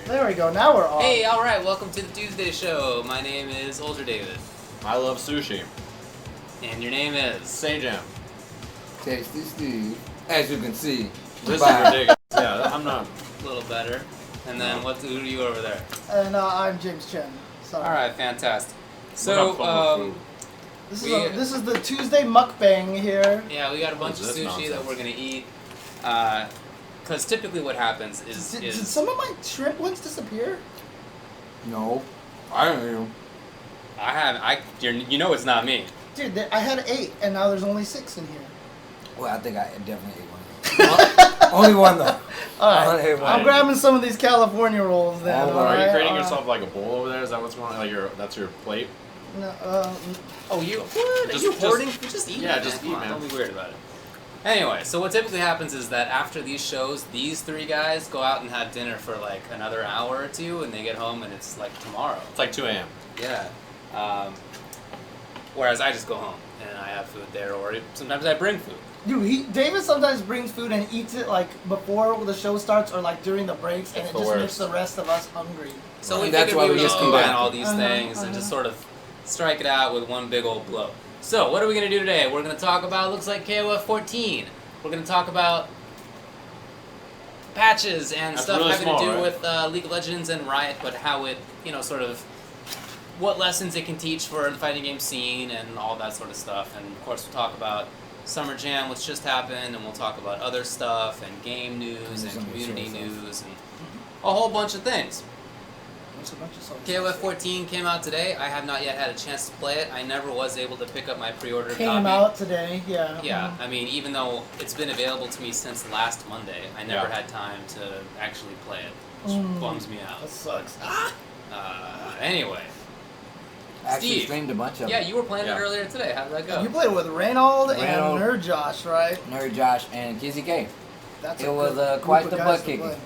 There we go. Now we're on. Hey, alright, welcome to the Tuesday show. My name is Older David. I love sushi. And your name is? Sajam. Tasty Steve. As you can see. This is ridiculous. Yeah, I'm not. A little better. And then who are you over there? And I'm James Chen. Sorry. Alright, fantastic. We're So, not fun with food. This is the Tuesday mukbang here. yeah, we got a bunch of What is this sushi that nonsense? we're gonna eat. Because typically what happens Did some of my shrimp ones disappear? No. I don't know. you know it's not me. Dude, I had 8, and now there's only 6 in here. Well, I think I definitely ate one. Only one though. Alright, Hey, I'm grabbing some of these California rolls then. Oh, Are you alright? creating yourself like a bowl over there? Is that what's going on? Like that's your plate? No, Oh, you? What? Just- Are you just- hoarding? Just eat. yeah, it, just man. eat, Come on, man. Don't be weird about it. Anyway, so what typically happens is that after these shows, these 3 guys go out and have dinner for like another hour or 2, and they get home and it's like tomorrow. It's like 2 a.m. Yeah. Whereas I just go home and I have food there, or sometimes I bring food. dude, David sometimes brings food and eats it like before the show starts or like during the breaks, and It's it the just worst. makes the rest of us hungry. So we And that's figured why we we would just just come combine back. all these things and just sort of strike it out with one big old blow. So what are we going to do today? We're going to talk about, looks like KoF14. We're going to talk about patches and That's stuff really having small, to do right? with League of Legends and Riot, but how it, sort of what lessons it can teach for the fighting game scene and all that sort of stuff. And of course we'll talk about Summer Jam, which just happened, and we'll talk about other stuff and game news and community news and a whole bunch of things. There's a bunch of songs. KoF14 came out today. I have not yet had a chance to play it. I never was able to pick up my pre-order Came copy. out today, yeah. Yeah, I mean, even though it's been available to me since last Monday, I never Yeah. had time to actually play it, which bums me out. That sucks. Anyway, I actually Steve. streamed a bunch of yeah, them. you were playing Yeah. it earlier today. How did that go? You played with Reynold and Reynold. Nerd Josh, right? Nerd Josh and Kizzy K. That's It a was, good quite group the of guys butt to kicking.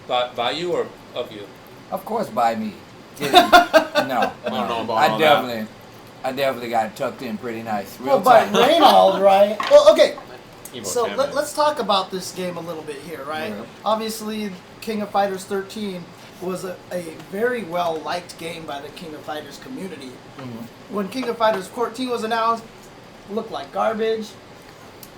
play. By you or of you? Of course, by me. Kidding. No, I don't know about I all definitely got tucked in pretty nice. Real Well, by tight. Reynold, right? Well, okay. Evo So champion. let's talk about this game a little bit here, right? Yeah. Obviously, King of Fighters 13 was a very well liked game by the King of Fighters community. When King of Fighters 14 was announced, it looked like garbage.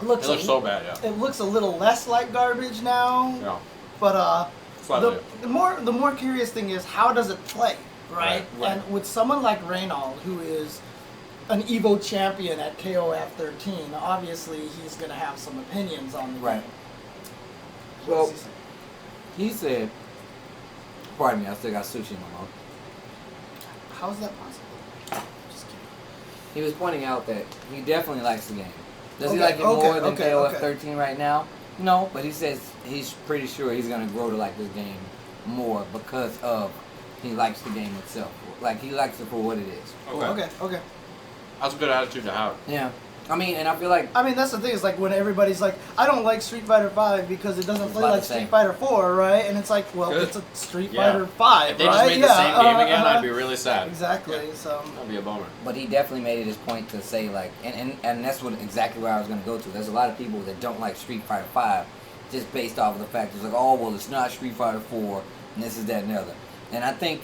It looks so bad, yeah. It looks a little less like garbage now, Yeah. but Slightly. the more curious thing is how does it play, right? Right. And with someone like Reynold, who is an Evo champion at KoF13, obviously he's gonna have some opinions on the Right. game. Well, What's he say? he said, pardon me, I still got sushi in my mouth. How is that possible? Just kidding. He was pointing out that he definitely likes the game. Does he Okay, like it okay, more than okay, KoF13 right now? No, but he says he's pretty sure he's going to grow to like this game more because of he likes the game itself. Like, he likes it for what it is. Okay. That's a good attitude to have. Yeah. I mean, and I feel like I mean, that's the thing, is like when everybody's like, I don't like Street Fighter 5 because it doesn't It's play about like the same. Street Fighter 4, right? And it's like, well, Good. it's a Street Yeah. Fighter 5, If they right? just made the same game again, I'd be really sad. Exactly, so. That'd be a bummer. But he definitely made it his point to say, like, and that's what exactly where I was going to go to. There's a lot of people that don't like Street Fighter 5 just based off of the fact it's like, oh, well, it's not Street Fighter 4, and this is that and the other. And I think,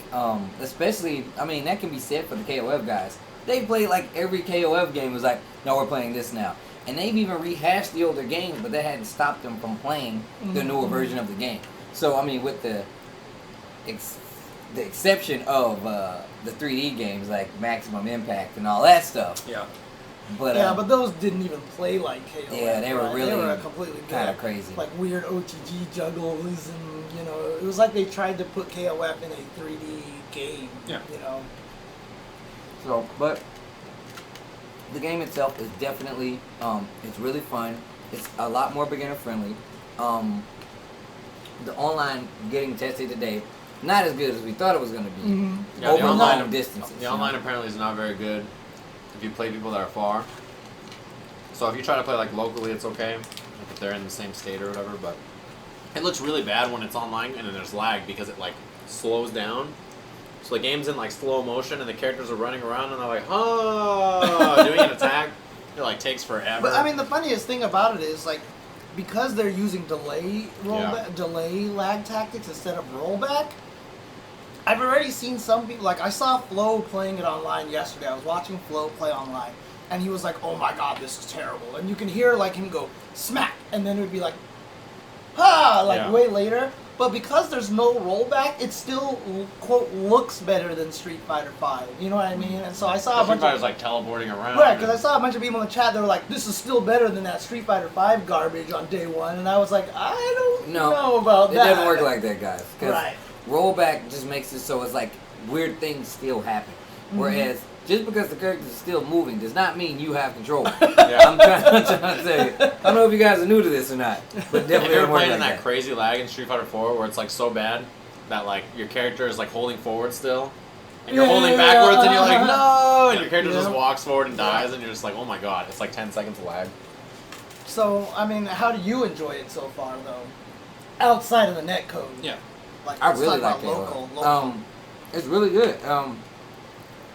especially, I mean, that can be said for the KOF guys. They played like every KOF game was like, no, we're playing this now. And they've even rehashed the older games, but that hadn't stopped them from playing the newer version of the game. So, I mean, with the exception of the 3D games like Maximum Impact and all that stuff. Yeah. But, Yeah, but those didn't even play like KOF. Yeah, they were right? really They were completely kinda good, crazy. Like weird OTG juggles, and it was like they tried to put KOF in a 3D game. Yeah. So, but the game itself is definitely, it's really fun. It's a lot more beginner friendly. The online getting tested today, not as good as we thought it was going to be. Yeah, Over the online, long distances. the online apparently is not very good if you play people that are far. So if you try to play like locally, it's okay if they're in the same state or whatever. But it looks really bad when it's online and then there's lag because it like slows down. So the game's in like slow motion and the characters are running around and they're like, oh, doing an attack. It like takes forever. But I mean, the funniest thing about it is like because they're using delay lag tactics instead of rollback. I've already seen some people, like I saw Flo playing it online yesterday. I was watching Flo play online, and he was like, "Oh my god, this is terrible." And you can hear like him go smack, and then it would be like, "Ha!" Like way later. But because there's no rollback, it still quote looks better than Street Fighter V. You know what I mean? And so I saw a bunch of like teleporting around. right, because I saw a bunch of people in the chat. They were like, "This is still better than that Street Fighter V garbage on day one," and I was like, "I don't know about that." It doesn't work like that, guys. Right. Rollback just makes it so it's like weird things still happen. Whereas just because the characters are still moving does not mean you have control. I'm trying to tell you. I don't know if you guys are new to this or not, but definitely Have you ever doesn't work played like in that that. crazy lag in Street Fighter 4 where it's like so bad that like your character is like holding forward still, and you're holding backwards and you're like no, and your character just walks forward and dies, and you're just like, oh my god, it's like 10 seconds of lag. So I mean, how do you enjoy it so far, though? Outside of the netcode. Yeah. Like, I let's really talk like about it. local. It's really good.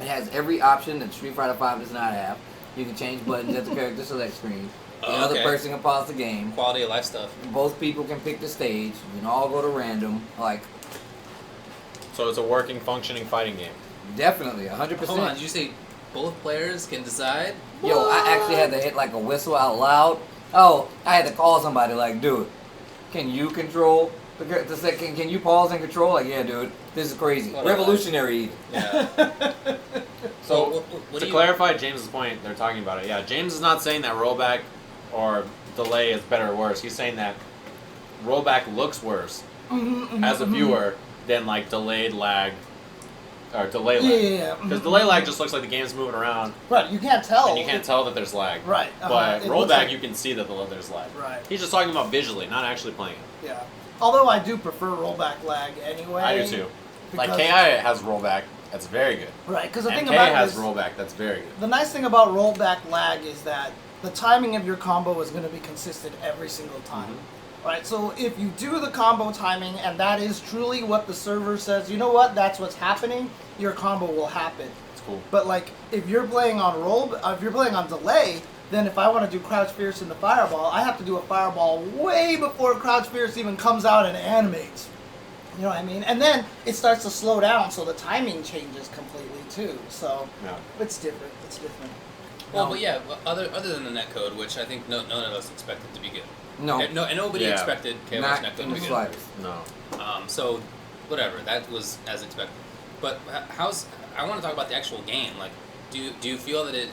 It has every option that Street Fighter V does not have. You can change buttons at the character select screen. The other person can pause the game. Quality of life stuff. Both people can pick the stage. You can all go to random. Like, So it's a working, functioning fighting game. definitely, 100%. Hold on, did you say both players can decide? Yo, I actually had to hit like a whistle out loud. Oh, I had to call somebody like, dude, can you control the second? Can you pause and control? Like, yeah, dude, this is crazy. What Revolutionary even. Yeah. So, what to do you- clarify James's point, they're talking about it. Yeah, James is not saying that rollback or delay is better or worse. He's saying that rollback looks worse as a viewer than like delayed lag or delay lag. Yeah. Because delay lag just looks like the game's moving around, Right, you can't tell. and you can't tell that there's lag. Right. But It looks rollback, like- you can see that there's lag. Right. He's just talking about visually, not actually playing it. Yeah. Although I do prefer rollback lag anyway. I do too. Like because- KI has rollback, that's very good. Right, because the thing MK about it has is, rollback, that's very good. the nice thing about rollback lag is that the timing of your combo is going to be consistent every single time. Right, so if you do the combo timing and that is truly what the server says, you know what, that's what's happening, your combo will happen. It's cool. But like, if you're playing on if you're playing on delay, then if I want to do Crouch Fierce into Fireball, I have to do a Fireball way before Crouch Fierce even comes out and animates. You know what I mean? And then it starts to slow down, so the timing changes completely too. So Yeah. it's different. It's different. Well, but yeah, other than the netcode, which I think none of us expected to be good. No, And nobody Yeah. expected KOF's not netcode in to the be good. slightest. No. So, whatever, that was as expected. But I want to talk about the actual game. Like, do you feel that it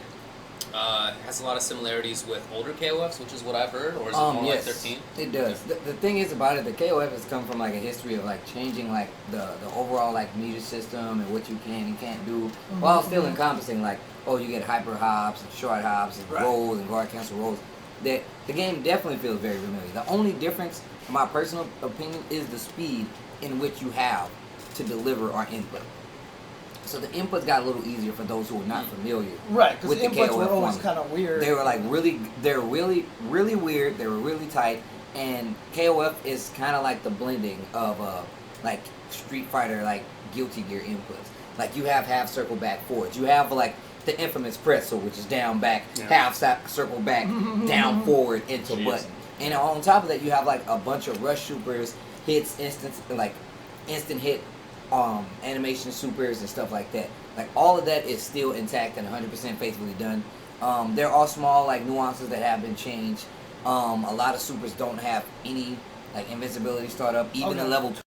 has a lot of similarities with older KOFs, which is what I've heard, or is it more like 13? It does. The thing is about it, the KOF has come from like a history of like changing like the overall like meter system and what you can and can't do, while still encompassing like, oh, you get hyper hops and short hops and rolls and guard cancel rolls. The game definitely feels very familiar. The only difference, in my personal opinion, is the speed in which you have to deliver our input. So the inputs got a little easier for those who are not familiar. Right, because with the inputs KOF were always formula. kind of weird. They were like they're really weird. They were really tight, and KOF is kind of like the blending of like Street Fighter, like Guilty Gear inputs. Like you have half circle back forwards. You have like the infamous pretzel, which is down back, half circle back, down forward into button. And on top of that, you have like a bunch of rush supers, hits, instant hit animation supers and stuff like that. Like all of that is still intact and 100% faithfully done. There are small like nuances that have been changed. A lot of supers don't have any like invincibility startup, even in level 2.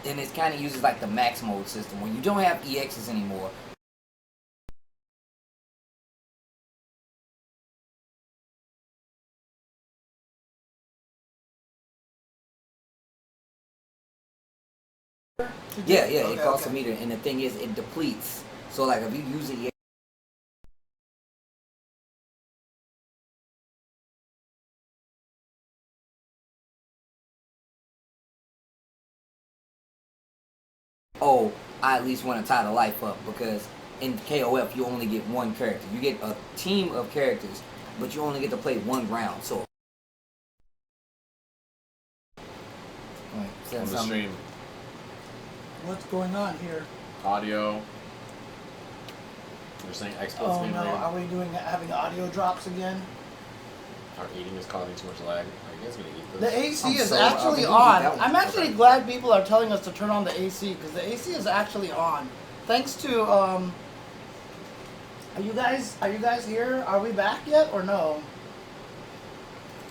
And it kind of uses like the max mode system when you don't have EXs anymore. Yeah, it costs a meter, and the thing is, it depletes. So like if you use it, oh, I at least want to tie the life up, because in KOF you only get one character. You get a team of characters, but you only get to play one round. So On the stream. What's going on here? Audio. You're saying exports Oh being no, weird. are we having audio drops again? Our eating is causing too much lag. Are you guys gonna eat The this? AC I'm is so- actually I'm on. gonna eat that one. I'm actually Okay. glad people are telling us to turn on the AC because the AC is actually on. Thanks to Are you guys here? Are we back yet or no?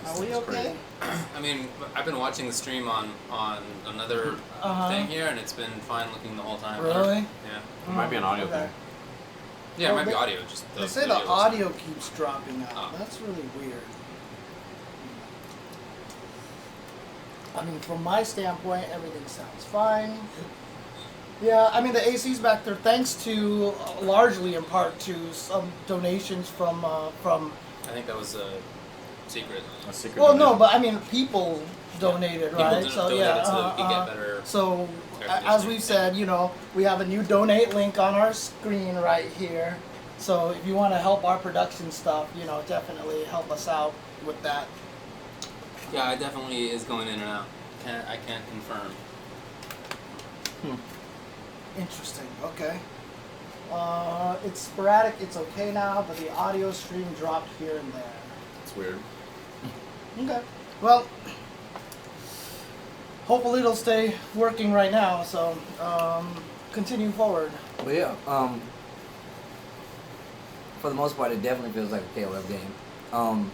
Are we This is okay? crazy. I mean, I've been watching the stream on another Uh-huh. thing here, and it's been fine looking the whole time. Really? Yeah. It might be an audio Okay. thing. Yeah, it Well, might be they- audio. Just They say the video audio keeps dropping out. Oh. That's really weird. I mean, from my standpoint, everything sounds fine. Yeah, I mean, the AC's back there thanks to, largely in part to some donations from I think that was a secret. A secret. well, no, donation. but I mean, people donated, People right? donated so we could get better. So, air as conditioning. we've said, we have a new donate link on our screen right here. So if you want to help our production stuff, definitely help us out with that. Yeah, it definitely is going in and out. I can't confirm. Interesting. Okay. It's sporadic. It's okay now, but the audio stream dropped here and there. It's weird. Okay. Well, hopefully it'll stay working right now. So continue forward. But yeah, for the most part, it definitely feels like a KOF game.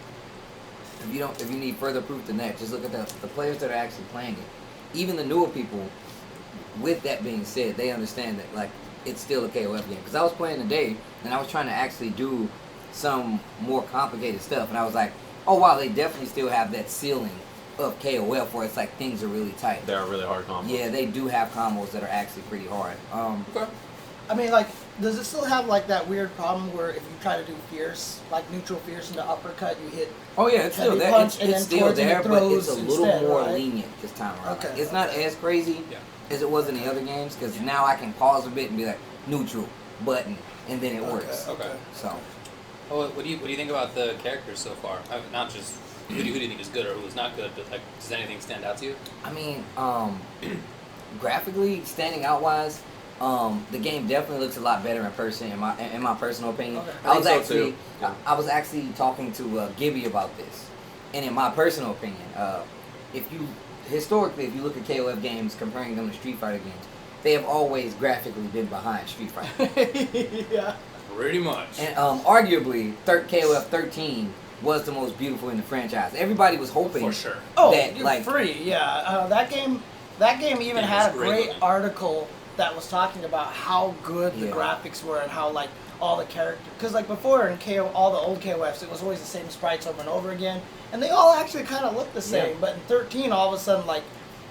If you need further proof than that, just look at the players that are actually playing it. Even the newer people. With that being said, they understand that like it's still a KOF game. Because I was playing today and I was trying to actually do some more complicated stuff, and I was like, oh wow, they definitely still have that ceiling of KOF where it's like things are really tight. They are really hard combos. Yeah, they do have combos that are actually pretty hard. Okay. I mean, like, does it still have like that weird problem where if you try to do fierce, like neutral fierce into uppercut, you hit? Oh yeah, it's still Heavy there. punch It's, and it's then still towards and it there, but it's a throws little instead, more right? lenient this time around. Okay, Like, it's not as crazy Yeah. as it was in the other games because now I can pause a bit and be like neutral button, and then it works. Okay. So Oh, what do you think about the characters so far? Not just who do you think is good or who is not good, but like, does anything stand out to you? I mean, graphically standing out wise, the game definitely looks a lot better in person. In my personal opinion, Okay. I was I think so, actually too. Yeah. I was actually talking to Gibby about this, and in my personal opinion, historically, if you look at KOF games, comparing them to Street Fighter games, they have always graphically been behind Street Fighter. Yeah. Pretty much. And arguably, KOF 13 was the most beautiful in the franchise. Everybody was hoping For sure. Oh, that you're like free. Yeah. That game even Game had a was great great looking. article that was talking about how good the Yeah. graphics were and how like all the characters. Because like before in all the old KOFs, it was always the same sprites over and over again, and they all actually kind of looked the same. Yeah. But in 13, all of a sudden, like,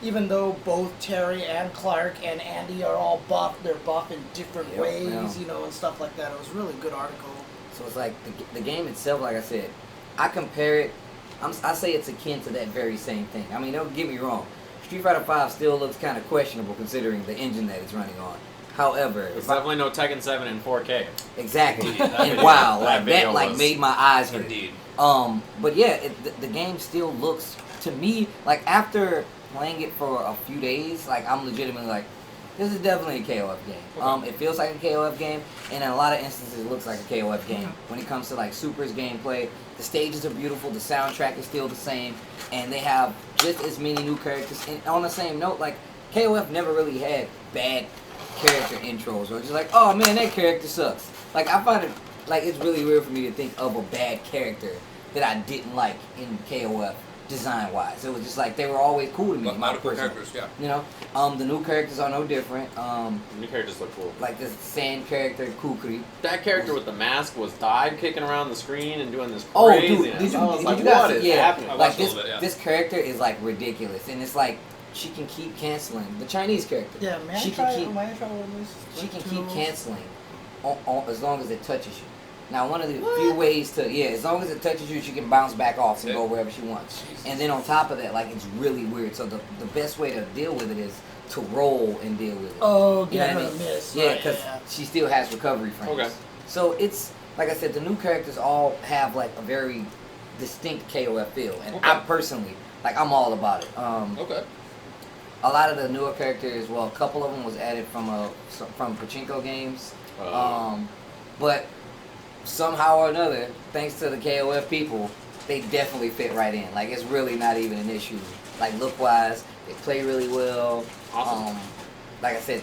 even though both Terry and Clark and Andy are all buff, they're buff in different Yep, ways, yeah. and stuff like that. It was a really good article. So it's like the game itself, like I said, I compare it, I say it's akin to that very same thing. I mean, don't get me wrong, Street Fighter V still looks kind of questionable considering the engine that it's running on. However, It's if I, definitely no Tekken 7 in 4K. exactly, Indeed, that and video- wow, that like video that like was- made my eyes hurt. Indeed. But yeah, the game still looks, to me, like after playing it for a few days, like I'm legitimately like, this is definitely a KOF game. It feels like a KOF game, and in a lot of instances it looks like a KOF game. When it comes to like Super's gameplay, the stages are beautiful, the soundtrack is still the same, and they have just as many new characters. And on the same note, like KOF never really had bad character intros, or just like, oh man, that character sucks. Like I find it, like it's really weird for me to think of a bad character that I didn't like in KOF design wise. It was just like they were always cool to me. But my multiple personal- characters, yeah. You know, the new characters are no different. The new characters look cool. Like this sand character, Kukri. That character with the mask was dive kicking around the screen and doing this Oh, craziness. dude, did you, I was did like, you guys what see- is yeah, happening? I like watched a this, little bit, yeah. this character is like ridiculous, and it's like she can keep canceling the Chinese character. Yeah, may I she try can keep with this? she can keep Tools? canceling as long as it touches you. Now, one of the few ways to, as long as it touches you, she can bounce back off and go wherever she wants. And then on top of that, like, it's really weird. So the best way to deal with it is to roll and deal with it. Oh, You know get what I her mean? miss. Yeah, Right, because she still has recovery frames. Okay. So it's, like I said, the new characters all have, like, a very distinct KOF feel. And Okay. I personally, like, I'm all about it. Okay. A lot of the newer characters, well, a couple of them was added from Pachinko games. But somehow or another, thanks to the KOF people, they definitely fit right in. Like it's really not even an issue. Like look wise, they play really well. Awesome. Like I said,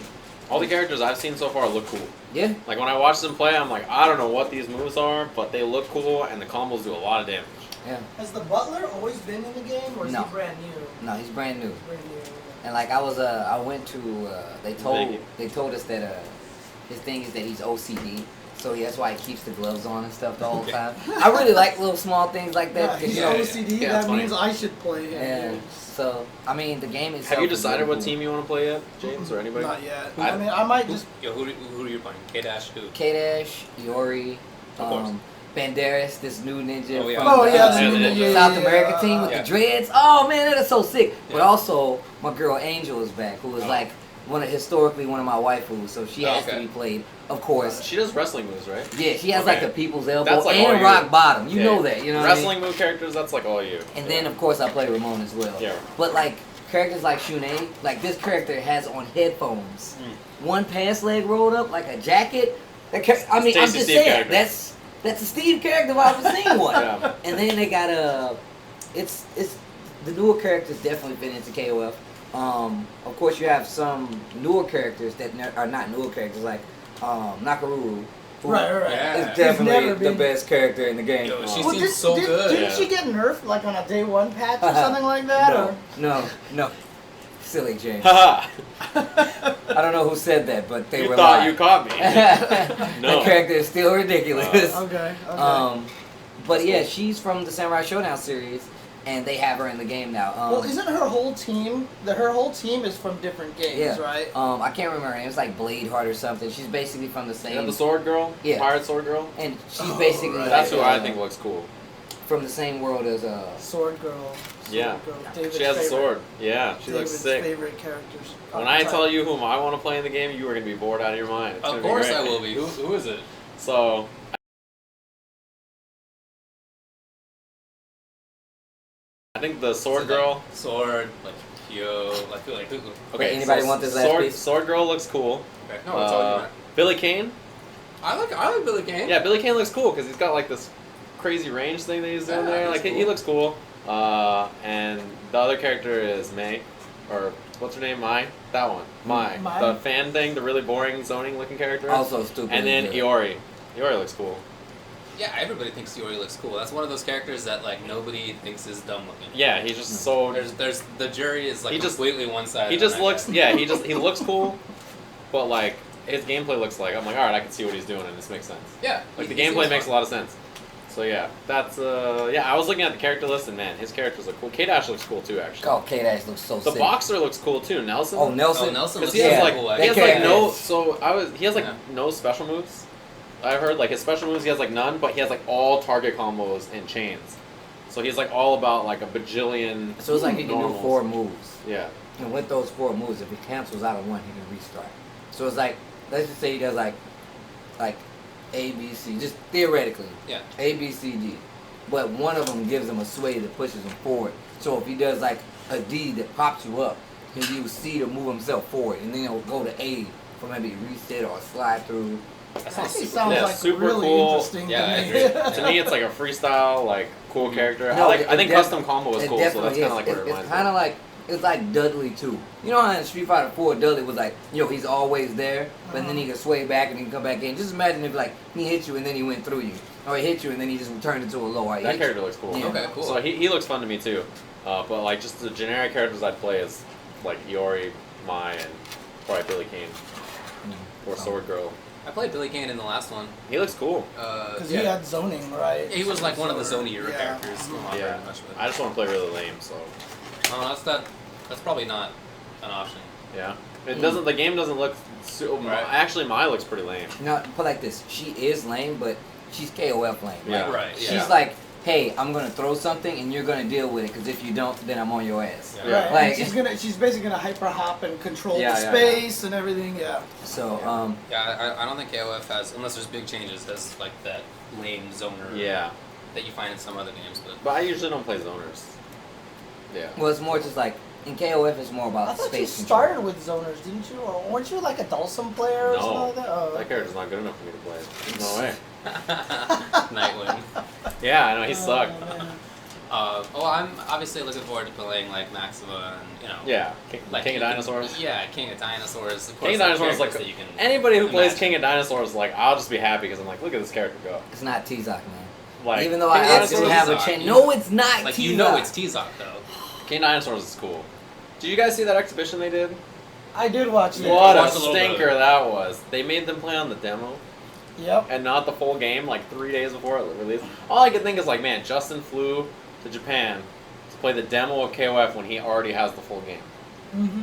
All the characters I've seen so far look cool. yeah. Like when I watch them play, I'm like, I don't know what these moves are, but they look cool, and the combos do a lot of damage. Yeah. Has the Butler always been in the game, or is No. he brand new? No, he's brand new. Brand new. And like I went to they told us that his thing is that he's OCD, so that's why he keeps the gloves on and stuff the whole time. I really like little small things like that. Yeah, Because, he's you know, OCD. Yeah, that's that means funny. I should play him. and so I mean the game itself. Have you is decided really what cool. team you want to play yet, James, or anybody? Not yet. Who- I mean, I might just. Who are you playing? K-Dash who? K-Dash, Iori, Of course. Banderas, this new ninja Oh, yeah. from Oh the, yeah, yeah, South American team with Yeah. the dreads. Oh man, that is so sick. But Yeah. also my girl Angel is back, who is Oh. like historically one of my waifus, so she Oh, has to okay. be played, of course. She does wrestling moves, right? Yeah, she has like Okay. the people's elbow That's like all and you. rock bottom. You Yeah. know that, you know what I mean? Wrestling move characters, that's like all you. And then of course I play Ramon as well. Yeah. But like characters like Shunei, like this character has on headphones, one pants leg rolled up like a jacket. I mean, I'm Stacy just Steve saying character. that's a Steve character if I've ever seen one. Yeah. And then they got it's the newer characters definitely fit into KOF. Of course you have some newer characters that are not newer characters like Nakaruru. Who Right. Yeah. is He's definitely never the been- best character in the game. Yo, she Well, seems so good. Didn't Yeah. she get nerfed like on a day one patch or something like that? Or? No. Silly James. Haha! I don't know who said that, but they You were thought lying. you caught me. The character is still ridiculous. Okay. But yeah, she's from the Samurai Showdown series, and they have her in the game now. Well, isn't her whole team? Her whole team is from different games, yeah. right? I can't remember her name. It's like Bladeheart or something. She's basically from the Is same. that the sword girl? Yeah. Pirate sword girl? And she's Oh, basically right. That's who I like, think looks cool. from the same world as Sword Girl. Yeah. Girl. David's She has a favorite- sword. Yeah, she David's looks sick. favorite characters. When I tell you whom I want to play in the game, you are going to be bored out of your mind. It's Of gonna be course great. I will be. Who is it? So, I think the sword So, girl. like, sword, like Kyo, like who? Okay, Anybody want this last sword, piece? Sword girl looks cool. Okay. No, it's all you. Man. Billy Kane. I like Billy Kane. Yeah, Billy Kane looks cool because he's got like this crazy range thing that he's doing Yeah, there. he's Like he cool. looks cool. And the other character is May, or what's her name? Mai. That one. Mai. Mai? The fan thing, the really boring zoning looking character. also stupid. And then as Iori. Iori looks cool. Yeah, everybody thinks Yori looks cool. That's one of those characters that like nobody thinks is dumb looking. Yeah, he's just so. There's the jury is like He just- completely one sided. He just looks. Yeah, he looks cool, but like his gameplay looks like I'm like, all right, I can see what he's doing, and this makes sense. Yeah. Like the he seems gameplay makes a fun. lot of sense. So yeah, that's yeah. I was looking at the character list, and man, his characters look cool. K-Dash looks cool too, actually. Oh, K-Dash looks so The sick. boxer looks cool too. Nelson. Oh, Nelson. Oh, Nelson Because looks he has Yeah, like cool. that he has character like no. is- So he has like Yeah. no special moves. I heard like his special moves he has like none, but he has like all target combos and chains. So he's like all about like a bajillion. So it's like he can do normals. 4 moves. Yeah. And with those 4 moves, if he cancels out of one, he can restart. So it's like, let's just say he does like A, B, C, just theoretically, Yeah. A, B, C, D. But one of them gives him a sway that pushes him forward. So if he does like a D that pops you up, he'll use C to move himself forward, and then he'll go to A for maybe reset or slide through. That sounds Actually super sounds Yeah, like super really cool. interesting Yeah, I to agree. me. To me, it's like a freestyle, like cool character. No, I it think def- custom combo is It cool, so that's definitely kind of like is. what it It's reminds kind of me. like it's like Dudley too. You know how in Street Fighter 4 Dudley was like, he's always there, but then he can sway back and he can come back in. Just imagine if like he hit you and then he went through you, or he hit you and then he just turned into a low. Or he That hit character looks cool. Yeah. Okay, cool. So he looks fun to me too. But like just the generic characters I'd play is like Iori, Mai, and probably Billy Kane or Sword Girl. I played Billy Kane in the last one. He looks cool. Because Yeah. he had zoning, right? He was like one of the So, zonier yeah. characters. Not Yeah. very much, but I just want to play really lame, so that's probably not an option. yeah. It doesn't. The game doesn't look. Right. Actually, Mai looks pretty lame. No, put like this. She is lame, but she's KOF lame. Yeah. Like, Right. She's Yeah. like, hey, I'm gonna throw something and you're gonna deal with it. Because if you don't, then I'm on your ass. Yeah. Yeah. Right, Like- and she's basically gonna hyper hop and control Yeah, the yeah, space and everything. Yeah. So Yeah, I don't think KOF has, unless there's big changes, has like that lame zoner Yeah. that you find in some other games. But But I usually don't play zoners. Yeah. well, it's more just like in KOF, it's more I about thought you space control. started with zoners, didn't you? Or weren't you like a Dulcim player or No. something like that? Oh, That character's not good enough for me to play. No way. Nightwing. Yeah, I know he Oh, sucked. man. I'm obviously looking forward to playing like Maxima and Yeah, like King of Dinosaurs. Yeah, King of Dinosaurs. Of course, King of Dinosaurs, like that you can anybody who plays imagine. King of Dinosaurs, like I'll just be happy because I'm like, look at this character go. It's not T-Zoc, man. Like, Even though King I of actually Dinosaurs- have a chance. No, it's not Like T-Zoc. it's T-Zoc though. King of Dinosaurs is cool. Did you guys see that exhibition they did? I did watch it. What a Watched a little bit of stinker it. that was. They made them play on the demo Yep. and not the full game like 3 days before it released. All I could think is like, man, Justin flew to Japan to play the demo of KOF when he already has the full game. Mm-hmm.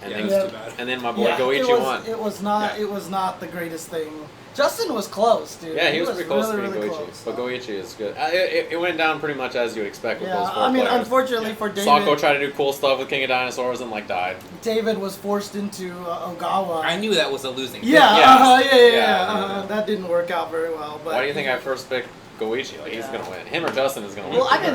And, Yeah, then, that's too bad. and then my boy Yeah, Goichi won. it was not. Yeah. It was not the greatest thing. Justin was close, dude. Yeah, he was pretty close really, to being really Goichi. close. But Goichi is good. It went down pretty much as you would expect with Yeah, those four I mean, players. unfortunately for David, Sako tried to do cool stuff with King of Dinosaurs and like died. David was forced into Ogawa. I knew that was a losing. Yeah, Yeah. yeah. Yeah. That didn't work out very well. But Why do you think I first picked Goichi? Like he's Yeah. gonna win. Him or Justin is gonna win. Well, I mean,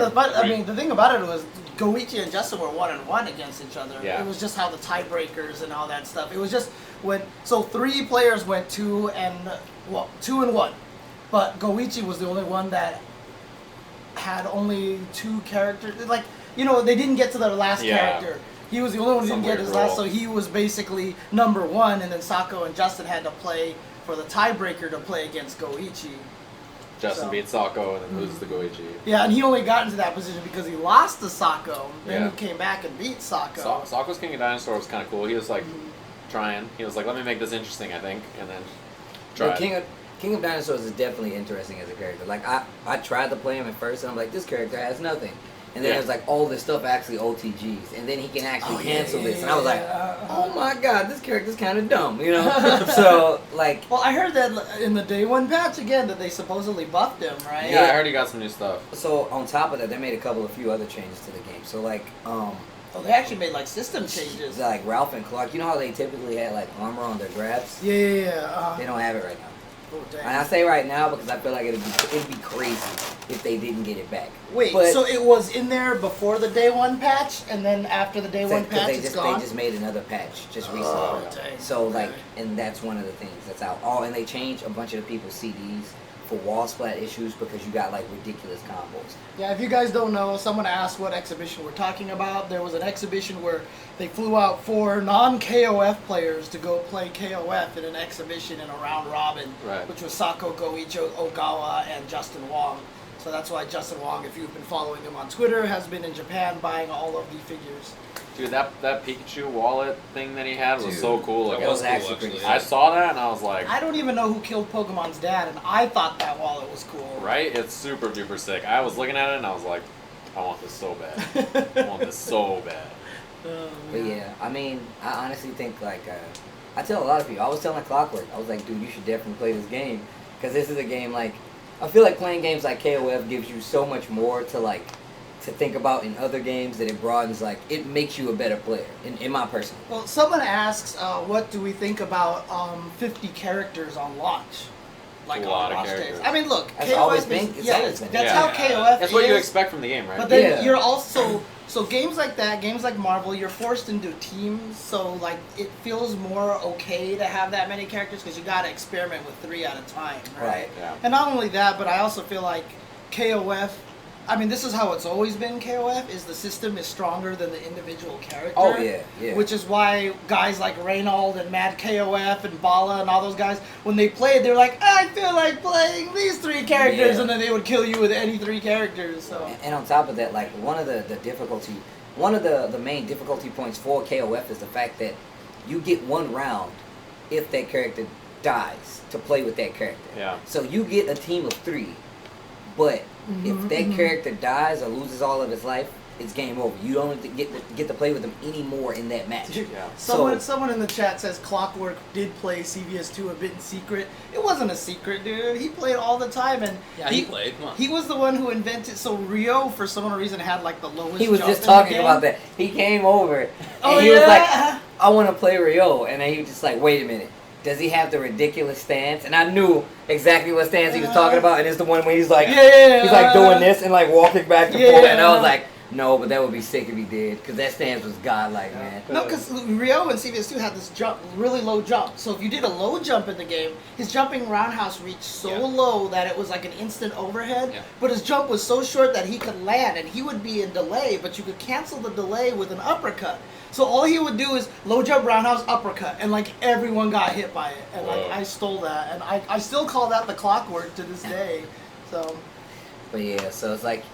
Right. the thing about it was Goichi and Justin were 1-1 against each other. Yeah. It was just how the tiebreakers and all that stuff. It was just so 3 players went 2-1, but Goichi was the only one that had only 2 characters. Like they didn't get to their last Yeah. character. He was the only one who Some didn't get weird his last, so role. he was basically number 1, and then Sako and Justin had to play for the tiebreaker to play against Goichi. Justin So- beats Sako and then loses to Goichi. Yeah, and he only got into that position because he lost to Sako. Then Yeah. he came back and beat Sako. Sako's King of Dinosaurs was kind of cool. He was like trying. He was like, let me make this interesting, I think, and then But tried. King of Dinosaurs is definitely interesting as a character. Like I tried to play him at first, and I'm like, this character has nothing. And then Yeah. there's like all this stuff actually OTGs, and then he can actually cancel this, and I was like, yeah. oh my god, this character's kind of dumb, So like, Well, I heard that in the day 1 patch again that they supposedly buffed him, right? Yeah, I heard he got some new stuff. so on top of that, they made a few other changes to the game. So like, Oh, they actually made like system changes. like Ralph and Clark, you know how they typically had like armor on their grabs? Yeah. They don't have it right now. Oh, And I damn. say right now because I feel like it'd be crazy if they didn't get it back. Wait, But- so it was in there before the day 1 patch, and then after the day 1 patch, they it's just gone? they just made another patch just recently. Oh, dang. So like, Okay. and that's one of the things that's out. Oh, and they changed a bunch of the people's CDs for wall splat issues because you got like ridiculous combos. Yeah, if you guys don't know, someone asked what exhibition we're talking about. There was an exhibition where they flew out 4 non-KOF players to go play KOF in an exhibition in a round robin, Right. which was Sako, Goichi, Ogawa, and Justin Wong. So that's why Justin Wong, if you've been following him on Twitter, has been in Japan buying all of the figures. Dude, that Pikachu wallet thing that he had was Dude, so cool. That Like, was cool, actually pretty actually. I saw that and I was like, I don't even know who killed Pokemon's dad, and I thought that wallet was cool. right? It's super duper sick. I was looking at it and I was like, I want this so bad. I want this so bad. But yeah, I mean, I honestly think like I tell a lot of people. I was telling Clockwork, I was like, dude, you should definitely play this game because this is a game like I feel like playing games like KOF gives you so much more to think about in other games that it broadens like it makes you a better player in my personal. Well, someone asks, what do we think about 50 characters on launch? Like A on lot of launch characters. days. I mean, look, That's KOF always is, been- it's yeah, always been. that's Yeah. how KOF That's what you is. expect from the game, right? But then Yeah. you're also so games like that, games like Marvel, you're forced into teams. So like it feels more okay to have that many characters because you got to experiment with 3 at a time, right? Right, yeah. And not only that, but I also feel like KOF. I mean, this is how it's always been. KOF is the system is stronger than the individual character. Oh, yeah, yeah. Which is why guys like Reynold and Mad KOF and Bala and all those guys, when they played, they're like, I feel like playing these 3 characters, Yeah. and then they would kill you with any 3 characters. So. And on top of that, like one of the main difficulty points for KOF is the fact that you get 1 round if that character dies to play with that character. Yeah. So you get a team of 3, but if that character dies or loses all of his life, it's game over. You don't get to play with them anymore in that match. Yeah. Someone in the chat says Clockwork did play CVS2 a bit in secret. It wasn't a secret, dude. He played all the time, and Yeah, he played. Come on. He was the one who invented. So Rio, for some reason, had like the lowest. He was jump just in the talking game. about that. He came over and Oh, he was yeah? like, I want to play Rio. And then he was just like, wait a minute. Does he have the ridiculous stance? And I knew exactly what stance he was talking about. And it's the one where he's like, Yeah. he's like doing this and like walking back and forth. And I was like, No, but that would be sick if he did, because that stance was godlike, man. No, because Rio in CVS2 had this jump, really low jump. So if you did a low jump in the game, his jumping roundhouse reached so low that it was like an instant overhead. Yeah. But his jump was so short that he could land, and he would be in delay, but you could cancel the delay with an uppercut. So all he would do is low jump roundhouse uppercut, and like everyone got hit by it. And like I stole that, and I still call that the clockwork to this day. So. But yeah, so it's like,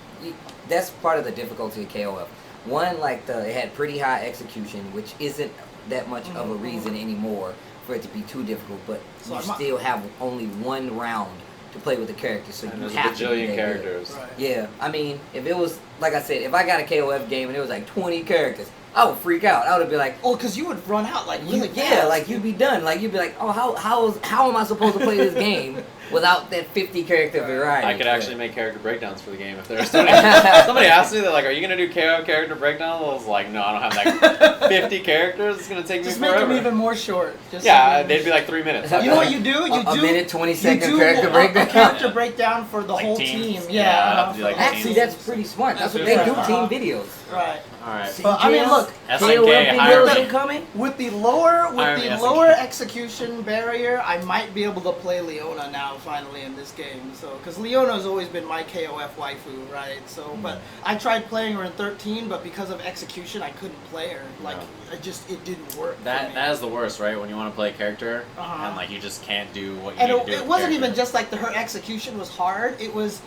that's part of the difficulty of KoF. One, like it had pretty high execution, which isn't that much of a reason anymore for it to be too difficult. But So you still have only one round to play with the character, so And you there's a have to be bajillion that characters. Right. good. Yeah, I mean, if it was like I said, if I got a KoF game and it was like 20 characters, I would freak out. I would be like, Oh, because you would run out like really yeah, fast. like you'd be done. Like you'd be like, oh, how am I supposed to play this game without that 50 character variety? I could actually make character breakdowns for the game if there's somebody asked me, they're like, "Are you gonna do KO character breakdowns?" I was like, "No, I don't have like 50 characters. It's gonna take Just me make forever." them even more short. Just Yeah, they'd be like 3 minutes. You know what you do? a minute, 20-second character a breakdown. character breakdown for the Like whole teams. team. Yeah, Yeah. do like Actually, that's pretty smart. That's what they do. Team videos. Right. All right. But I mean, look, SNK, hire videos me. are coming. with the lower Hire me, SNK. execution barrier, I might be able to play Leona now finally in this game. So, because Leona's always been my KOF waifu, right? So, but I tried playing her in 13, but because of execution, I couldn't play her. Like, it didn't work. for me. That is the worst, right? When you want to play a character and like you just can't do what you And need to do. it with wasn't the even character. just like her execution was hard. It was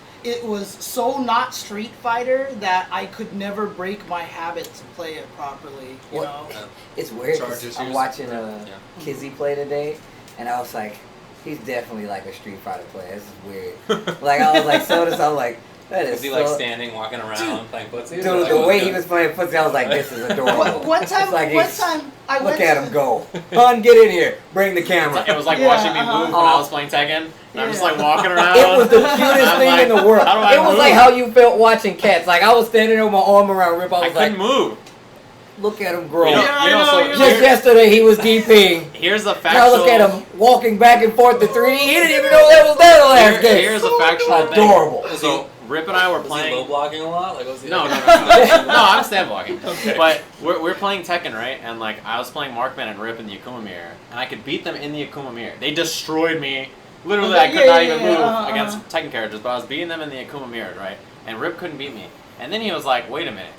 so not Street Fighter that I could never break my habit to play it properly. You know. It's weird. Charge 'Cause issues. I'm watching Kizzy play today, and I was like, he's definitely like a Street Fighter player. This is weird. Like I was like, I was like, that is Is he so. like standing, walking around, playing footsie? Dude, Or, like, the what's way good? he was playing footsie, I was like, this is adorable. One time, It's like one he's- time, I Look went at to- him go. Hun, get in here. Bring the camera. It was like Yeah, watching me move when I was playing Tekken. And I'm just like walking around. It was the cutest I'm thing like, in the world. How do I It was move? like how you felt watching cats. Like I was standing there with my arm around Rip. I I was like, couldn't move. look at him grow. You know, Yeah, you know, I know, so you're Just yesterday he was DPing. here's a Now factual. look at him walking back and forth to 3D. He didn't even know that was there the last game. Here's a factual thing. Adorable. So Rip and I were Was he playing. low blocking a lot? Like, was he No, like, no, I'm stand blocking. Okay. But we're playing Tekken, right? And like I was playing Markman and Rip in the Akuma mirror, and I could beat them in the Akuma mirror. They destroyed me. Literally, I could not even move against Tekken characters, but I was beating them in the Akuma mirror, right? And Rip couldn't beat me. And then he was like, "Wait a minute,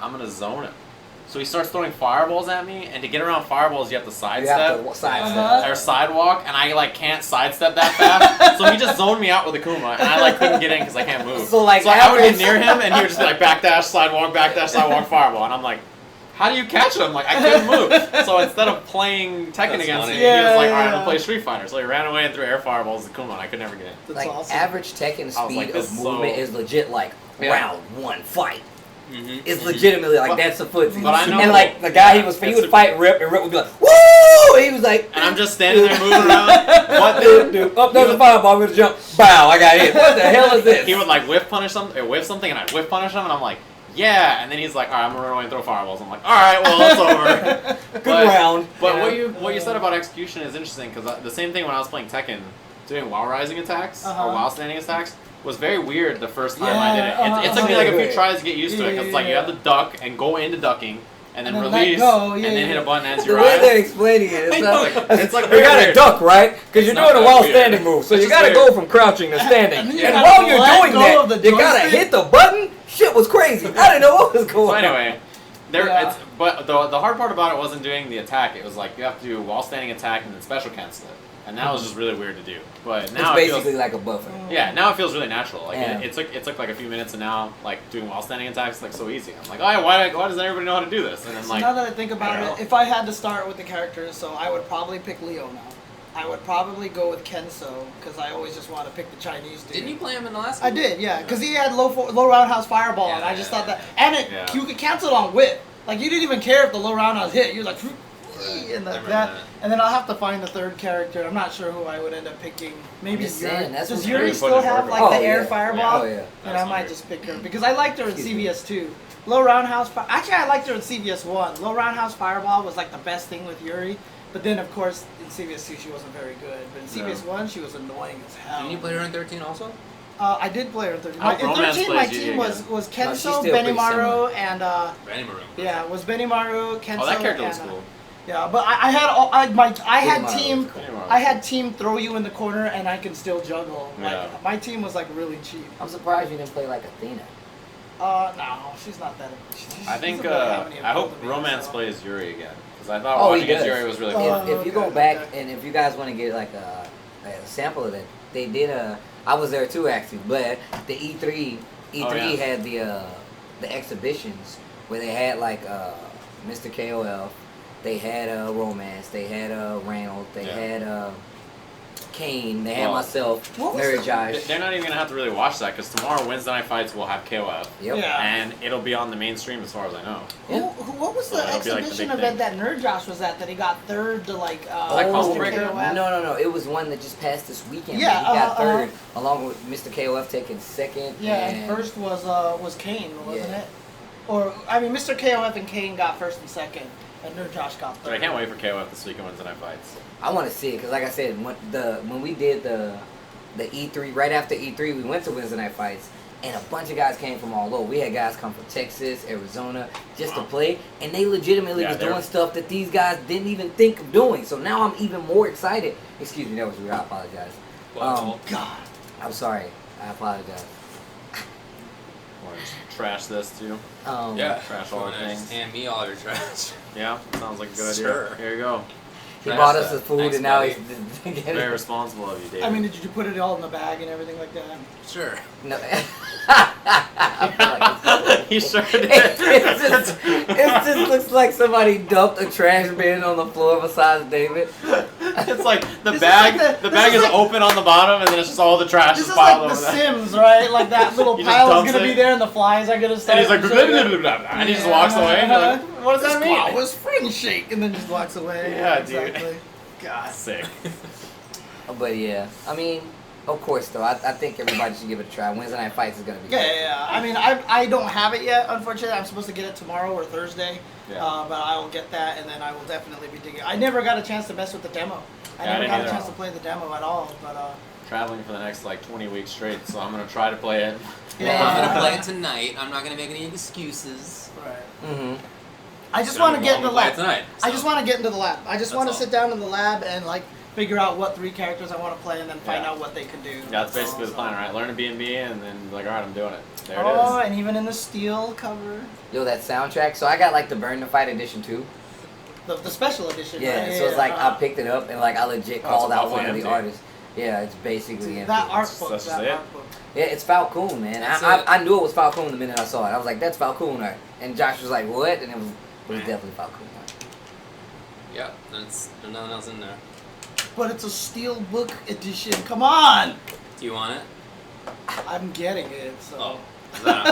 I'm gonna zone him." So he starts throwing fireballs at me, and to get around fireballs, you have to You sidestep. have to sidestep. Or sidewalk, and I like can't sidestep that fast. So he just zoned me out with Akuma, and I like couldn't get in because I can't move. So, like, I would get average- near him, and he would just be like backdash, sidewalk, fireball, and I'm like, how do you catch him? Like I couldn't move. So instead of playing Tekken That's against funny. me, he was like, Yeah, all right, I'm yeah. gonna play Street Fighter. So he ran away and threw air fireballs at Akuma, and I could never get in. That's Like awesome. average Tekken I was like, speed this of is movement so- is legit like Yeah. round one fight. Mhm. It's legitimately like But- that's a footsie. but I know- and like the guy he It's would a- fight Rip, and Rip would be like, woo! He was like, And I'm just standing there moving around. What dude, the? dude, up there's a fireball, I'm gonna jump. Bow, I got hit. What the hell is this? He would like whiff punish something, or whiff something, and I'd whiff punish him, and I'm like, yeah. And then he's like, all right, I'm gonna run away and throw fireballs. I'm like, all right, well, it's over. Good round. But Yeah. what you said about execution is interesting because the same thing when I was playing Tekken, doing while rising attacks or while standing attacks was very weird the first time I did it. It took me like a few tries to get used to it because like you have to duck and go into ducking and then And then let release go, and yeah, then yeah. hit a button as The you way they're rise. explaining it, I know, it's like you very gotta weird. duck, right? Because you're It's not doing a that while weird. standing move, so It's you just gotta weird. go from crouching to standing. And And, then you while gotta you're let doing go of that, the you gotta joystick. hit the button. Shit was crazy. I didn't know what was going So on. anyway, Yeah. but the hard part about it wasn't doing the attack. It was like you have to do while standing attack and then special cancel it, and that was just really weird to do. But now It's it feels, basically like a buffer. yeah, now it feels really natural. Like Yeah. it took like a few minutes, and now like doing while standing attacks is like so easy. I'm like, oh, yeah, why doesn't everybody know how to do this? And then So like, now that I think about I don't it, know. if I had to start with the characters, so I would probably pick Leona. I would probably go with Kenso because I always just want to pick the Chinese dude. Didn't you play him in the last I one? did, yeah, because he had low roundhouse fireball, and I just thought that, and it Yeah. you could cancel it on whip. Like you didn't even care if the low roundhouse hit. You're like, and remember that, that. and then I'll have to find the third character. I'm not sure who I would end up picking. Maybe just Yuri. saying, that's Does what Yuri you're still putting in have work like on. the Oh, air yeah. fireball? Oh yeah. And I might weird. just pick her because I liked her in Excuse me. CVS2. Low roundhouse. Actually, I liked her in CVS1. Low roundhouse fireball was like the best thing with Yuri. But then, of course, in CVS2 she wasn't very good. But in No. CVS1 she was annoying as hell. Didn't you play her in 13 also? I did play her in 13. I hope In Romance 13, my plays team GG was again. she's Kenso, still pretty Benimaru, and Benny Maroon. yeah, it was Benimaru, Kenso. Oh, that character and, was cool. Yeah, but I had all, I had Benimaru team was cool. I had team throw you in the corner and I can still juggle. Like Yeah. my team was like really cheap. I'm surprised you didn't play like Athena. No, she's not that. I think, doesn't really have any I hope appeal to me, Romance so. plays Yuri again. Because I thought Oh, watching he against does. Yuri was really Oh, cool. If you go okay, back okay. and if you guys want to get like a sample of that, they did I was there too actually, but the E3 Oh, yeah. had the exhibitions where they had like Mr. KOF, they had Romance, they had Reynold, they Yeah. had Kane, they had Well, myself, what was Nerd the- Josh. They're not even going to have to really watch that because tomorrow Wednesday Night Fights will have KOF. Yep. Yeah. And it'll be on the mainstream as far as I know. Yeah. What was So the that'll be, like, the exhibition big event thing. that Nerd Josh was at that he got third to like that Combo Mr. Breaker? KOF? No. It was one that just passed this weekend. Yeah, he got uh-huh. third, along with Mr. KOF taking second. Yeah, and first was Kane, wasn't Yeah. it? Or I mean, Mr. KOF and Kane got first and second, and Nerd Josh got third. But I can't wait for KOF this weekend Wednesday Night Fights. I want to see it because, like I said, when we did the E3 right after E3, we went to Wednesday Night Fights, and a bunch of guys came from all over. We had guys come from Texas, Arizona, just to Wow. play, and they legitimately Yeah, was they're- doing stuff that these guys didn't even think of doing. So now I'm even more excited. Excuse me, that was weird. I apologize. Well, God. I'm sorry. I apologize. Want to just trash this too? yeah. Trash all our Wanna just things. hand me all your trash. Yeah, sounds like a good Sure. idea. Here you go. He Trash bought us that. the food, Thanks, and now buddy. he's getting Very responsible of you, David. I mean, did you put it all in the bag and everything like that? Sure. No. I feel like it's- he sure did. it just looks like somebody dumped a trash bin on the floor besides David. It's like the This is bag. like the this bag is is like- open on the bottom, and then it's just all the trash This is is piled like The over there. Sims, right? Like that little He just pile is dumps gonna it. be there, and the flies are gonna start. And he's like, to blah, show blah, up. blah, blah, blah, and he just walks away. And you're like, what does that This mean? claw was friend shake, and then just walks away. Yeah, dude. exactly. God, sick. But yeah, I mean, of course though, I think everybody should give it a try. Wednesday Night Fights is gonna be. Yeah. I mean, I don't have it yet. Unfortunately, I'm supposed to get it tomorrow or Thursday. Yeah. But I will get that, and then I will definitely be digging. I never got a chance to mess with the demo. I Yeah, I never didn't got a either. chance to play the demo at all. But Traveling for the next like 20 weeks straight, so I'm gonna try to play it. Yeah. I'm gonna play it tonight. I'm not gonna make any excuses. right. Mm-hmm. I just So want to I'm get in the gonna play lab. it tonight. I so. just want to get into the lab. I just That's want to all. sit down in the lab and like figure out what 3 characters I want to play, and then find Yeah. out what they can do. Yeah, that's basically the So- plan, right? Learn a B&B and then like, all right, I'm doing it. There Oh, it is. and even in the steel cover, Yo, that soundtrack. So I got like the Burn the Fight edition too. the special edition. Yeah, right? so it's like I picked it up and like I legit Oh, called it's out a one of double the empty. artists. Yeah, it's basically empty. that art That's book. just That it. art book. Yeah, it's Falcon, man. That's I it. knew it was Falcon the minute I saw it. I was like, that's Falcon art. And Josh was like, what? And it was definitely Falcon art. Yep. There's nothing else in there. But it's a steel book edition. Come on! Do you want it? I'm getting it. So. Oh. 'Cause I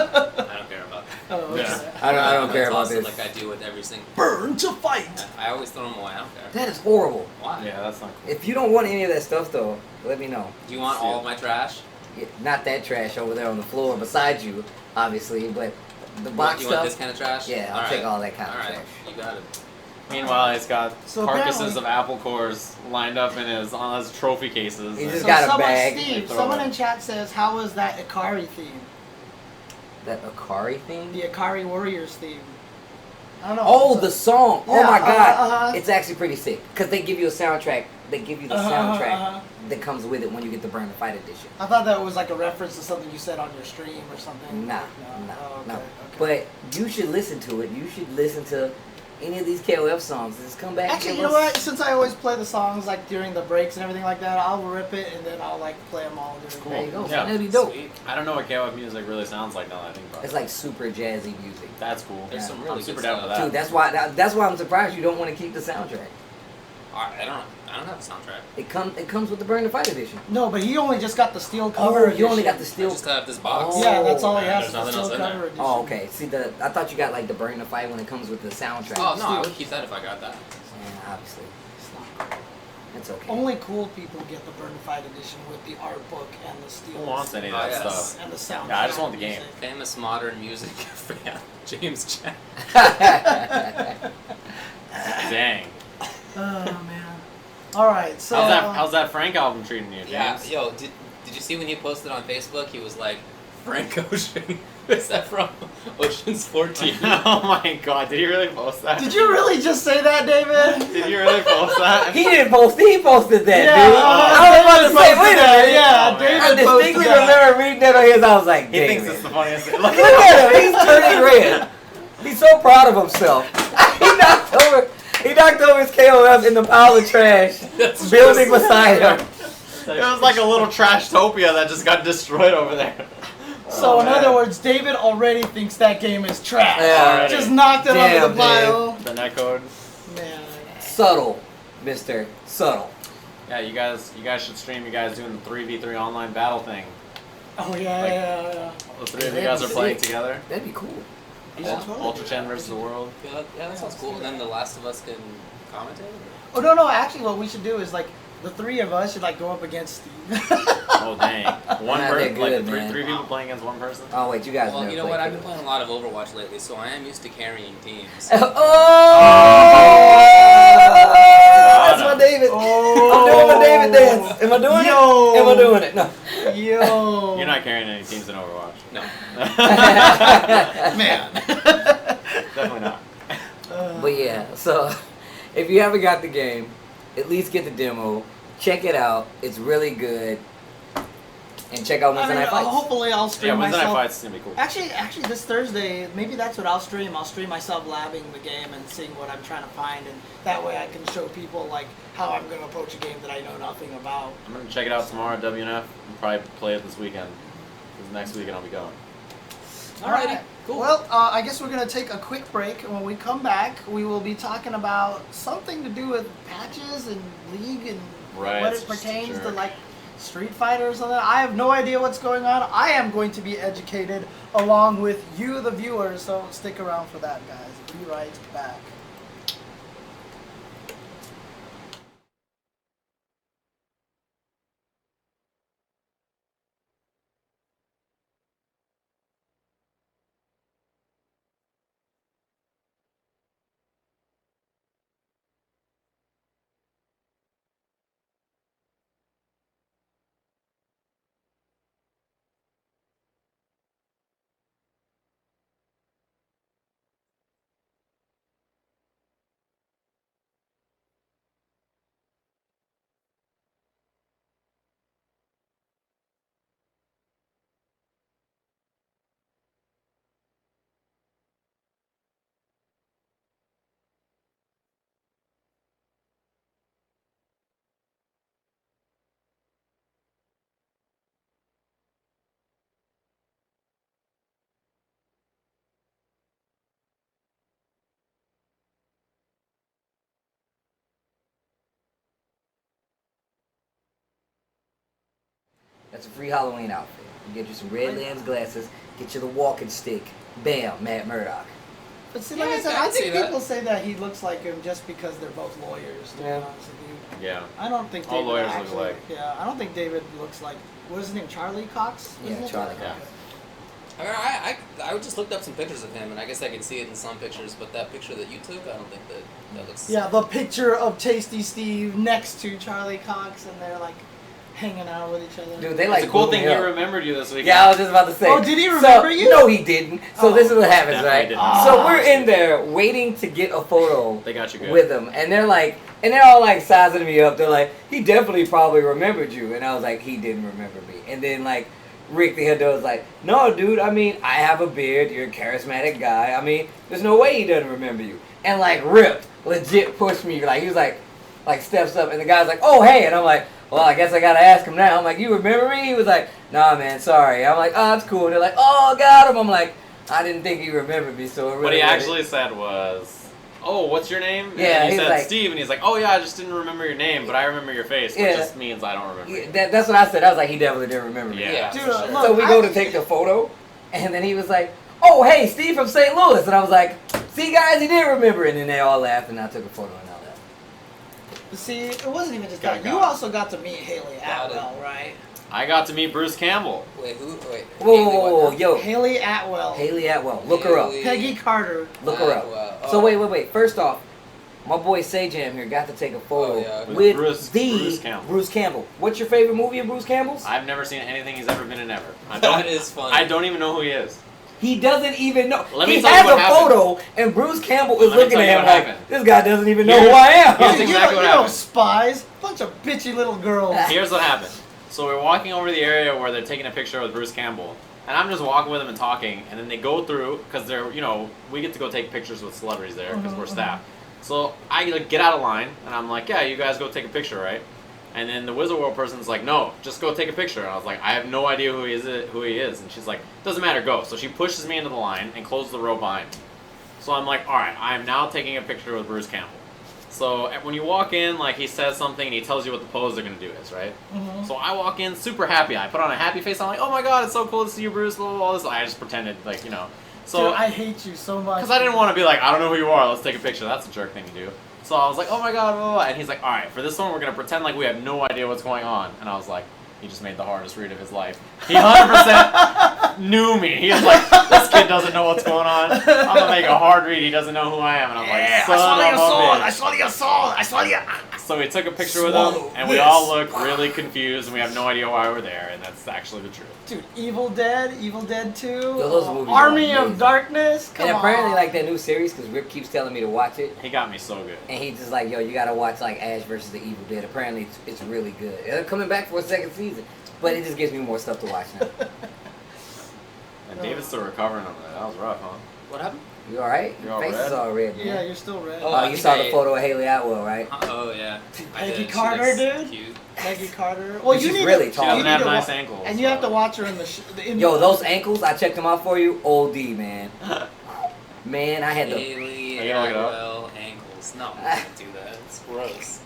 don't care about that. Oh, okay. Yeah. I don't care about Toss it this. like I do with every single. Burn to fight. I always throw them away. I don't care. That is horrible. Why? Yeah, that's not cool. If you don't want any of that stuff though, let me know. Do you want all of my trash? Yeah, not that trash over there on the floor beside you, obviously, but the What, box you want this stuff. kind of trash? Yeah, I'll take all that kind of All right. trash. You got it. Meanwhile, he's got So carcasses apparently- of apple cores lined up in on his trophy cases. He and- just So got a someone, bag. Steve, Throw someone it. in chat says, how was that Ikari theme? That Akari thing? The Ikari Warriors theme. I don't know. Oh, the song! Oh Yeah, my god! uh-huh. It's actually pretty sick because they give you a soundtrack. They give you the Uh-huh, soundtrack uh-huh. that comes with it when you get the Burn the Fight edition. I thought that was like a reference to something you said on your stream or something. Nah, no. nah, Oh, okay, no. okay. But you should listen to it. You should listen to any of these KOF songs. Just come back. Actually, and you give know us- what? Since I always play the songs like during the breaks and everything like that, I'll rip it and then I'll like play them all during. There you go. Yeah. That'd be dope. Sweet. I don't know what KOF music really sounds like now that I think about it. It's like super jazzy music. That's cool. There's Yeah. some I'm really super good down stuff. for that. Dude, that's why I'm surprised you don't want to keep the soundtrack. I don't have a soundtrack. It comes with the Burn the Fight edition. No, but he only just got the steel cover. Oh, you only edition. got the I steel. just have this box. Oh. Yeah, that's all he Yeah, has. there's The nothing steel else in cover there. edition. Oh, okay. See, I thought you got like the Burn the Fight when it comes with the soundtrack. Oh no, I Steel. would keep that if I got that. Yeah, obviously. It's not cool. It's okay. Only cool people get the Burn Fight edition with the art book and the steel. Who wants any of Oh, that yes. stuff? And the sound. Yeah, I just want the game. Famous modern music fan, James Chen. Dang. Oh man. All right, so How's that Frank album treating you, James? Yeah, yo, did you see when he posted on Facebook? He was like, Frank Ocean. Is that from Ocean's 14? Oh my god, did he really post that? Did you really just say that, David? Did you really post that? He didn't post. He posted that, Yeah, dude. I was about to say, David wait a posted that, minute. yeah, Oh, David man. I distinctly posted that. remember reading that on his. I was like, He David. thinks it's the funniest thing. Look at him. He's turning red. He's so proud of himself. He knocked over his KOF in the pile of trash, That's building just- beside him. It was like a little trashtopia that just got destroyed over there. So Oh, in man. other words, David already thinks that game is trash. Yeah, already. Just knocked it Damn, over the pile. The netcode. Man. Subtle, Mister. Subtle. Yeah, you guys should stream you guys doing the 3v3 online battle thing. Oh yeah, Like- yeah. The three of you guys are playing together. That'd be cool. Yeah, totally. Ultra Chen versus the world. Yeah, that sounds cool. And then the Last of Us can commentate? Oh no, actually what we should do is like the three of us should like go up against Steve. Oh dang. One Nah, person, they're like good, three man. people playing against one person? Oh wait, you guys Well, never you know played what? I've been KOF. playing a lot of Overwatch lately, so I am used to carrying teams. That's my David. Oh. I'm doing my David dance. Am I doing Yo. it? Am I doing it? No. Yo. You're not carrying any teams in Overwatch. No. Man. Definitely not. But yeah, so if you haven't got the game, at least get the demo. Check it out. It's really good. And check out Wednesday Night Fights. hopefully I'll stream Yeah, Wednesday Night myself. Fights is gonna be cool. Actually, this Thursday, maybe that's what I'll stream. I'll stream myself labbing the game and seeing what I'm trying to find, and that way I can show people like how I'm going to approach a game that I know nothing about. I'm gonna check it out tomorrow at WNF and probably play it this weekend. Because next weekend I'll be going. Alrighty, cool. Well, I guess we're going to take a quick break, and when we come back, we will be talking about something to do with patches and League and Right, what it pertains to, sure. like Street Fighter or something. I have no idea what's going on. I am going to be educated along with you, the viewers, so stick around for that, guys. Be right back. That's a free Halloween outfit. You get you some red lens glasses, get you the walking stick. Bam, Matt Murdock. But see, Yeah, like I said, I I can see think that. people say that he looks like him just because they're both lawyers, to Yeah. be honest with you. Yeah. I don't think All David lawyers look actually, alike. Yeah, I don't think David looks like, what is his name, Charlie Cox? Yeah, Isn't it? Charlie Yeah. Cox. I just looked up some pictures of him, and I guess I could see it in some pictures, but that picture that you took, I don't think that looks... Yeah, the picture of Tasty Steve next to Charlie Cox, and they're like hanging out with each other. Dude, they like It's a cool blew thing me he up. remembered you this weekend. Yeah, I was just about to say. Oh, did he remember you? No, he didn't. So Oh. this is what happens, Definitely right? didn't. So we're in there waiting to get a photo They got you good. with him, and they're like, and they're all like sizing me up. They're like, he definitely probably remembered you, and I was like, he didn't remember me. And then like Rick the head dog was like, no, dude. I mean, I have a beard. You're a charismatic guy. I mean, there's no way he doesn't remember you. And like Rip legit pushed me. Like he was like steps up, and the guy's like, oh hey, and I'm like, well, I guess I gotta ask him now. I'm like, you remember me? He was like, nah, man, sorry. I'm like, oh, that's cool. They're like, oh, got him. I'm like, I didn't think he remembered me, so it really What he wasn't- actually said was, "Oh, what's your name?" Yeah, and he he's said like- Steve, and he's like, "Oh yeah, I just didn't remember your name, but I remember your face, which Yeah. just means I don't remember." Yeah, you. that's what I said. I was like, he definitely didn't remember me. Yeah. Dude, for sure. look, So we go to take the photo, and then he was like, oh, hey, Steve from St. Louis. And I was like, see, guys, he did remember. And then they all laughed, and I took a photo, and I left. See, it wasn't even just Got that. it. You also got to meet Haley Got it. Atwell, right? I got to meet Bruce Campbell. Wait, who? Wait. Whoa, Haley, whoa, what whoa, now? yo. Haley Atwell. Haley Atwell. Look her up. Haley- Peggy Carter. Look her up. Atwell. So Oh. wait. First off, My boy Sajam here got to take a photo With with Bruce Campbell. Bruce Campbell. What's your favorite movie of Bruce Campbell's? I've never seen anything he's ever been in ever. That is funny. I don't even know who he is. He doesn't even know. Let me He tell you has what a happened. photo, and Bruce Campbell is Let me looking tell at you him what like, happened. this guy doesn't even know Here's- who I am. here's You exactly know, what happened. spies, bunch of bitchy little girls. Here's what happened. So we're walking over the area where they're taking a picture with Bruce Campbell. And I'm just walking with them and talking. And then they go through, because they're, we get to go take pictures with celebrities there because we're staff. So I get out of line, and I'm like, yeah, you guys go take a picture, right? And then the Wizard World person's like, no, just go take a picture. And I was like, I have no idea who he is. And she's like, doesn't matter, go. So she pushes me into the line and closes the row behind me. So I'm like, all right, I'm now taking a picture with Bruce Campbell. So when you walk in, like, he says something and he tells you what the pose they're going to do is, right? So I walk in super happy. I put on a happy face. I'm like, oh my god, it's so cool to see you, Bruce, blah, blah, blah. All this. I just pretended, like, So, Dude, I hate you so much. because I didn't want to be like, I don't know who you are, let's take a picture. That's a jerk thing to do. So I was like, oh my god, blah, blah, blah. And he's like, all right, for this one, we're going to pretend like we have no idea what's going on. And I was like, he just made the hardest read of his life. He 100% knew me. He was like, this kid doesn't know what's going on. I'm going to make a hard read. He doesn't know who I am. And I'm like, son of a bitch. I saw you. So we took a picture with him, and we all look really confused, and we have no idea why we're there, and that's actually the truth. Dude, Evil Dead 2, those movies Army are of amazing. Darkness, come And apparently, on. like that new series, because Rip keeps telling me to watch it, He got me so good. and he's just like, yo, you gotta watch like Ash versus the Evil Dead. Apparently, it's really good. They're coming back for a second season, but it just gives me more stuff to watch now. And David's still recovering on that. That was rough, huh? What happened? You all right? You're Your all face red? is all red, man. Yeah, you're still red. Oh, Oh, I you think saw the I- photo of Haley Atwell, right? Oh yeah. I Peggy did. She Carter, looks dude? Cute. Peggy Carter. Well, She's you need really to, tall. She you doesn't need have to nice wa- ankles. and you have to so- watch her in Yo, those ankles, I checked them out for you. OD, man. Man, I had to. Haley Are you gonna look it up? Atwell ankles. No, I can't do that. It's gross.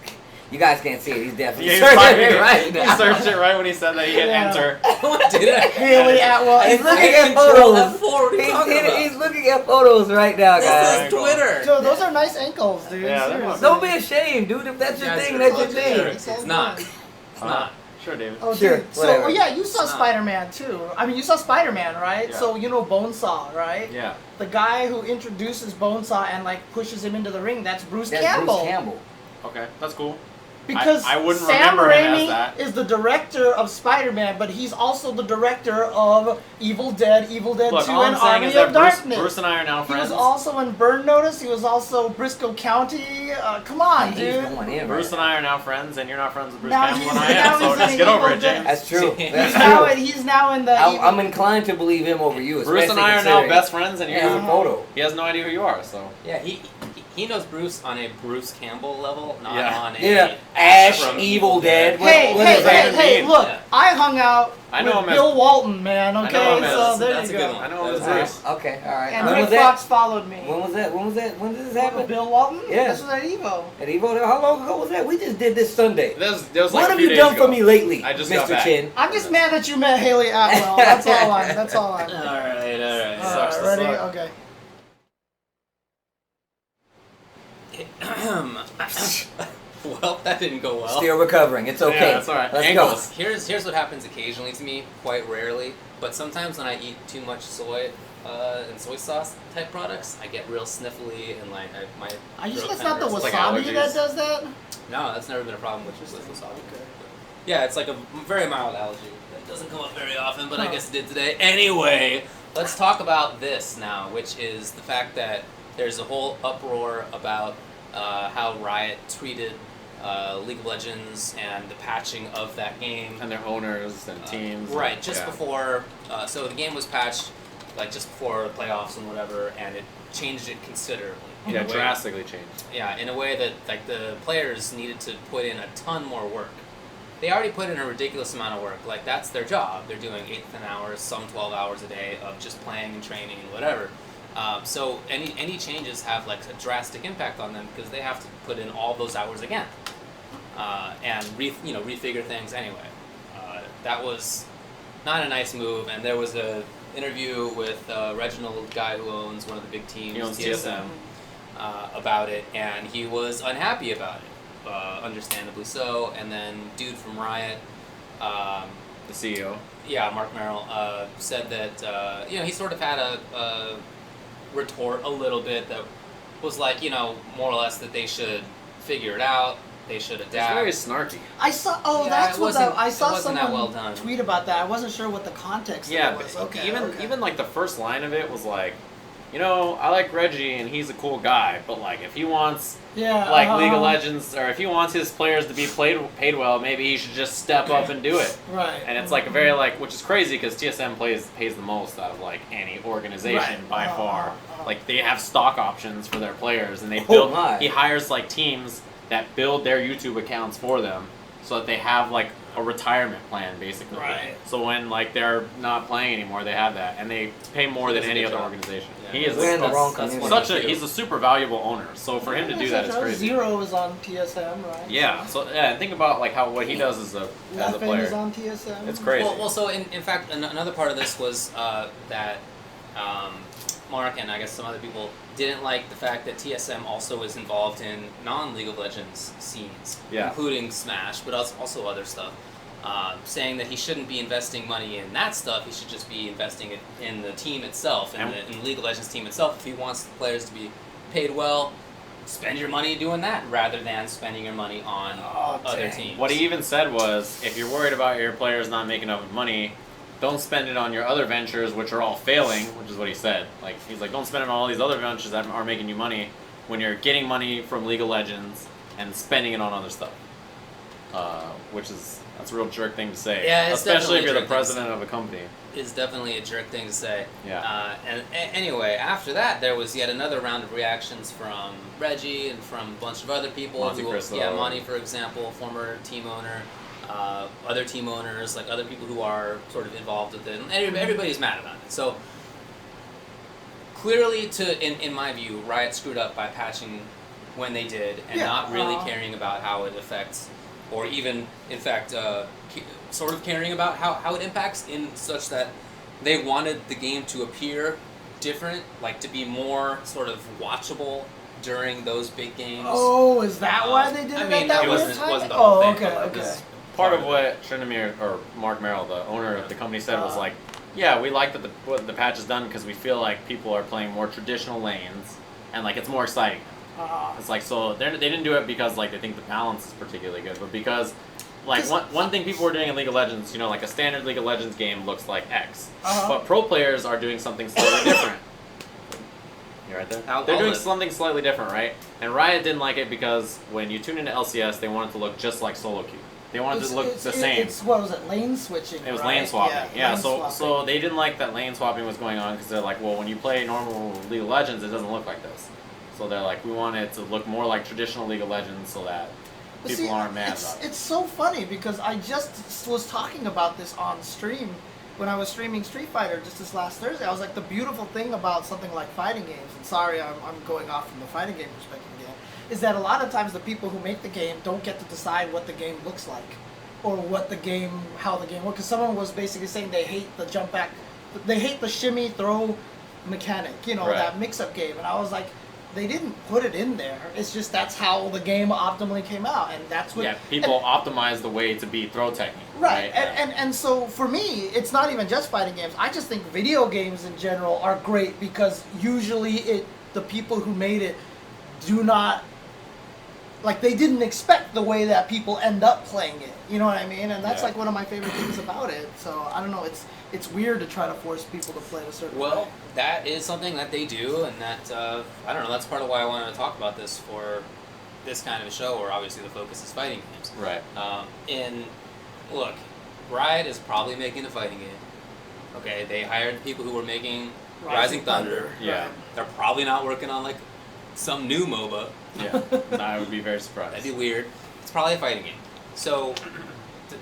You guys can't see it. He's definitely Yeah, searching it right he now. searched it right when he said that he hit Yeah. enter. What did I? Haley Atwell. He's looking I at control photos. F4. What are you talking about? He's looking at photos right now, This guys. is Twitter. Dude, those are nice ankles, dude. Yeah, they're Seriously. Don't be ashamed, dude. If that's your Guys thing, are that's your fucking thing. jerks. It's not. It's not. Sure, David. Oh, Sure, dude. So, whatever. oh, yeah, you saw It's not. Spider-Man too. I mean, you saw Spider-Man, right? Yeah. So you know Bonesaw, right? Yeah. The guy who introduces Bonesaw and like pushes him into the ring, that's Bruce That's Campbell. Bruce Campbell. Okay, that's cool. Because I wouldn't Sam remember him as Raimi that. is the director of Spider-Man, but he's also the director of Evil Dead 2, Look, and all I'm saying Army is of that Darkness. Bruce and I are now He friends. was also in Burn Notice. He was also Briscoe County. Come on, He's dude. going in Bruce right and I are now friends, and you're not friends with Bruce Now Campbell, he's- and I now am. So he's just in get over Evil it, Dead. James. That's true. He's That's He's now in the. I'm inclined to believe him over you. Bruce and especially I are now considering best friends, and he has a you're. photo. He has no idea who you are, so. Yeah, He knows Bruce on a Bruce Campbell level, not Yeah. on a Yeah, Ash, from Evil Dead. Hey, What hey, does that hey, even hey! mean? Look, Yeah. I hung out I know with him as- Bill Walton, man. I know Okay, him as- so there that's you a go. good one. I know him as That's Bruce. Okay, all right. And When Rick was that? Fox followed me. When was that? When was that? When did this happen? Bill Walton? Yeah. This was at Evo. At Evo? How long ago was that? We just did this Sunday. That was like What a have few you days done ago. for me lately, I just got Mr. back. Chin? I'm just mad that you met Haley Atwell. That's all I'm. That's all I'm. All right. Sucks to Ready? suck. Okay. Well, that didn't go well. Still recovering. It's okay. Yeah, that's all right. Let's Ankles. Here's what happens occasionally to me, quite rarely, but sometimes when I eat too much soy and soy sauce type products, I get real sniffly and like my. Are you sure throat that's not the kinda hurts. like wasabi allergies. that does that? No, that's never been a problem with wasabi. Yeah, it's like a very mild allergy that doesn't come up very often, but I Huh. guess it did today. Anyway, let's talk about this now, which is the fact that there's a whole uproar about how Riot treated League of Legends and the patching of that game. And their owners and teams. Right, just yeah. before. So the game was patched, like just before the playoffs and whatever, and it changed it considerably. in Yeah, a way- drastically changed. Yeah, in a way that like the players needed to put in a ton more work. They already put in a ridiculous amount of work. Like that's their job. They're doing 8 to 10 hours, some 12 hours a day of just playing and training and whatever. So any changes have like a drastic impact on them because they have to put in all those hours again and refigure things anyway. That was not a nice move, and there was a interview with Reginald, guy who owns one of the big teams, He owns TSM, about it, and he was unhappy about it. Understandably so. And then dude from Riot, The CEO. yeah, Mark Merrill, said that he sort of had a retort a little bit that was like, more or less that they should figure it out. They should adapt. It's very snarky. I saw. Oh, Yeah, that's it what that. wasn't- I it saw wasn't that someone well done. tweet about that. I wasn't sure what the context Yeah, of it was. but Okay. even like the first line of it was like, I like Reggie and he's a cool guy, but like if he wants League of Legends, or if he wants his players to be paid well, maybe he should just step up and do it. Right. And it's like a very which is crazy because TSM pays the most out of like any organization by far. Like they have stock options for their players, and they build. He hires like teams that build their YouTube accounts for them, so that they have like a retirement plan basically. Right. So when like they're not playing anymore, they have that, and they pay more than any other organization. Yeah. He is We're in the wrong community. he's a super valuable owner. So for him to do that is crazy. Zero is on TSM, right? Yeah. So think about like what he does as a Leffen player. is on TSM. It's crazy. Well, so in fact, another part of this was that Mark and I guess some other people didn't like the fact that TSM also is involved in non-League of Legends scenes, including Smash, but also other stuff. Saying that he shouldn't be investing money in that stuff, he should just be investing it in the team itself, in the League of Legends team itself. If he wants the players to be paid well, spend your money doing that rather than spending your money on other teams. What he even said was, if you're worried about your players not making enough money, don't spend it on your other ventures, which are all failing, which is what he said. Like he's like, don't spend it on all these other ventures that are making you money when you're getting money from League of Legends and spending it on other stuff. That's a real jerk thing to say. Yeah, it's especially if you're the definitely a jerk thing president of a company. It's definitely a jerk thing to say. Yeah. Anyway, after that, there was yet another round of reactions from Reggie and from a bunch of other people. Monty Cristo. Yeah, Monty, for example, former team owner. Other team owners, like other people who are sort of involved with it. And everybody's mad about it. So clearly, in my view, Riot screwed up by patching when they did and not really caring about how it affects, or even, in fact, sort of caring about how it impacts in such that they wanted the game to appear different, like to be more sort of watchable during those big games. Oh, is that why they did it at that weird time? Wasn't the whole thing. Okay. Part of what Trinamir, or Mark Merrill, the owner of the company, said was like, yeah, we like that what the patch has done because we feel like people are playing more traditional lanes and like it's more exciting. It's like, so they didn't do it because like they think the balance is particularly good, but because like one thing people were doing in League of Legends, like a standard League of Legends game looks like X, but pro players are doing something slightly different. You right there? They're doing something slightly different, right? And Riot didn't like it because when you tune into LCS, they want it to look just like solo queue. They wanted it to look the same. What was it, lane switching? It was lane swapping. Yeah, lane swapping. So they didn't like that lane swapping was going on because they're like, well, when you play normal League of Legends, it doesn't look like this. So they're like, we want it to look more like traditional League of Legends so that people aren't mad about it. It's so funny because I just was talking about this on stream when I was streaming Street Fighter just this last Thursday. I was like, the beautiful thing about something like fighting games, and sorry, I'm going off from the fighting game perspective again, is that a lot of times the people who make the game don't get to decide what the game looks like or how the game works. Because someone was basically saying they hate the jump back, they hate the shimmy throw mechanic, that mix-up game. And I was like, they didn't put it in there. It's just that's how the game optimally came out, and that's what. Yeah, people optimize the way to be throw technique. Right, and so for me, it's not even just fighting games. I just think video games in general are great because usually the people who made it do not. Like, they didn't expect the way that people end up playing it. You know what I mean? And that's like one of my favorite things about it. So, I don't know, it's weird to try to force people to play it a certain way. Well, that is something that they do, and that, I don't know, that's part of why I wanted to talk about this for this kind of a show, where obviously the focus is fighting games. Right. Look, Riot is probably making a fighting game. Okay, they hired people who were making Rising Thunder. Yeah. Right. They're probably not working on, like, some new MOBA. Yeah, I would be very surprised. That'd be weird. It's probably a fighting game. So,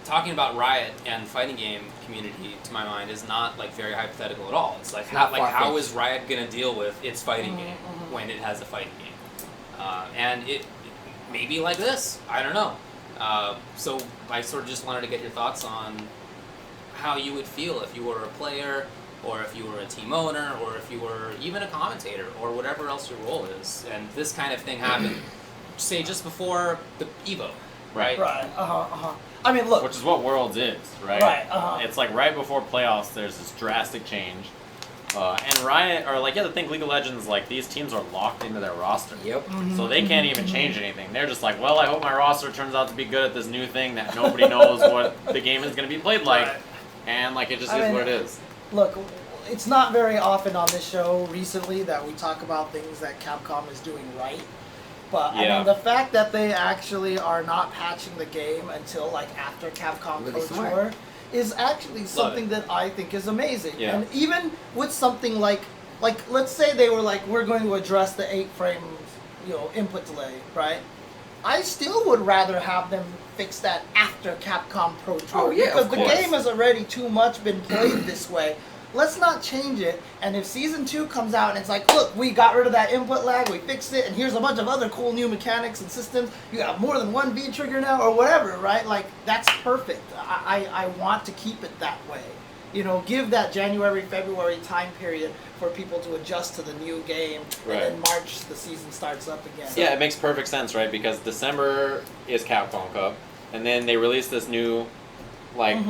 talking about Riot and fighting game community, to my mind, is not like very hypothetical at all. It's like how is Riot gonna deal with its fighting game when it has a fighting game? And it may be like this. I don't know. So I sort of just wanted to get your thoughts on how you would feel if you were a player, or if you were a team owner, or if you were even a commentator, or whatever else your role is, and this kind of thing happened, say, just before the EVO, right? Right, I mean, look. Which is what Worlds is, right? Right, It's like right before playoffs, there's this drastic change. And Riot, or like, you have to think League of Legends, like, these teams are locked into their roster. Yep. So they can't even change anything. They're just like, well, I hope my roster turns out to be good at this new thing that nobody knows what the game is going to be played like. Right. And, like, it just I is mean, what it is. Look, it's not very often on this show recently that we talk about things that Capcom is doing right. But I Yeah. mean, the fact that they actually are not patching the game until like after Capcom Really Coach smart. War is actually something that I think is amazing. Yeah. And even with something like let's say they were like, we're going to address the 8-frame, input delay, right? I still would rather have them fix that after Capcom Pro Tour. Oh, yeah, because of the course. game has already too much been played this way. Let's not change it. And if Season 2 comes out and it's like, look, we got rid of that input lag, we fixed it, and here's a bunch of other cool new mechanics and systems, you have more than one V trigger now, or whatever, right? Like, that's perfect. I want to keep it that way. Give that January, February time period for people to adjust to the new game, Right. and then March the season starts up again. Yeah, it makes perfect sense, right? Because December is Capcom Cup, and then they release this new,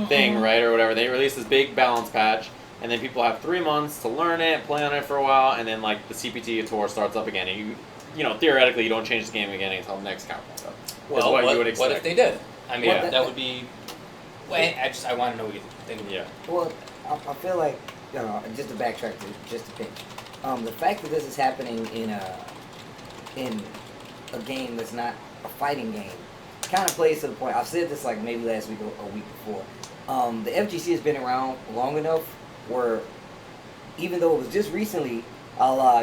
thing, right, or whatever. They release this big balance patch, and then people have 3 months to learn it, play on it for a while, and then, the CPT tour starts up again, and theoretically, you don't change the game again until next Capcom Cup. Well, is what you would expect. what if they did? I mean, Yeah. that would be. Wait, I want to know what you think. Yeah. Well, I feel like, just to backtrack just a pinch, the fact that this is happening in a game that's not a fighting game kind of plays to the point. I've said this maybe last week or a week before. The FGC has been around long enough where even though it was just recently, a la,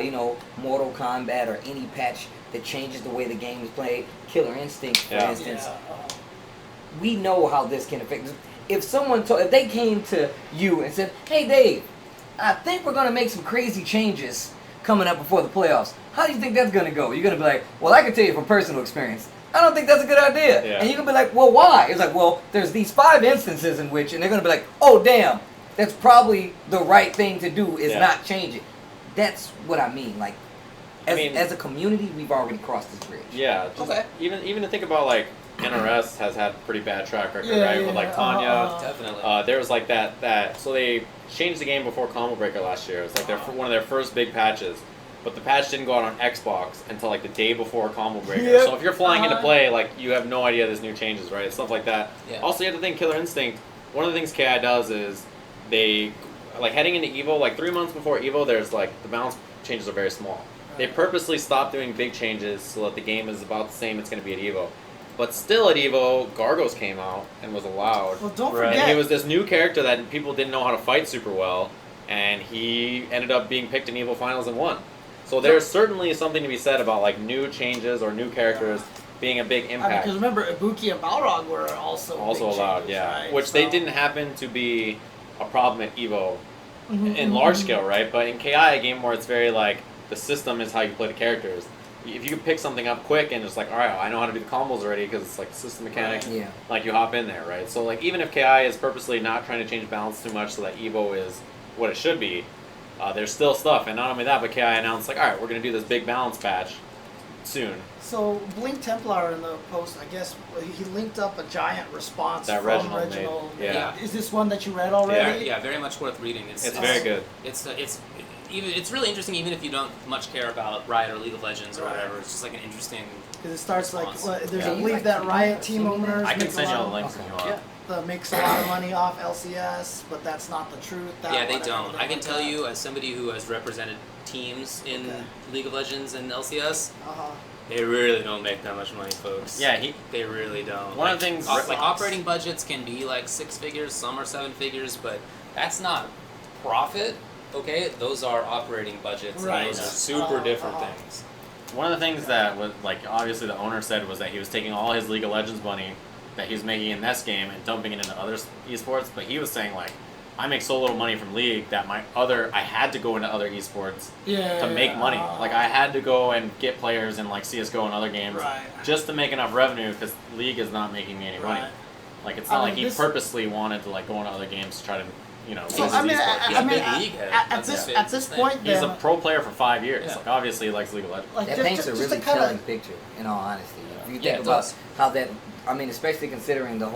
Mortal Kombat or any patch that changes the way the game is played, Killer Instinct, for Yeah. instance, we know how this can affect. If if they came to you and said, "Hey, Dave, I think we're gonna make some crazy changes coming up before the playoffs. How do you think that's gonna go?" You're gonna be like, "Well, I can tell you from personal experience, I don't think that's a good idea." Yeah. And you're gonna be like, "Well, why?" It's like, "Well, there's these 5 instances in which," and they're gonna be like, "Oh, damn, that's probably the right thing to do is Yeah. not change it." That's what I mean. I mean- As a community, we've already crossed this bridge. Yeah. Just Okay. Even to think about, NRS has had a pretty bad track record, Yeah, right? yeah, With, yeah. Tanya. Definitely. There was that so they changed the game before Combo Breaker last year. It was one of their first big patches, but the patch didn't go out on Xbox until the day before Combo Breaker. Yep. So if you're flying into play, you have no idea there's new changes, right? Stuff like that. Yeah. Also, you have to think Killer Instinct. One of the things KI does is they heading into Evo, 3 months before Evo, there's the balance changes are very small. They purposely stopped doing big changes so that the game is about the same it's going to be at Evo. But still at Evo, Gargos came out and was allowed. Well, don't Right. And forget. he was this new character that people didn't know how to fight super well, and he ended up being picked in Evo Finals and won. So there's certainly something to be said about new changes or new characters being a big impact. Because remember, Ibuki and Balrog were also big allowed, changes, yeah. right? Which they didn't happen to be a problem at Evo in large scale, right? But in KI, a game where it's very the system is how you play the characters. If you can pick something up quick and just all right, I know how to do the combos already because it's the system mechanics. Yeah. You hop in there, right? So even if KI is purposely not trying to change balance too much so that Evo is what it should be, there's still stuff. And not only that, but KI announced all right, we're gonna do this big balance patch soon. So Blink Templar in the post, I guess he linked up a giant response That from Reginald made. Reginald. Yeah. Is this one that you read already? Yeah, very much worth reading. It's very good. It's really interesting, even if you don't much care about Riot or League of Legends or Right. whatever. It's just an interesting. Because it starts Response. there's Yeah. a belief that Riot team owners I can make send a you lot all the of, links if you want. Yeah. makes a lot of money off LCS, but that's not the truth. Yeah, they don't. I can tell you, as somebody who has represented teams in Okay. League of Legends and LCS, Uh-huh. they really don't make that much money, folks. Yeah, They really don't. One of the things- like Sucks. operating budgets can be 6 figures, some are 7 figures, but that's not profit. Okay, those are operating budgets. Right. And those are super different Uh-huh. things. One of the things that was obviously the owner said was that he was taking all his League of Legends money that he was making in this game and dumping it into other esports, but he was saying I make so little money from League that I had to go into other esports to make money. I had to go and get players in CS:GO and other games Right. just to make enough revenue because League is not making me any money. Right. It's I not mean, he this- purposely wanted to go into other games to try to So, He's I mean, a I mean, big league head. at this point, He's then, a pro player for 5 years. Yeah. Like obviously, he likes League of Legends. like, That just- paints a just really to kinda- telling picture, in all honesty. If you Yeah, think it about does. how that, I mean, especially considering the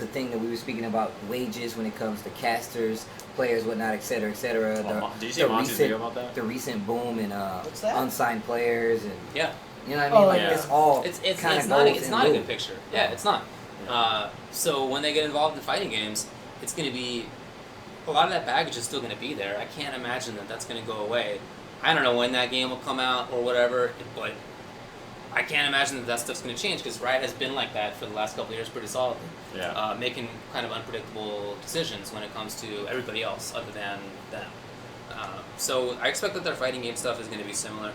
thing that we were speaking about, wages when it comes to casters, players, whatnot, et cetera, et cetera. Did you see Monty's video about that? The recent boom in What's that? unsigned players and Yeah. you know what I mean? Oh, Like yeah. it's all It's kind of not goes a in good loop. picture. Yeah, it's not. So when they get involved in fighting games, it's going to be a lot of that baggage is still going to be there. I can't imagine that that's going to go away. I don't know when that game will come out or whatever, but I can't imagine that stuff's going to change because Riot has been like that for the last couple of years pretty solidly. Yeah. Making kind of unpredictable decisions when it comes to everybody else other than them. So I expect that their fighting game stuff is going to be similar.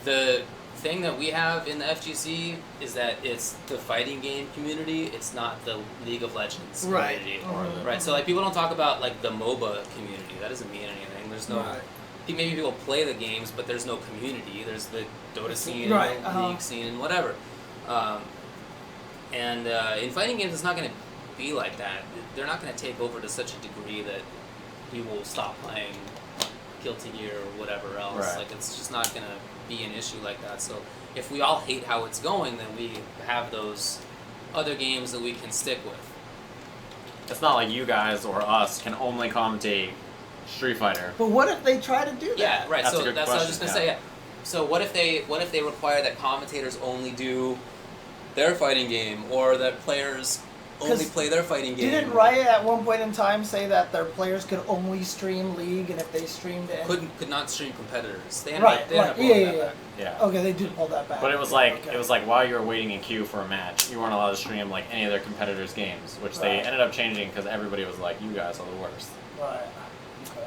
The thing that we have in the FGC is that it's the fighting game community. It's not the League of Legends Right. community. Mhm. Right. So like people don't talk about like the MOBA community. That doesn't mean anything. There's no. Right. Maybe people play the games, but there's no community. There's the Dota scene, Right, the League scene, and whatever. And in fighting games, it's not going to be like that. They're not going to take over to such a degree that we will stop playing Guilty Gear or whatever else. Right. Like it's just not going to be an issue like that. So if we all hate how it's going, then we have those other games that we can stick with. It's not like you guys or us can only commentate Street Fighter. But what if they try to do that? Yeah, right. That's a So good that's what I was just question, gonna say. Yeah. So what if they require that commentators only do their fighting game, or that players only 'Cause play their fighting game? Didn't Riot at one point in time say that their players could only stream League, and if they streamed it, could not stream competitors. They ended Right, up, they ended right. up pulling Yeah, that yeah, back. Yeah. Okay, they did pull that back. But it was like Okay. while you were waiting in queue for a match, you weren't allowed to stream like any of their competitors' games, which they Right. ended up changing because everybody was like, "You guys are the worst." Right.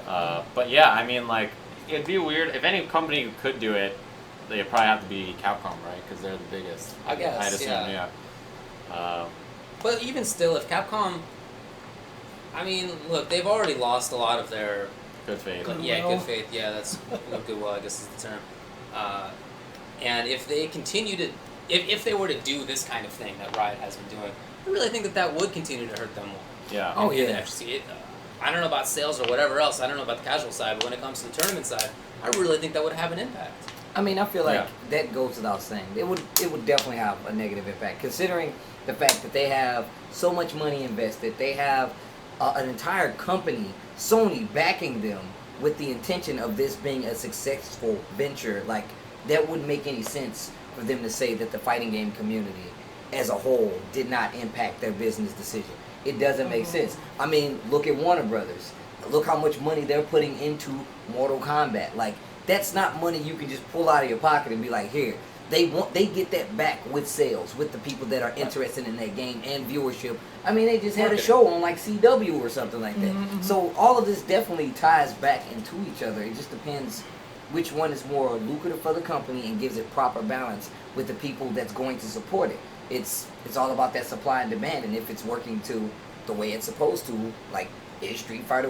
Okay. But yeah, I mean, like it'd be weird if any company could do it. They'd probably have to be Capcom, right? Because they're the biggest. I guess, I'd assume, yeah. But even still, if Capcom, I mean, look, they've already lost a lot of their Good faith. yeah, Goodwill. good faith. Yeah, that's goodwill, I guess is the term. And if they continue to, if they were to do this kind of thing that Riot has been doing, I really think that would continue to hurt them more. Yeah. Oh, in yeah. the FGC. I don't know about sales or whatever else. I don't know about the casual side, but when it comes to the tournament side, I really think that would have an impact. I mean, I feel like Yeah. that goes without saying. It would definitely have a negative impact, considering the fact that they have so much money invested. They have an entire company, Sony, backing them with the intention of this being a successful venture. Like, that wouldn't make any sense for them to say that the fighting game community as a whole did not impact their business decision. It doesn't make sense. I mean, look at Warner Brothers. Look how much money they're putting into Mortal Kombat. Like, that's not money you can just pull out of your pocket and be like, here. They get that back with sales, with the people that are interested in that game and viewership. I mean, they just had a Marketing. show on like CW or something like that. So all of this definitely ties back into each other. It just depends which one is more lucrative for the company and gives it proper balance with the people that's going to support it. It's all about that supply and demand, and if it's working to the way it's supposed to, like, is Street Fighter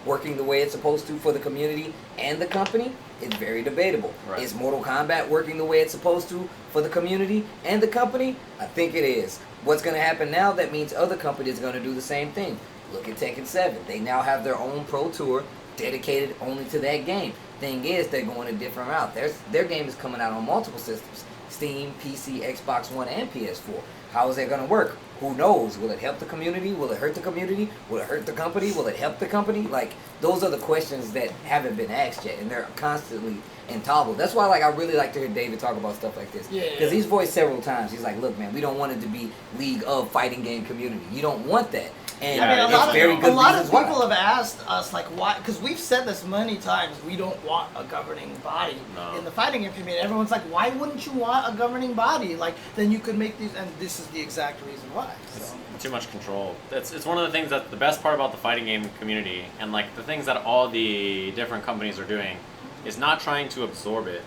working the way it's supposed to for the community and the company? It's very debatable. Right. Is Mortal Kombat working the way it's supposed to for the community and the company? I think it is. What's going to happen now, that means other companies are going to do the same thing. Look at Tekken 7. They now have their own pro tour dedicated only to that game. Thing is, they're going a different route. Their game is coming out on multiple systems. Steam, PC, Xbox One, and PS4. How is that going to work? Who knows? Will it help the community? Will it hurt the community? Will it hurt the company? Will it help the company? Like, those are the questions that haven't been asked yet, and they're constantly entoggled. That's why, like, I really like to hear David talk about stuff like this. Yeah. Because he's voiced several times. He's like, look, man, we don't want it to be League of Fighting Game Community. You don't want that. And Yeah, I mean, it's very good a lot of reasons why. people have asked us, like, why? Because we've said this many times. We don't want a governing body No. in the fighting game community. Everyone's like, why wouldn't you want a governing body? Like, then you could make these, and this is the exact reason why. So. Too much control. It's one of the things that the best part about the fighting game community, and like the things that all the different companies are doing, is not trying to absorb it.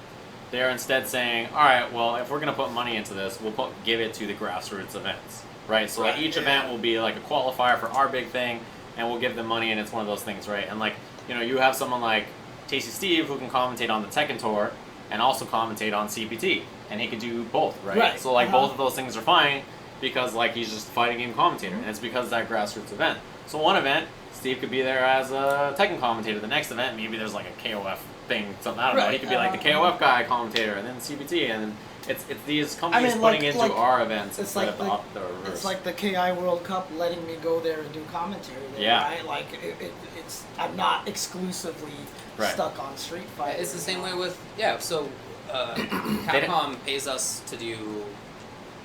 They're instead saying, all right, well, if we're gonna put money into this, we'll give it to the grassroots events, right? So like Right, each yeah. event will be like a qualifier for our big thing, and we'll give them money, and it's one of those things, right? And like, you know, you have someone like Tasty Steve who can commentate on the Tekken Tour and also commentate on CPT, and he can do both, right? Right, So like uh-huh. both of those things are fine because like he's just a fighting game commentator, and it's because of that grassroots event. So one event, Steve could be there as a Tekken commentator. The next event, maybe there's like a KoF thing, something, I don't know. He could be like the KoF guy commentator, and then CBT, and then it's these companies putting into our events instead of the reverse. It's like the KI World Cup letting me go there and do commentary there, right? Like, it's I'm not exclusively stuck on Street Fighter. It's the same way with, so Capcom pays us to do,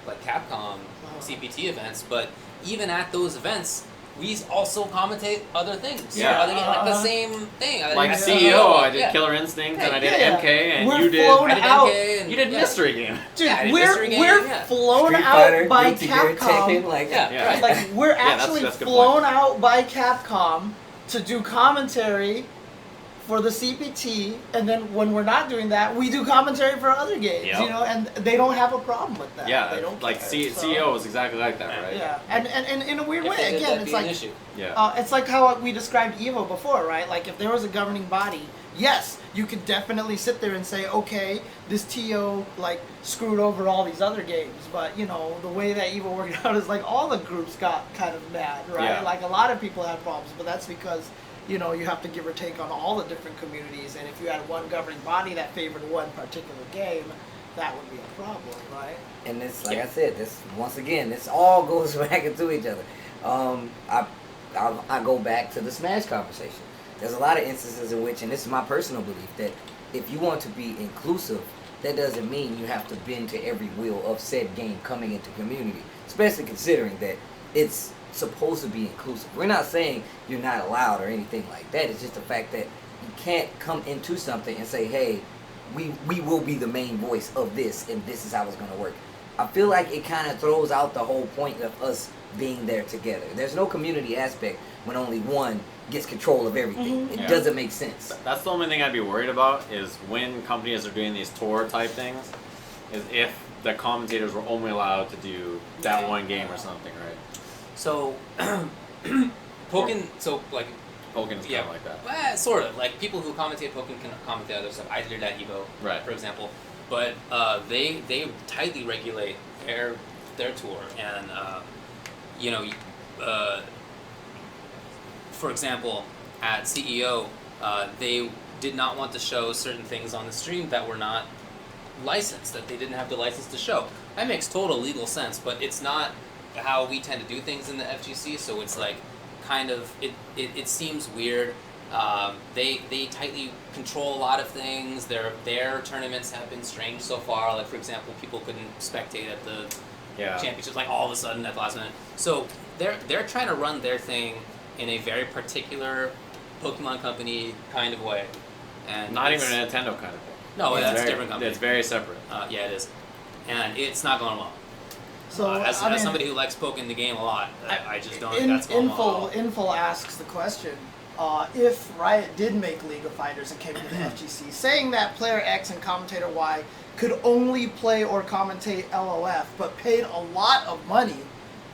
like, Capcom CPT events, but even at those events, we also commentate other things. Yeah. Other, like the same thing. Like CEO, I did Killer Instinct, and I did MK, and we're you did... flown out. MK, and you did Mystery Game. Dude, I did we're Mystery Game, flown Street out Fighter, by Guilty Gear, Capcom. Tekken, like, Like, we're actually that's a good flown out by Capcom to do commentary for the CPT, and then when we're not doing that, we do commentary for other games, you know, and they don't have a problem with that. Yeah, they don't like care, CEO is exactly like that, right? Yeah, and in a weird If way, they did, again, that'd it's be an like issue. it's like how we described Evo before, right? Like, if there was a governing body, yes, you could definitely sit there and say, okay, this TO like screwed over all these other games, but you know the way that Evo worked out is like all the groups got kind of mad, right? Yeah. Like a lot of people had problems, but that's because you know you have to give or take on all the different communities, and if you had one governing body that favored one particular game, that would be a problem, right? And this, like I said, this once again, this all goes back into each other. I go back to the Smash conversation. There's a lot of instances in which, and this is my personal belief, that if you want to be inclusive, that doesn't mean you have to bend to every will of said game coming into community, especially considering that it's supposed to be inclusive. We're not saying you're not allowed or anything like that. It's just the fact that you can't come into something and say, hey, we will be the main voice of this, and this is how it's going to work. I feel like it kind of throws out the whole point of us being there together. There's no community aspect when only one gets control of everything. It doesn't make sense. That's the only thing I'd be worried about is when companies are doing these tour type things, is if the commentators were only allowed to do that one game or something, right? So, Pokken, like... Pokken is kind of like that. Well, sort of. Like, people who commentate Pokken can commentate other stuff. I did at Evo, for example. But they tightly regulate their tour. And, you know, for example, at CEO, they did not want to show certain things on the stream that were not licensed, that they didn't have the license to show. That makes total legal sense, but it's not how we tend to do things in the FGC, so it's like kind of it seems weird. They tightly control a lot of things. Their tournaments have been strange so far. Like, for example, people couldn't spectate at the championships like all of a sudden at the last minute. So they're trying to run their thing in a very particular Pokemon Company kind of way, and not even a Nintendo kind of thing. No, it's that's a different company. It's very separate. Yeah, it is, and it's not going well. So as somebody who likes Pokken the game a lot, I just don't think that's going well. Info asks the question, if Riot did make League of Fighters and came to the FGC, saying that player X and commentator Y could only play or commentate LOF, but paid a lot of money,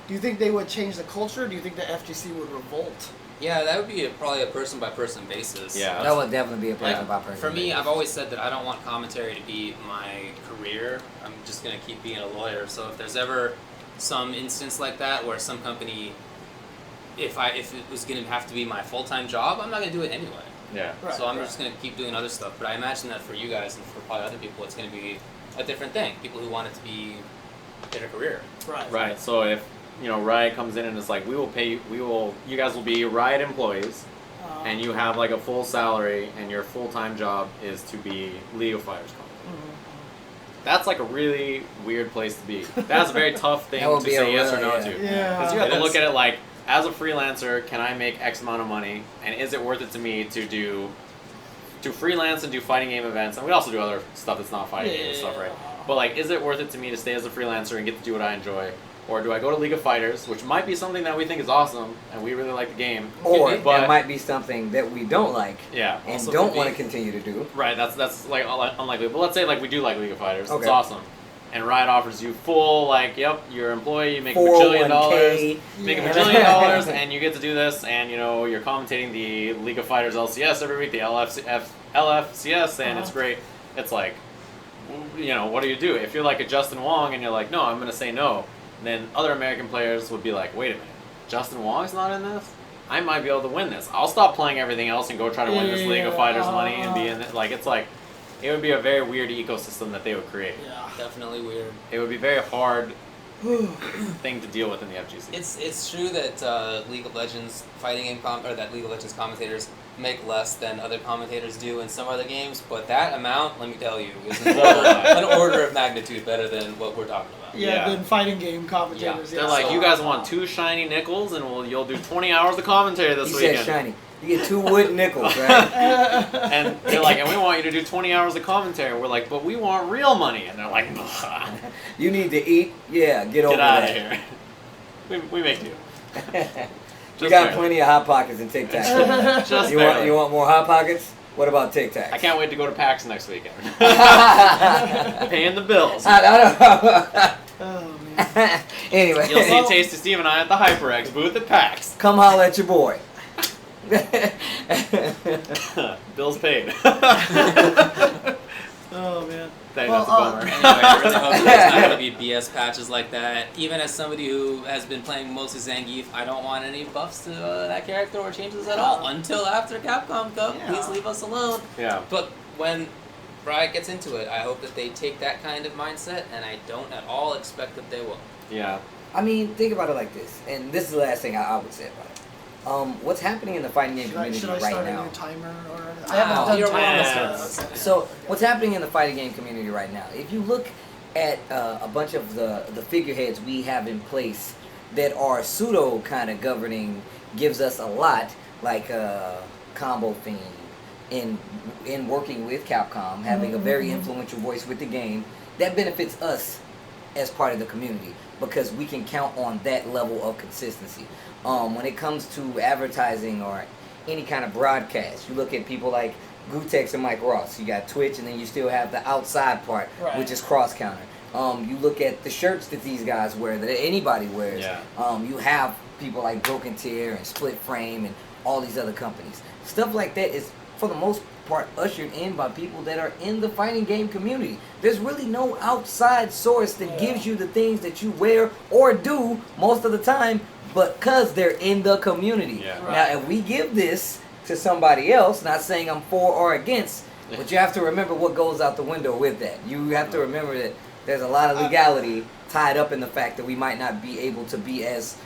do you think they would change the culture? Do you think the FGC would revolt? Yeah, that would be probably a person-by-person basis. Yeah, that would definitely be a person-by-person For me, basis. I've always said that I don't want commentary to be my career. I'm just going to keep being a lawyer. So if there's ever some instance like that where some company, if it was going to have to be my full-time job, I'm not going to do it anyway. Yeah. So I'm just going to keep doing other stuff. But I imagine that for you guys and for probably other people, it's going to be a different thing. People who want it to be their career. Right. So if Riot comes in and it's like, we will pay you, you guys will be Riot employees, and you have like a full salary, and your full-time job is to be League of Fighters commentator. That's like a really weird place to be. That's a very tough thing to say yes or no to. Because you have to look at it like, as a freelancer, can I make X amount of money, and is it worth it to me to freelance and do fighting game events? And we also do other stuff that's not fighting game stuff, right? But like, is it worth it to me to stay as a freelancer and get to do what I enjoy? Or do I go to League of Fighters, which might be something that we think is awesome, and we really like the game. Or it might be something that we don't like, and don't want to continue to do. Right, that's like unlikely. But let's say like we do like League of Fighters, it's awesome. And Riot offers you full, like, yep, you're an employee, you make $1 bajillion, make $1 bajillion, and you get to do this, and you're commentating the League of Fighters LCS every week, the LFCS, and it's great. It's like, what do you do? If you're like a Justin Wong and you're like, no, I'm going to say no, then other American players would be like, wait a minute, Justin Wong's not in this? I might be able to win this. I'll stop playing everything else and go try to win this League of Fighters money and be in it. Like, it's like, it would be a very weird ecosystem that they would create. Yeah. Definitely weird. It would be very hard thing to deal with in the FGC. It's true that League of Legends fighting game that League of Legends commentators make less than other commentators do in some other games, but that amount, let me tell you, is an order of magnitude better than what we're talking about. Yeah, than fighting game commentators. They're like, you guys want 2 shiny nickels, and you'll do 20 hours of commentary this weekend. He said shiny. You get 2 wood nickels, right? And they're like, and we want you to do 20 hours of commentary. And we're like, but we want real money. And they're like, you need to eat. Yeah, get over out of that. here. We make do. You got plenty of Hot Pockets and Tic Tacs. you want more Hot Pockets? What about Tic Tacs? I can't wait to go to PAX next weekend. Paying the bills. I Oh, man. Anyway. You'll see Tasty Steve and I at the HyperX booth at PAX. Come holler at your boy. Bills paid. Oh, man. That's a bummer. Anyway, I really hope there's not going to be BS patches like that. Even as somebody who has been playing mostly Zangief, I don't want any buffs to that character or changes at all until after Capcom come. Yeah. Please leave us alone. Yeah. But when Riot gets into it, I hope that they take that kind of mindset, and I don't at all expect that they will. Yeah. I mean, think about it like this, and this is the last thing I would say about it. What's happening in the fighting game community Should I right start now? a new timer? Or I haven't you're done welcome. timers. Okay. So, what's happening in the fighting game community right now? If you look at a bunch of the figureheads we have in place that are pseudo kind of governing, gives us a lot, like Combo Fiend, in working with Capcom, having a very influential voice with the game, that benefits us as part of the community because we can count on that level of consistency. When it comes to advertising or any kind of broadcast, you look at people like Gutex and Mike Ross. You got Twitch, and then you still have the outside part, which is cross counter. You look at the shirts that these guys wear, that anybody wears. Yeah. You have people like Broken Tier and Split Frame and all these other companies. Stuff like that is, for the most part, ushered in by people that are in the fighting game community. There's really no outside source that gives you the things that you wear or do most of the time, but because they're in the community. Yeah. Now, if we give this to somebody else, not saying I'm for or against, but you have to remember what goes out the window with that. You have to remember that there's a lot of legality tied up in the fact that we might not be able to be as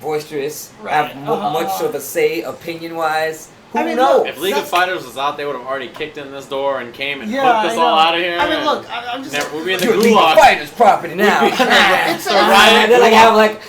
boisterous, have much of a say opinion-wise. Who knows? If League of Fighters was out, they would have already kicked in this door and came and Yeah, put this all out of here. I mean, look, I'm just... We'd be in the League of gulag. Fighters property now. It's a Riot They like have like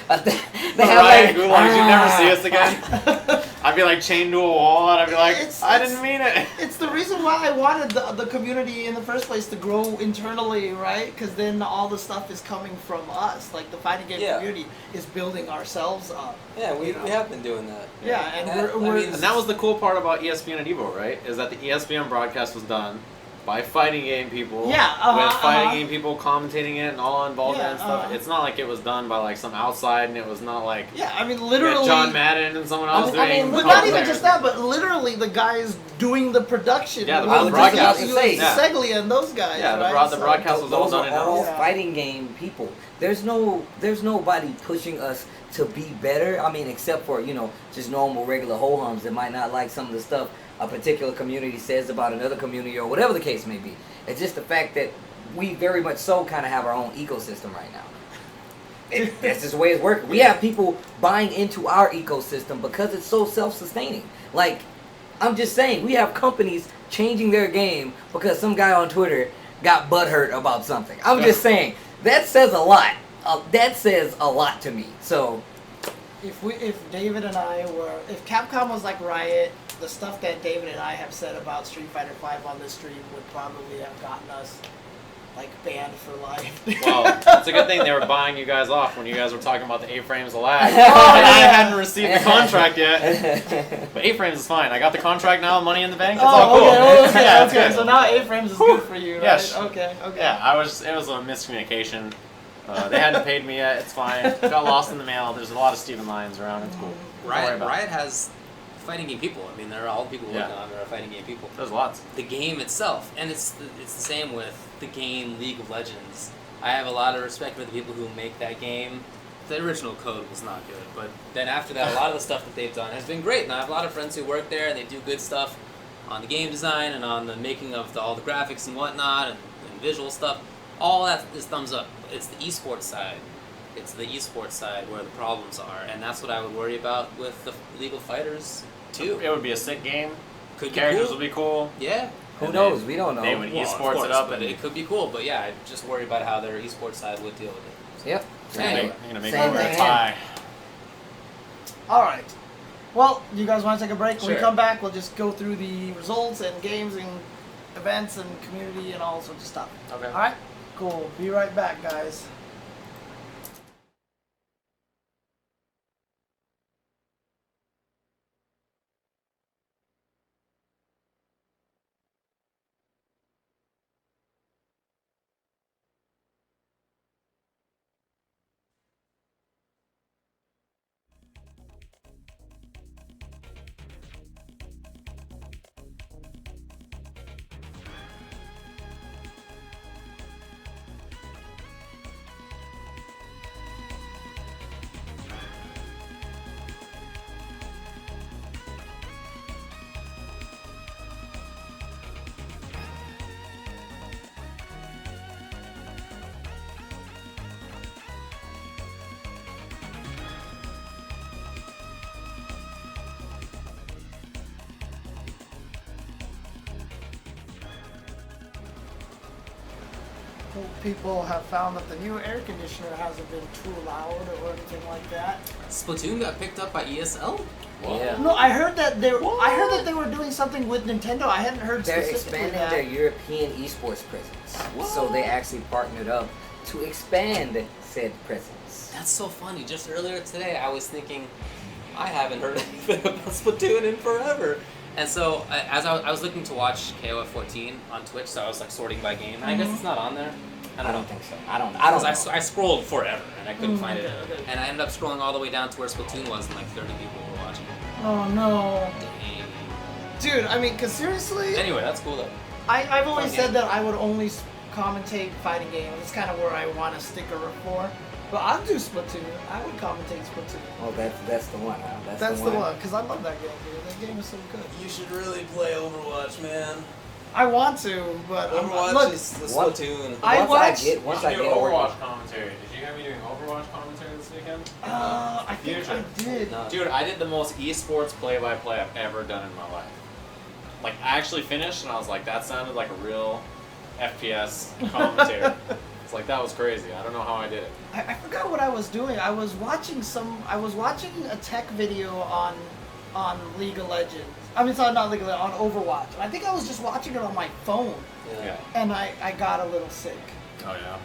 they have Riot like gulags, you'd never see us again. I'd be like chained to a wall and I'd be like, I didn't mean it. It's the reason why I wanted the community in the first place to grow internally, right? Because then all the stuff is coming from us. Like the fighting game community is building ourselves up. Yeah, we have been doing that. Yeah, and we're And that was the cool part about ESPN and Evo, right? Is that the ESPN broadcast was done by fighting game people. With fighting game people commentating it and all involved in it and stuff. It's not like it was done by like some outside, and it was not like I mean, you literally had John Madden and someone else doing. but not even just that, but literally the guys doing the production. Yeah, the broadcast. Seglia and those guys. Yeah, right? the broadcast was all those done are all in-house. fighting game people. There's nobody pushing us to be better. I mean, except for just normal regular ho-hums that might not like some of the stuff a particular community says about another community or whatever the case may be. It's just the fact that we very much so kind of have our own ecosystem right now. That's just the way it's working. We have people buying into our ecosystem because it's so self-sustaining. Like, I'm just saying, we have companies changing their game because some guy on Twitter got butthurt about something. I'm just saying, that says a lot. That says a lot to me. So, if David and I if Capcom was like Riot, the stuff that David and I have said about Street Fighter V on this stream would probably have gotten us like banned for life. Well, it's a good thing they were buying you guys off when you guys were talking about the A-frames of lag. I hadn't received the contract yet. But A-frames is fine. I got the contract now, money in the bank. It's all cool. Okay. So now A-frames is good for you, right? Yes. Okay. Yeah, it was a miscommunication. They hadn't paid me yet. It's fine. Got lost in the mail. There's a lot of Steven Lyons around. It's cool. Riot has fighting game people. I mean, there are all the people working on there are fighting game people. There's lots. The game itself, and it's the same with the game League of Legends. I have a lot of respect for the people who make that game the original code was not good. But then after that, a lot of the stuff that they've done has been great. And I have a lot of friends who work there, and they do good stuff on the game design and on the making of all the graphics and whatnot and visual stuff. All that is thumbs up. It's the esports side. It's the esports side where the problems are, and that's what I would worry about with the League of Fighters too. It would be a sick game. Could Characters be cool. would be cool. Yeah. Who knows? We don't know. They would Well, esports of course, it up, but and it could be cool. But yeah, I just worry about how their esports side would deal with it. Yep. you're gonna make Same it a thing. tie. All right. Well, you guys want to take a break? When we Sure. come back, we'll just go through the results and games and events and community and all sorts of stuff. Okay. All right. Cool. Be right back, guys. People have found that the new air conditioner hasn't been too loud or anything like that. Splatoon got picked up by ESL. Yeah. No, I heard that they were doing something with Nintendo. I hadn't heard They're specifically expanding that. their European esports presence. So they actually partnered up to expand said presence. That's so funny. Just earlier today, I was thinking, I haven't heard anything about Splatoon in forever. And so, as I was looking to watch KoF14 on Twitch, so I was like sorting by game, and I guess it's not on there. I don't think so. I don't Because know. I scrolled forever and I couldn't find it, okay. and I ended up scrolling all the way down to where Splatoon was, and like 30 people were watching. Oh no, Dang. dude! I mean, cause seriously, Anyway, that's cool though. I've always Fun said game. that I would only commentate fighting games. It's kind of where I want to stick a for. But I'll do Splatoon. I would commentate Splatoon. Oh, that's the one. Huh? That's the one, because I love that game, dude. That game is so good. You should really play Overwatch, man. I want to, but Overwatch look, is the What? Splatoon. I watched. Once I get over Overwatch commentary. Did you hear me doing Overwatch commentary this weekend? I think I did. No. Dude, I did the most esports play-by-play I've ever done in my life. Like, I actually finished, and I was like, that sounded like a real FPS commentator. It's like, that was crazy. I don't know how I did it. I forgot what I was doing. I was watching a tech video on League of Legends. I mean, sorry, not League of Legends, on Overwatch. I think I was just watching it on my phone, Yeah. and I got a little sick. Oh, yeah.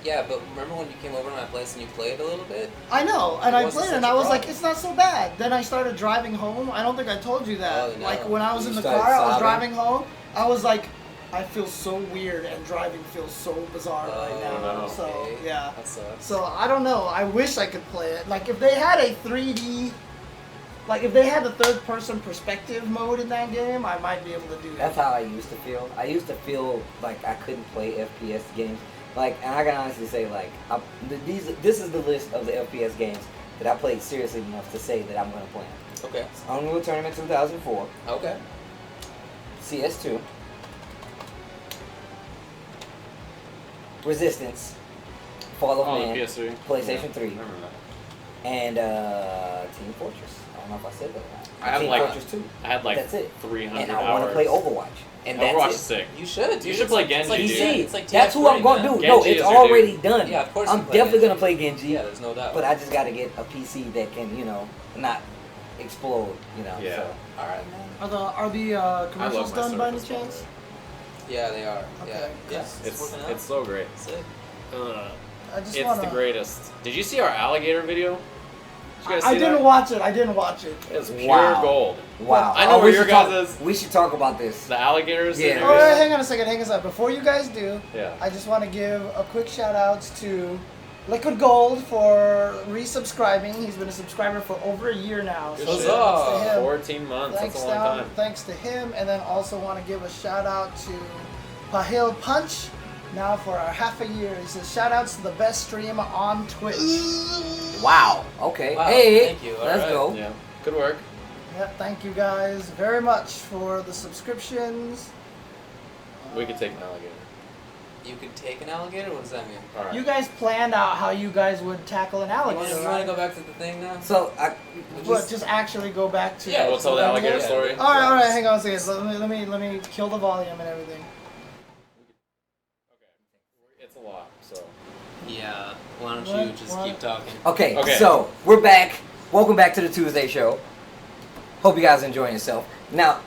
Yeah, but remember when you came over to my place and you played a little bit? I know, and It I wasn't played it, such and a I was problem. like, it's not so bad. Then I started driving home. I don't think I told you that. Oh, no. Like, when I was You in the started car, I was sobbing? driving home, I was like, I feel so weird, and driving feels so bizarre right now. no. So, Okay. yeah. That sucks. So, I don't know. I wish I could play it. Like, if they had a 3D... Like, if they had the third-person perspective mode in that game, I might be able to do that. That's how I used to feel. I used to feel like I couldn't play FPS games. Like, and I can honestly say, like, this is the list of the FPS games that I played seriously enough to say that I'm going to play them. Okay. Unreal Tournament 2004, Okay. CS2, Resistance, Fall of Oh, Man, the PS3. PlayStation Yeah, 3, I remember that. and Team Fortress. I don't know if I said that right. I had Team like Fortress 2. I had like That's it. 300 And hours. I want to play Overwatch. And that's Overwatch it. is sick. You should. Dude. You should It's play like- it's Genji, like dude. TF PC. It's like That's who I'm TF3, gonna man. do. No, Genji it's is your already dude. done. Yeah, of course I'm you play definitely Genji. gonna play Genji. Yeah, there's no doubt. But I just gotta get a PC that can, not explode, Yeah. So. All right, man. Are the I commercials love my done by any Surface chance? Yeah, they are. Okay. Yeah. It's working out. it's so great. Sick. I just It's wanna... the greatest. Did you see our alligator video? Did you guys I see didn't that? watch it. I didn't watch it. It's pure Wow. gold. Wow. I know we where your should talk- guys' is. We should talk about this. The alligators. Yeah. that Oh, are- wait, hang on a second. Before you guys do, Yeah. I just want to give a quick shout outs to Liquid Gold for resubscribing. He's been a subscriber for over a year now. Good So shit. thanks to him. 14 months. Thanks, That's a long time. thanks to him, and then also want to give a shout out to Pahil Punch Now for our half a year, he says, shout outs to the best stream on Twitch. Wow. Okay. Wow, Hey, thank you. All let's right. go. Yeah. Good work. Yep, thank you guys very much for the subscriptions. We could take an alligator. You could take an alligator? What does that mean? All right. You guys planned out how you guys would tackle an You alligator, want to right? go back to the thing now? So What, just actually go back to... Yeah, We'll tell the alligator Yeah. story. Alright, hang on a second. So let me kill the volume and everything. Okay. It's a lot, so. Yeah. Why don't What? you just What? keep talking? Okay, Okay. so we're back. Welcome back to the Tuesday show. Hope you guys are enjoying yourself. Now,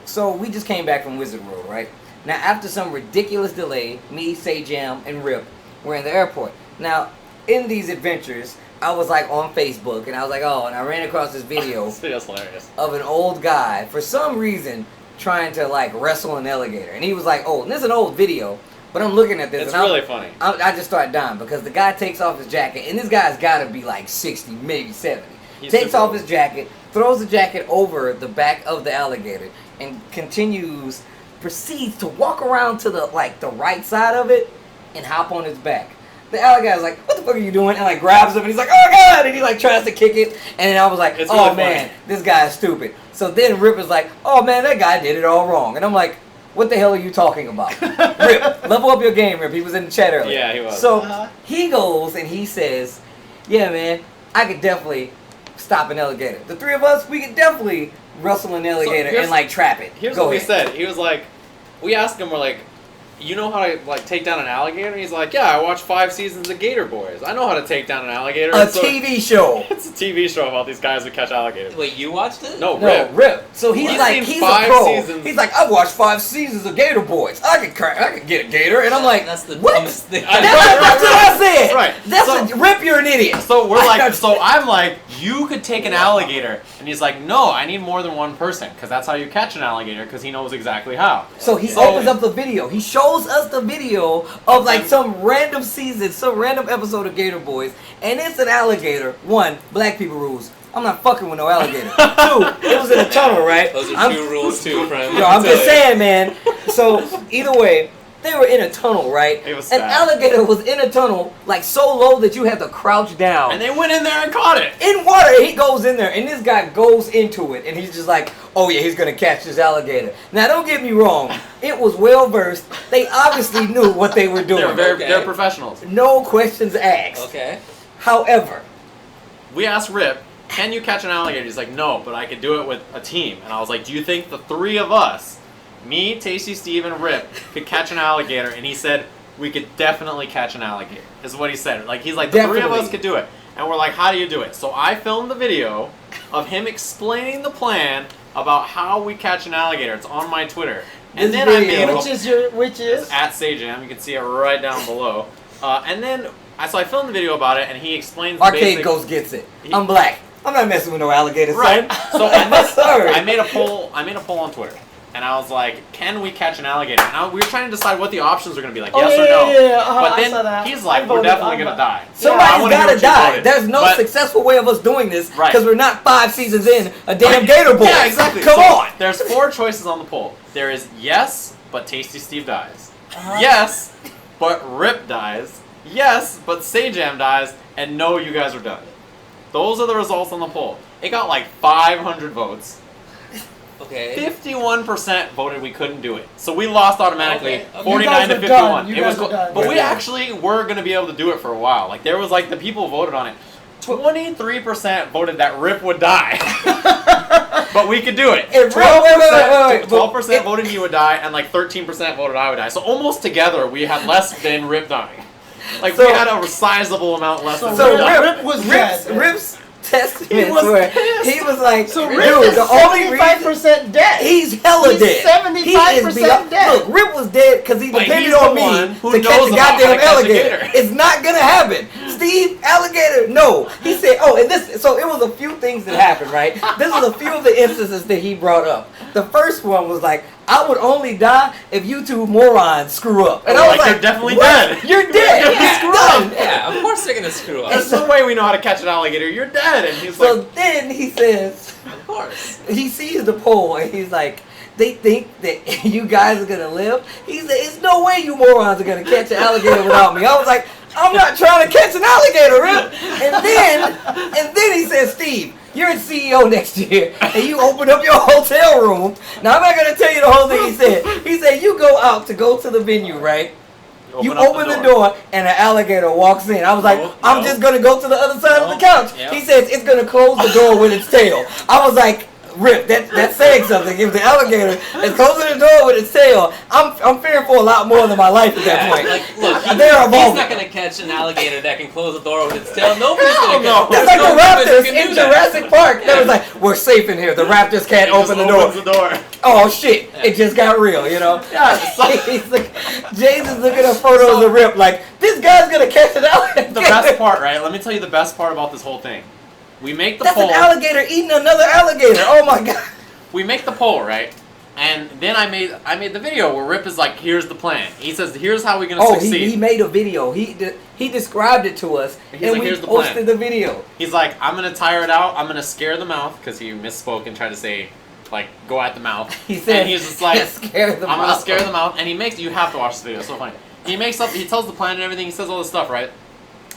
so we just came back from Wizard World, right? Now, after some ridiculous delay, me, Jam, and Rip were in the airport. Now, in these adventures, I was like on Facebook, and I was like, oh, and I ran across this video This video's hilarious. of an old guy, for some reason, trying to like wrestle an alligator. And he was like, oh, and this is an old video, but I'm looking at this, It's and really funny. I just start dying because the guy takes off his jacket, and this guy's got to be like 60, maybe 70. He's Takes super off old. his jacket, throws the jacket over the back of the alligator, and proceeds to walk around to the right side of it and hop on its back. The alligator's like, what the fuck are you doing? And like grabs him, and he's like, oh my god! And he like tries to kick it, and then I was like, It's oh really man, funny. this guy is stupid. So then Rip is like, oh man, that guy did it all wrong. And I'm like, what the hell are you talking about? Rip, level up your game, Rip. He was in the chat earlier. Yeah, he was. So Uh-huh. he goes and he says, yeah man, I could definitely stop an alligator. The three of us, we could definitely wrestle an alligator here's- and like trap it. Here's Go what we ahead. said. He was like, we asked him, we're like, you know how to like take down an alligator? And he's like, yeah, I watched 5 seasons of Gator Boys. I know how to take down an alligator. A And so- TV show. It's a TV show about these guys who catch alligators. Wait, you watched it? No, No, Rip. Rip. So he's He's like, seen he's 5 a pro. seasons. He's like, I've watched 5 seasons of Gator Boys. I could get a gator. And I'm like, That's the what? dumbest thing. I- That's what I said. Right. That's So- Rip, you're an idiot. So we're like, so I'm like, you could take an alligator, and he's like, no, I need more than one person, because that's how you catch an alligator, because he knows exactly how. So he opens up the video. He shows us the video of like some random season, some random episode of Gator Boys, and it's an alligator. 1, black people rules. I'm not fucking with no alligator. 2, it was in a tunnel, right? Those are I'm- 2 rules too, friend. Yo, I'm just saying, man. So either way, they were in a tunnel, right? It was An sad. alligator was in a tunnel, like so low that you had to crouch down. And they went in there and caught it. In water, he goes in there, and this guy goes into it, and he's just like, oh yeah, he's gonna catch this alligator. Now, don't get me wrong, it was well versed. They obviously knew what they were doing. They're professionals. No questions asked. Okay. However, We asked Rip, can you catch an alligator? He's like, no, but I could do it with a team. And I was like, do you think the 3 of us, me, Tasty Steve, and Rip, could catch an alligator? And he said, we could definitely catch an alligator, is what he said. Like, he's like, the 3 of Definitely. us could do it. And we're like, how do you do it? So I filmed the video of him explaining the plan about how we catch an alligator. It's on my Twitter. And This then I video- made Which is? It's at Sajam. You can see it right down below. And then, so I filmed the video about it, and he explains the Arcade basic... Ghost gets it. I'm black. I'm not messing with no alligators, Right. son. So Sorry. I made a poll. I made a poll on Twitter, and I was like, "Can we catch an alligator?" And we were trying to decide what the options were going to be, like yes or no. Uh-huh, But I saw that. then he's I like, "We're voted definitely on going to that. die." I Somebody's wanna hear gotta what you die. voted. There's no But- successful way of us doing this Right. because we're not 5 seasons in a damn Gator Boy. Yeah, exactly. Come So on. There's 4 choices on the poll. There is yes, but Tasty Steve dies. Uh-huh. Yes, but Rip dies. Yes, but Sajam dies. And no, you guys are done. Those are the results on the poll. It got like 500 votes. Okay. 51% voted we couldn't do it. So we lost automatically, Okay, okay. 49 to You guys are 51. done. You It was guys are done. but we Yeah. actually were going to be able to do it for a while. Like there was like the people voted on it. 23% voted that Rip would die. But we could do it. If Rip- wait. 12% voted he would die, and like 13% voted I would die. So almost together we had less than Rip dying. Like we So- had a sizable amount less than So Rip dying. Rip was Rip's, dead. Rip's testaments was were, pissed. he was like, So dude, Rip is the only reason 75% dead. he's hella He's dead. 75% He is beyond- dead. Look, Rip was dead because he But depended he's on the me one who to catch knows the about how to goddamn catch a alligator. gator. It's not gonna happen. Steve, alligator, no. He said, oh, and this, so it was a few things that happened, right? This was a few of the instances that he brought up. The first one was like, I would only die if you 2 morons screw up. And I was Like, like, they're definitely what? dead. You're dead. You're You're screwed done. Yeah, of course they're gonna screw up. There's no way we know how to catch an alligator. You're dead. And he's So like, then he says, Of course. he sees the poll and he's like, they think that you guys are gonna live. He said, "It's no way you morons are gonna catch an alligator without me." I was like, "I'm not trying to catch an alligator, Rip." And then he said, "Steve, you're a CEO next year, and you open up your hotel room." Now I'm not gonna tell you the whole thing he said. He said you go out to go to the venue, right? You open the door and an alligator walks in. I was like, I'm just gonna go to the other side of the couch. Yep. He says it's gonna close the door with its tail. I was like, Rip, that's saying something. If the alligator is closing the door with its tail, I'm fearing for a lot more than my life at that point. Like, look, he's not gonna catch an alligator that can close the door with its tail. Nobody's gonna catch. That's like the raptors in Jurassic Park. They was like, we're safe in here. The raptors can't open the door. Oh shit! It just got real, you know. He's like, James is looking at photos of Rip like, this guy's gonna catch an alligator. The best part, right? Let me tell you the best part about this whole thing. We make the That's poll. an alligator eating another alligator. Oh my god. We make the poll, right? And then I made the video where Rip is like, here's the plan. He says, here's how we're gonna succeed. He made a video. He described it to us, He's and like, we here's the posted plan. the video. He's like, I'm gonna tire it out. I'm gonna scare the mouth because he misspoke and tried to say, like, go at the mouth. He said, and he's just like, scare the I'm mouth. gonna scare the mouth. And he makes, you have to watch the video. It's so funny. He makes up. He tells the plan and everything. He says all this stuff, right?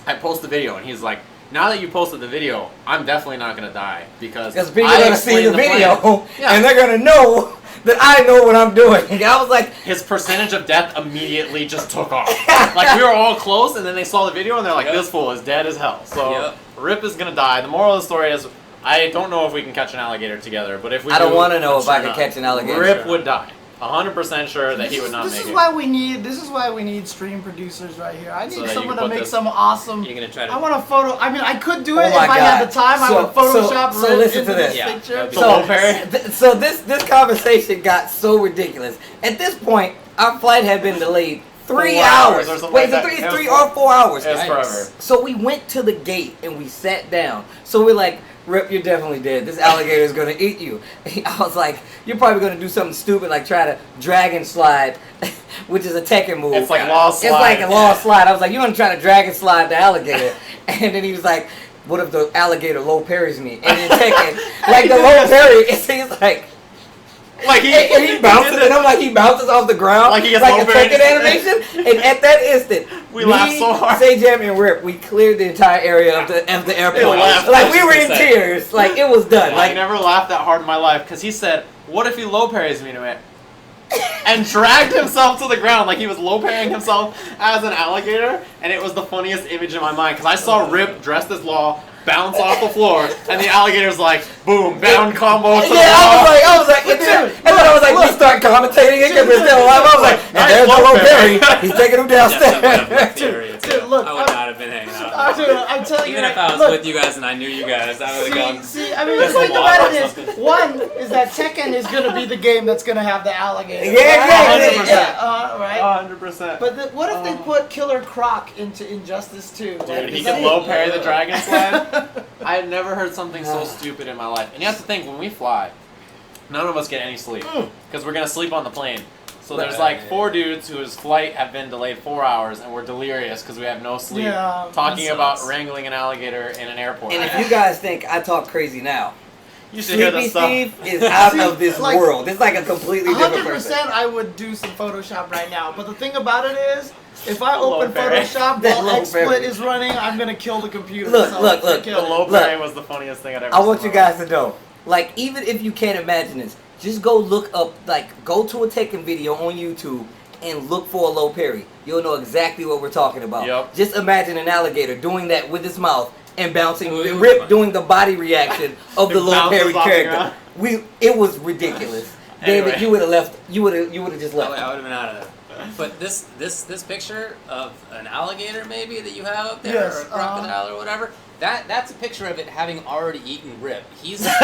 I post the video, and he's like, now that you posted the video, I'm definitely not gonna die because people are gonna see the video Yeah. and they're gonna know that I know what I'm doing. I was like, his percentage of death immediately just took off. Like we were all close, and then they saw the video and they're like, "This fool is dead as hell." So Rip is gonna die. The moral of the story is, I don't know if we can catch an alligator together, but if we I don't want to know if I can catch an alligator. Rip would die. 100% sure that he would not make it. This is why we need stream producers right here. I need someone to make some awesome. You're gonna try to. I want a photo. I mean, I could do it if my I had God. the time. I would Photoshop so listen into to this. this picture. So this conversation got so ridiculous. At this point, our flight had been delayed 3 hours. Or something Wait, like is it that. 3 or 4 hours? It's forever. So we went to the gate and we sat down. So we're like, Rip, you're definitely dead. This alligator is gonna eat you. I was like, you're probably gonna do something stupid like try to dragon slide, which is a Tekken move. It's like law slide. It's like a law slide. I was like, you're gonna try to dragon slide the alligator, and then he was like, what if the alligator low parries me? And then Tekken, like the low parry, it seems like. Like he bounces, and I'm like, he bounces off the ground like he gets like a low Tekken parries. animation. And at that instant, we laughed so hard. Jam and Rip, we cleared the entire area of the airport. laughed. Like we were in tears. Like it was done. I Like never laughed that hard in my life because he said, "What if he low parries me to it?" and dragged himself to the ground like he was low parrying himself as an alligator, and it was the funniest image in my mind because I saw Rip dressed as Law bounce off the floor, and the alligator's like, boom, down combo to the wall. I was like, and then I was like, we start commentating it because we're still alive. I was like, and there's the low parry. He's taking him downstairs. Dude, look, I would not have been hanging out. Dude, I'm telling you. Even if I was with you guys and I knew you guys, I would have gone. See, I mean, the thing about it is, one is that Tekken is going to be the game that's going to have the alligator. Yeah, 100%. Right? 100%. But what if they put Killer Croc into Injustice 2? Dude, he can low parry the dragon slide. I had never heard something so stupid in my life. And you have to think, when we fly, none of us get any sleep because we're gonna sleep on the plane. So there's like 4 dudes whose flight have been delayed 4 hours, and we're delirious because we have no sleep. Yeah, talking about wrangling an alligator in an airport. And if you guys think I talk crazy now, you should hear Sleepy the stuff. Steve is out of this world. It's like a completely different 100% person. I would do some Photoshop right now. But the thing about it is, if I Low open parry. Photoshop That while low XSplit parry. is running, I'm going to kill the computer. Look, So look, let's The kill it. low parry was the funniest thing I'd ever I seen. want you guys to know, like, even if you can't imagine this, just go look up, like, go to a Tekken video on YouTube and look for a low parry. You'll know exactly what we're talking about. Yep. Just imagine an alligator doing that with his mouth and bouncing, Ooh, Rip doing the body reaction of the It low bounces parry off the character. ground. It was ridiculous. Anyway. David, you would have left. You would have just I left. would have been out of there. But this picture of an alligator maybe that you have up there, Yes, or a crocodile or whatever, that's a picture of it having already eaten Rip. He's that's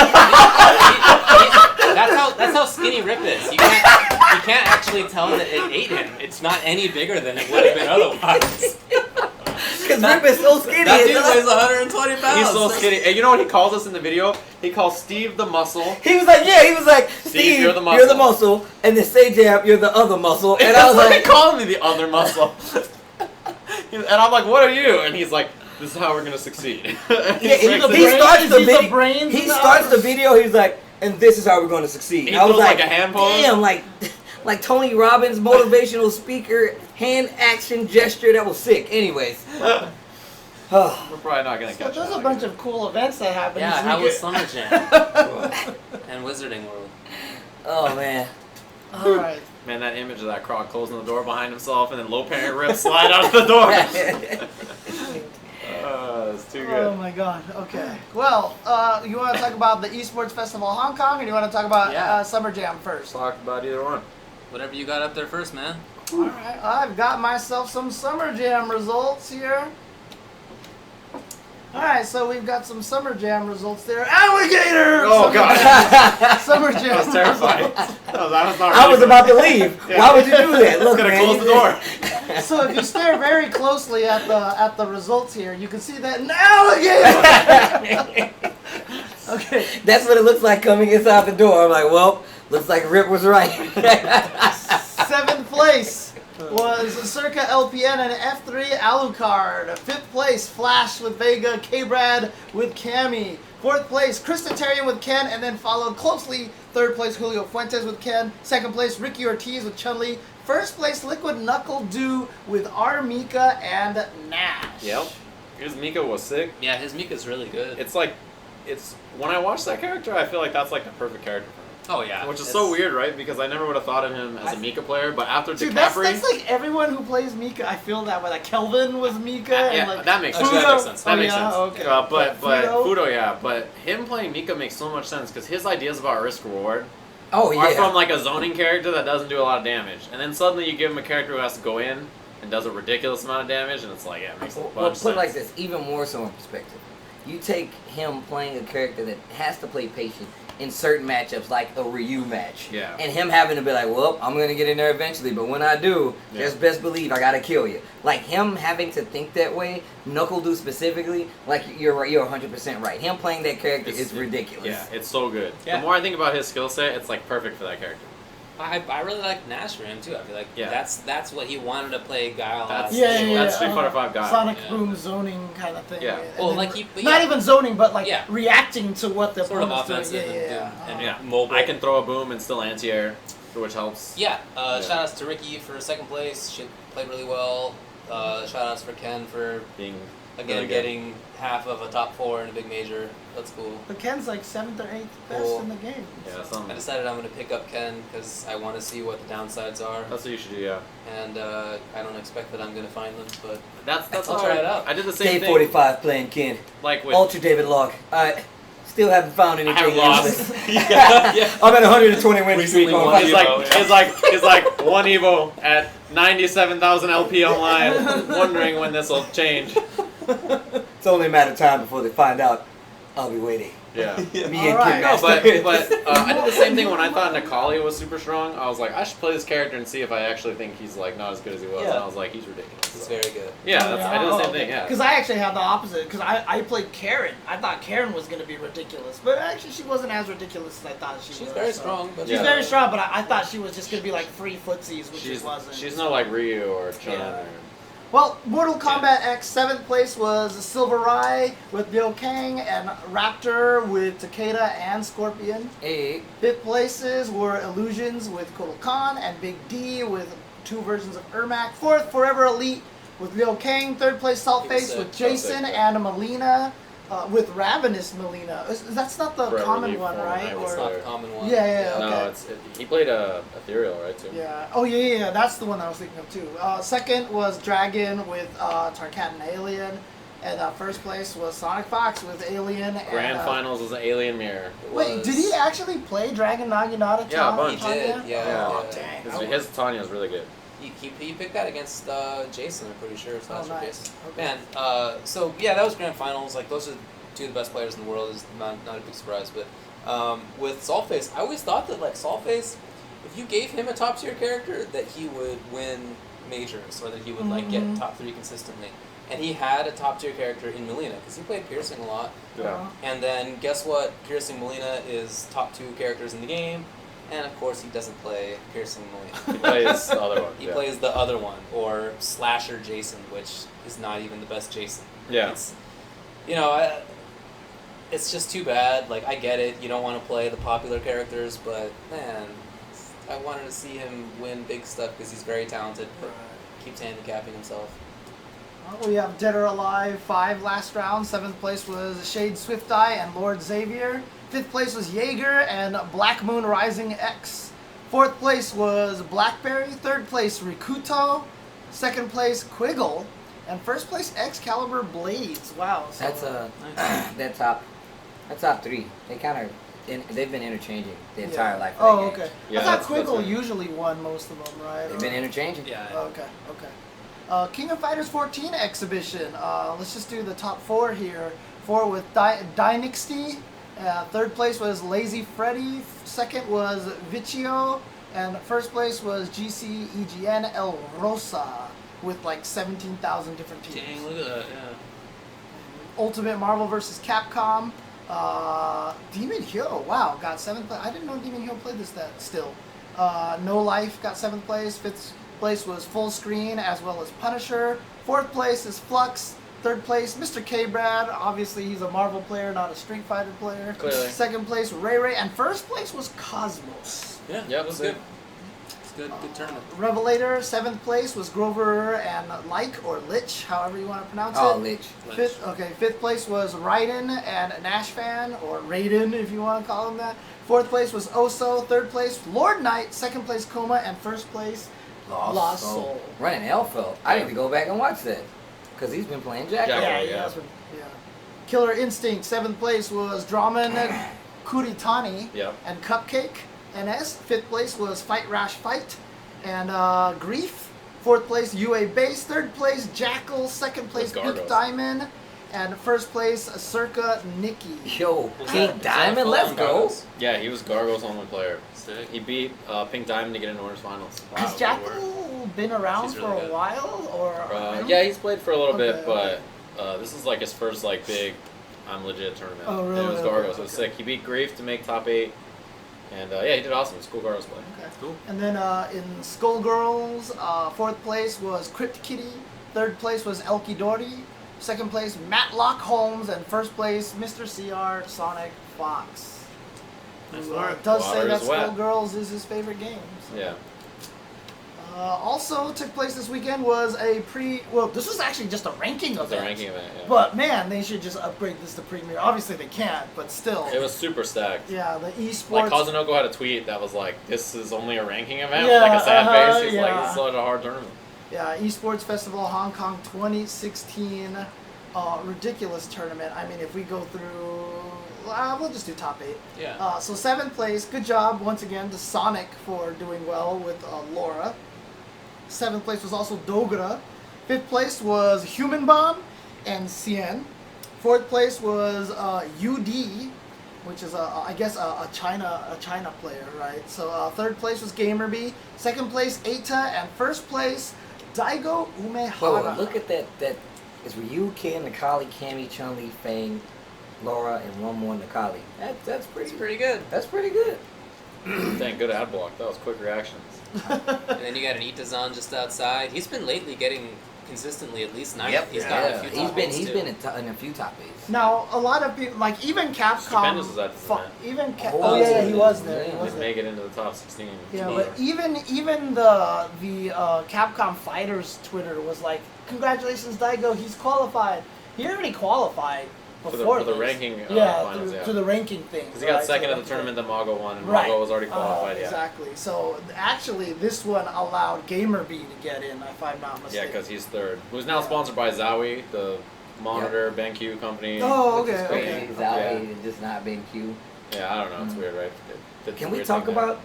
how skinny Rip is. You can't actually tell that it ate him. It's not any bigger than it would have been otherwise. Because Rip is so skinny. That dude weighs 120 pounds. He's so skinny. And you know what he calls us in the video? He calls Steve the muscle. He was like, Steve, you're the muscle, and then Jam, you're the other muscle. And I was That's why like, he called me the other muscle. And I'm like, what are you? And he's like, this is how we're gonna succeed. he starts the video. He starts the video. He's like, and this is how we're going to succeed. He I was throws, like, a hand pose? damn, like Tony Robbins motivational speaker hand action gesture. That was sick. Anyways. We're probably not gonna So catch there's that a bunch again. of cool events that happen. Yeah, this how was weekend. Summer Jam and Wizarding World? Oh man. All right. Man, that image of that Krog closing the door behind himself and then low parent rip slide out the door. It's too good. Oh my god. Okay. Well, you want to talk about the Esports Festival Hong Kong, or do you want to talk about Yeah. Summer Jam first? Talk about either one. Whatever you got up there first, man. All right. I've got myself some Summer Jam results here. All right, so we've got some Summer Jam results there. Alligator! Oh god, Summer Jam. that was terrifying. That was not I was really about to leave. Yeah. Why would you do that? Look, gonna man. close the door. So if you stare very closely at the results here, you can see that an alligator. Okay. That's what it looks like coming inside the door. I'm like, well, looks like Rip was right. 7th place was Circa LPN and F3 Alucard. 5th place, Flash with Vega, K-Brad with Cammy. 4th place, Christotarian with Ken, and then followed closely 3rd place, Julio Fuentes with Ken. 2nd place, Ricky Ortiz with Chun-Li. 1st place, Liquid Knuckle Dew with Armika and Nash. Yep. His Mika was sick. Yeah, his Mika's really good. It's when I watch that character, I feel like that's like the perfect character for him. Oh yeah. Which is so weird, right? Because I never would have thought of him as a Mika player, but after Dude, DiCaprio, that's like everyone who plays Mika. I feel that way. Like Kelvin was Mika. Yeah, and like that makes sense. Fudo- That makes sense. that oh, makes yeah? sense. Okay. But Fudo? Fudo, yeah. But him playing Mika makes so much sense because his ideas about risk reward Oh are yeah. from like a zoning character that doesn't do a lot of damage, and then suddenly you give him a character who has to go in and does a ridiculous amount of damage, and it's like, yeah, it makes a bunch Well, of put sense. it like this, even more so in perspective. You take him playing a character that has to play patient in certain matchups, like a Ryu match. Yeah. And him having to be like, well, I'm going to get in there eventually, but when I do, Yeah. just best believe I got to kill you. Like, him having to think that way, Knuckle Dew specifically, like, you're right, you're 100% right. Him playing that character is ridiculous. Yeah, it's so good. Yeah. The more I think about his skill set, it's like perfect for that character. I really like Nash for him too. I feel like Yeah. that's what he wanted to play Guile. That's- as. That's Street Fighter V guy. Sonic Yeah. Boom zoning kind of thing. Yeah. And Well, then like he- not yeah. even zoning, but like Yeah. reacting to what the Sort of opponent's offensive doing. Yeah, and yeah. Yeah, mobile. I can throw a boom and still anti-air, which helps. Yeah, Yeah. shout outs to Ricky for 2nd place. She played really well. Shout outs for Ken for Being again really good. getting half of a top 4 in a big major. That's cool. But Ken's like 7th or 8th best Cool. in the game. Yeah, So- something. I decided I'm going to pick up Ken because I want to see what the downsides are, That's what you should do. Yeah. and I don't expect that I'm going to find them, but That's I'll how try it out. I did the same Day thing. 45 playing Ken. Like with Ultra David Locke. I still haven't found I anything. have lost. useless. yeah. I'm at 120 win Recently streak on won fight. He's like one Evo at 97,000 LP online, wondering when this will change. It's only a matter of time before they find out. I'll be waiting. Yeah. Me and Alright. Kid No, Master. but I did the same thing when I thought Nikali was super strong. I was like, I should play this character and see if I actually think he's like not as good as he was. Yeah. And I was like, he's ridiculous. It's very good. Yeah, I did the same thing. Yeah. Because I actually had the opposite. Because I played Karen. I thought Karen was going to be ridiculous. But actually, she wasn't as ridiculous as I thought she was. She's very so. strong, but She's Yeah. very strong, but I thought she was just going to be like free footsies, which She's she wasn't. she's not like Ryu or Chun. Yeah. Or, Well, Mortal Kombat X, 7th place was Silver Rai with Liu Kang and Raptor with Takeda and Scorpion. Hey, 5th places were Illusions with Kotal Khan and Big D with 2 versions of Ermac. 4th, Forever Elite with Liu Kang. 3rd place, Saltface sick. with Jason Saltface, yeah. and Melina with Ravenous Melina. That's not the Forever common Elite one, form, right? right? it's Or- not the common one. Yeah. No, Okay. he played Ethereal, right? Too. Yeah. Oh, yeah. That's the one I was thinking of, too. 2nd was Dragon with Tarkat and Alien. And 1st place was Sonic Fox with Alien. Grand and, Finals was an Alien Mirror. It Wait, was- did he actually play Dragon Naginata? Yeah, a bunch. He did, yeah. Oh, Yeah. dang. His Tanya is really good. He picked that against Jason, I'm pretty sure. Oh, It's not nice. Jason. Okay. Man, so yeah, that was grand finals. Like those are 2 of the best players in the world. Is not a big surprise. But with Saltface, I always thought that like Saltface, if you gave him a top tier character, that he would win majors or that he would like Mhm. get top 3 consistently. And he had a top tier character in Melina because he played Piercing a lot. Yeah. And then guess what? Piercing Melina is top 2 characters in the game. And of course, he doesn't play Piercing Melina. He plays the other one. He yeah. plays the other one, or Slasher Jason, which is not even the best Jason. Yeah. It's, you know, it's just too bad. Like, I get it. You don't want to play the popular characters, but man, I wanted to see him win big stuff because he's very talented, but keeps handicapping himself. Well, we have Dead or Alive 5 last round. 7th place was Shade Swifteye and Lord Xavier. 5th place was Jaeger and Black Moon Rising X. 4th place was Blackberry. 3rd place Rikuto. 2nd place Quiggle. And 1st place Excalibur Blades. Wow. So That's that top 3. They kind of they've been interchanging the entire life. Of Oh, that game. okay. Yeah, I thought that's Quiggle right. usually won most of them, right? They've been interchanging. Yeah. Okay. King of Fighters 14 exhibition. Let's just do the top 4 here. 4 with Dynasty. 3rd place was Lazy Freddy. 2nd was Vicio. And 1st place was GCEGN El Rosa with like 17,000 different teams. Dang, look at that, yeah. Ultimate Marvel vs. Capcom. Demon Hill, wow, got 7th place. I didn't know Demon Hill played that still. No Life got 7th place. 5th place was Full Screen as well as Punisher. 4th place is Flux. 3rd place, Mr. K-Brad. Obviously, he's a Marvel player, not a Street Fighter player. Clearly. 2nd place, Ray Ray. And 1st place was Cosmos. Yeah, Yep, it was good. It's good tournament. Revelator. 7th place was Grover and Like, or Lich, however you want to pronounce Oh, it. Lich. 5th place was Raiden and Nash Fan, or Raiden if you want to call him that. 4th place was Oso. 3rd place, Lord Knight. 2nd place, Coma. And 1st place, Lost Soul. Running Elfo. I need to go back and watch that because he's been playing Jack. Yeah. Yeah, yeah. that's what, yeah. Killer Instinct. 7th place was Draman Kuritani Yep. and Cupcake NS. 5th place was Fight Rash Fight and Grief. 4th place UA Base. 3rd place Jackal. 2nd place Pink Gargos. Diamond. And 1st place Circa Nikki. Yo, Pink Diamond, let's go. Yeah, he was Gargo's only player. Sick. He beat Pink Diamond to get into Orange Finals. Has Wow, Jackal been around She's for really a good. while, or I don't- Yeah, he's played for a little Okay, bit, but this is like his first like big I'm legit tournament. Oh, And it was really? Gargos. Okay, It was okay. sick. He beat Grief to make top 8. And yeah, he did awesome. It was cool Gargos play. Okay. Cool. And then in Skullgirls, 4th place was Crypt Kitty. 3rd place was Elkie Doherty. 2nd place Matlock Holmes, and 1st place Mr. CR Sonic Fox. Nice Who, work. does say Water that is wet. Skullgirls is his favorite game. So. Yeah. Also took place this weekend was well, this was actually just a ranking That's event. a ranking event, yeah. But man, they should just upgrade this to Premier. Obviously they can't, but still. It was super stacked. Yeah, the esports. Like Kazunoko had a tweet that was like, "This is only a ranking event," Yeah, with like a sad face. He's like, yeah. "This is such a hard tournament." Yeah, Esports Festival Hong Kong 2016, ridiculous tournament. I mean, if we go through, we'll just do top 8. Yeah. So 7th place, good job once again to Sonic for doing well with Laura. 7th place was also Dogra. 5th place was Human Bomb and Cien. 4th place was UD, which is I guess a China player, right? So 3rd place was Gamerby. 2nd place Eita, and 1st place Daigo Umehara. Whoa, look at that. That is Ryu, Ken, Nakali, Cammy, Chun-Li, Fang, Laura, and one more Nakali. That's pretty. It's pretty good. That's pretty good. Dang, good ad block. That was quick reactions. And then you got an Itazan just outside. He's been lately getting consistently at least 9th. Yep. He's gotten a few He's top been eights, he's too. been in a few top 8s. Now a lot of people, like even Capcom. Stupendous was at this event. Even Oh, yeah, he was there. yeah. He was Didn't there. make it into the top 16. Yeah, but even the Capcom Fighters Twitter was like, "Congratulations, Daigo, he's qualified." He already qualified before for the this. ranking yeah, finals, through, yeah. to the ranking thing. Because he got second in the that's tournament that Mago won, and Right. Mago was already qualified. Yeah. Exactly. So actually, this one allowed GamerB to get in, if I'm not Yeah, mistaken. because he's third. Who's now sponsored by Zowie, the monitor BenQ company. Oh, which is okay, crazy. okay. He's out and just not being Q. Yeah, I don't know. It's weird, right? Can we talk about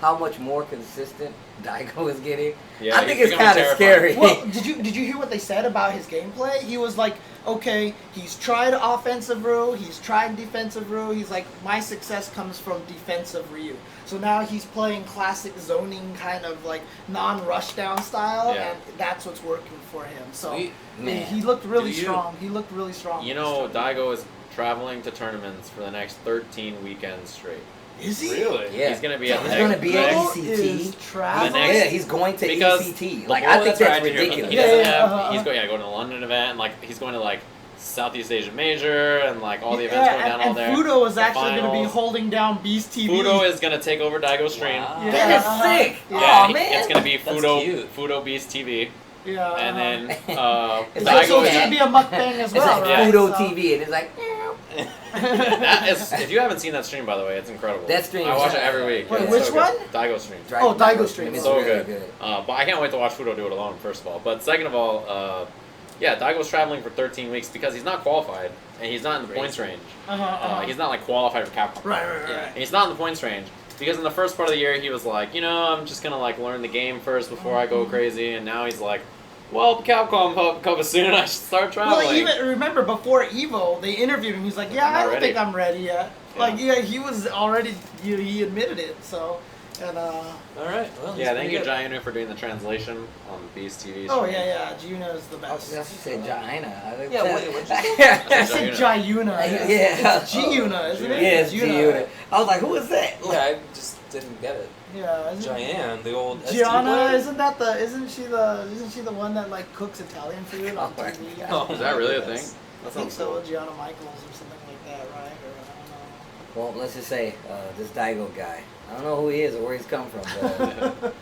how much more consistent Daigo is getting? Yeah, I think he's it's becoming kind of terrifying. scary. Well, did you hear what they said about his gameplay? He was like, okay, he's tried offensive Ryu, he's tried defensive Ryu. He's like, my success comes from defensive Ryu. So now he's playing classic zoning kind of like non-rush down style, Yeah. and that's what's working for him. So Sweet. Man. he looked really Do you? strong. He looked really strong. You know, Daigo is traveling to tournaments for the next 13 weekends straight. Is he? Really? Yeah. He's going to be at the He's next... gonna be at Bro ECT. is traveling. The next- Yeah, he's going to Because ECT. the Like, boy I think that's right here, ridiculous. He doesn't Yeah, have... uh-huh. He's going to the London event, and like he's going to like Southeast Asian Major and like all the events going down all there. And Fudo is The actually going to be finals. holding down Beast TV. Fudo is gonna take over Daigo stream. Wow. Yeah. That is sick. Yeah, Oh man. it's gonna be That's Fudo cute. Fudo Beast TV, Yeah. and then It's So like- it's Daigo going to is. be a mukbang as It's well, like right? Fudo So- TV, and it's like. That is, if you haven't seen that stream, by the way, it's incredible. That stream I is- watch it every week. Wait, It's which so one? good. Daigo stream. Oh, Daigo stream. It's So really good. But I can't wait to watch Fudo do it alone, first of all. But second of all, yeah, Daigo's traveling for 13 weeks because he's not qualified and he's not in the Crazy. points range. Uh-huh. He's not like qualified for Capcom. Right. And he's not in the points range because in the first part of the year he was like, I'm just gonna like learn the game first before I go crazy, and now he's like, well, Capcom Cup is soon, I should start traveling. Well, even remember before Evo, they interviewed him. He's like, "Yeah, I'm I not don't ready." think I'm ready yet." Yeah. Like, yeah, he was already. He admitted it. So, and All right. Well, Yeah, that's thank you, pretty good. Giant, for doing the translation on Beast TV. oh stream. yeah, Juno's the I best. said Jaina. Yeah, what'd you say? I said Jayuna. Yeah. It's Giuna, isn't it? Yeah, it's Giuna. Giuna. I was like, who is that? Yeah, I just didn't get it. Yeah, isn't Gianne, the old ST Gianna, player? isn't she the one that like cooks Italian food on Oh, TV? Oh, Is that really a thing? goodness. I That think sounds so, cool. Gianna Michaels or something like that, right? Or I Well, let's just say this Daigo guy. I don't know who he is or where he's come from, but don't know.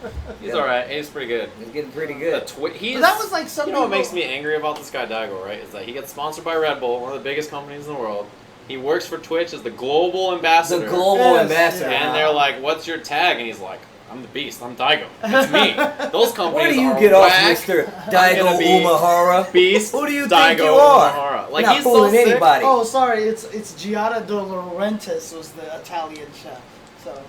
He's alright. He's pretty good. he's getting pretty The good. he's, But that was like some You know what people- makes me angry about this guy Daigo, right? Is that he gets sponsored by Red Bull, one of the biggest companies in the world. He works for Twitch as the global ambassador. The global Yes, ambassador. yeah. And they're like, "What's your tag?" And he's like, "I'm the Beast. I'm Daigo. It's me." Those companies Where do you are get off, whack. Mr. I'm Daigo gonna be Umahara? Beast. Who do you Daigo think you are? Umahara. Like You're not he's so fooling sick. anybody. Oh, sorry, it's Giada De Laurentiis was the Italian chef. So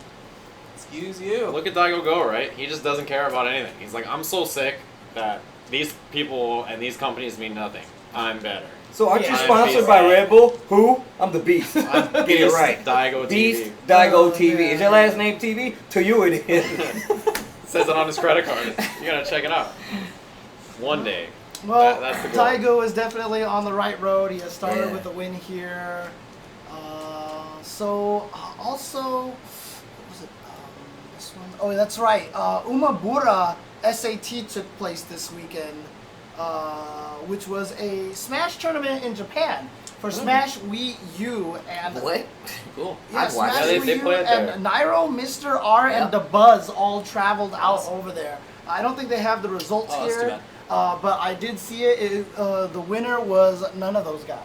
Excuse you. Look at Daigo go, right? He just doesn't care about anything. He's like, "I'm so sick that these people and these companies mean nothing. I'm better." So aren't you Yeah. sponsored by Red Bull? Who? I'm the Beast. I'm Get it Beast right. Daigo Beast TV. Daigo Oh, TV. yeah. Is your last name TV? To you it is. Says it on his credit card. You gotta check it out. One day. well, That's the goal. Daigo is definitely on the right road. He has started Yeah. with a win here. Also, what was it? This one? Oh, that's right. Umabura SAT took place this weekend, which was a Smash tournament in Japan for Smash Wii U and What? Cool. yeah, I'd watch Smash it. Yeah, Wii they U play it there. and Nairo, Mr. R, Yeah. and the Buzz all traveled out Awesome. over there. I don't think they have the results Oh, that's too here, but I did see it. The winner was none of those guys.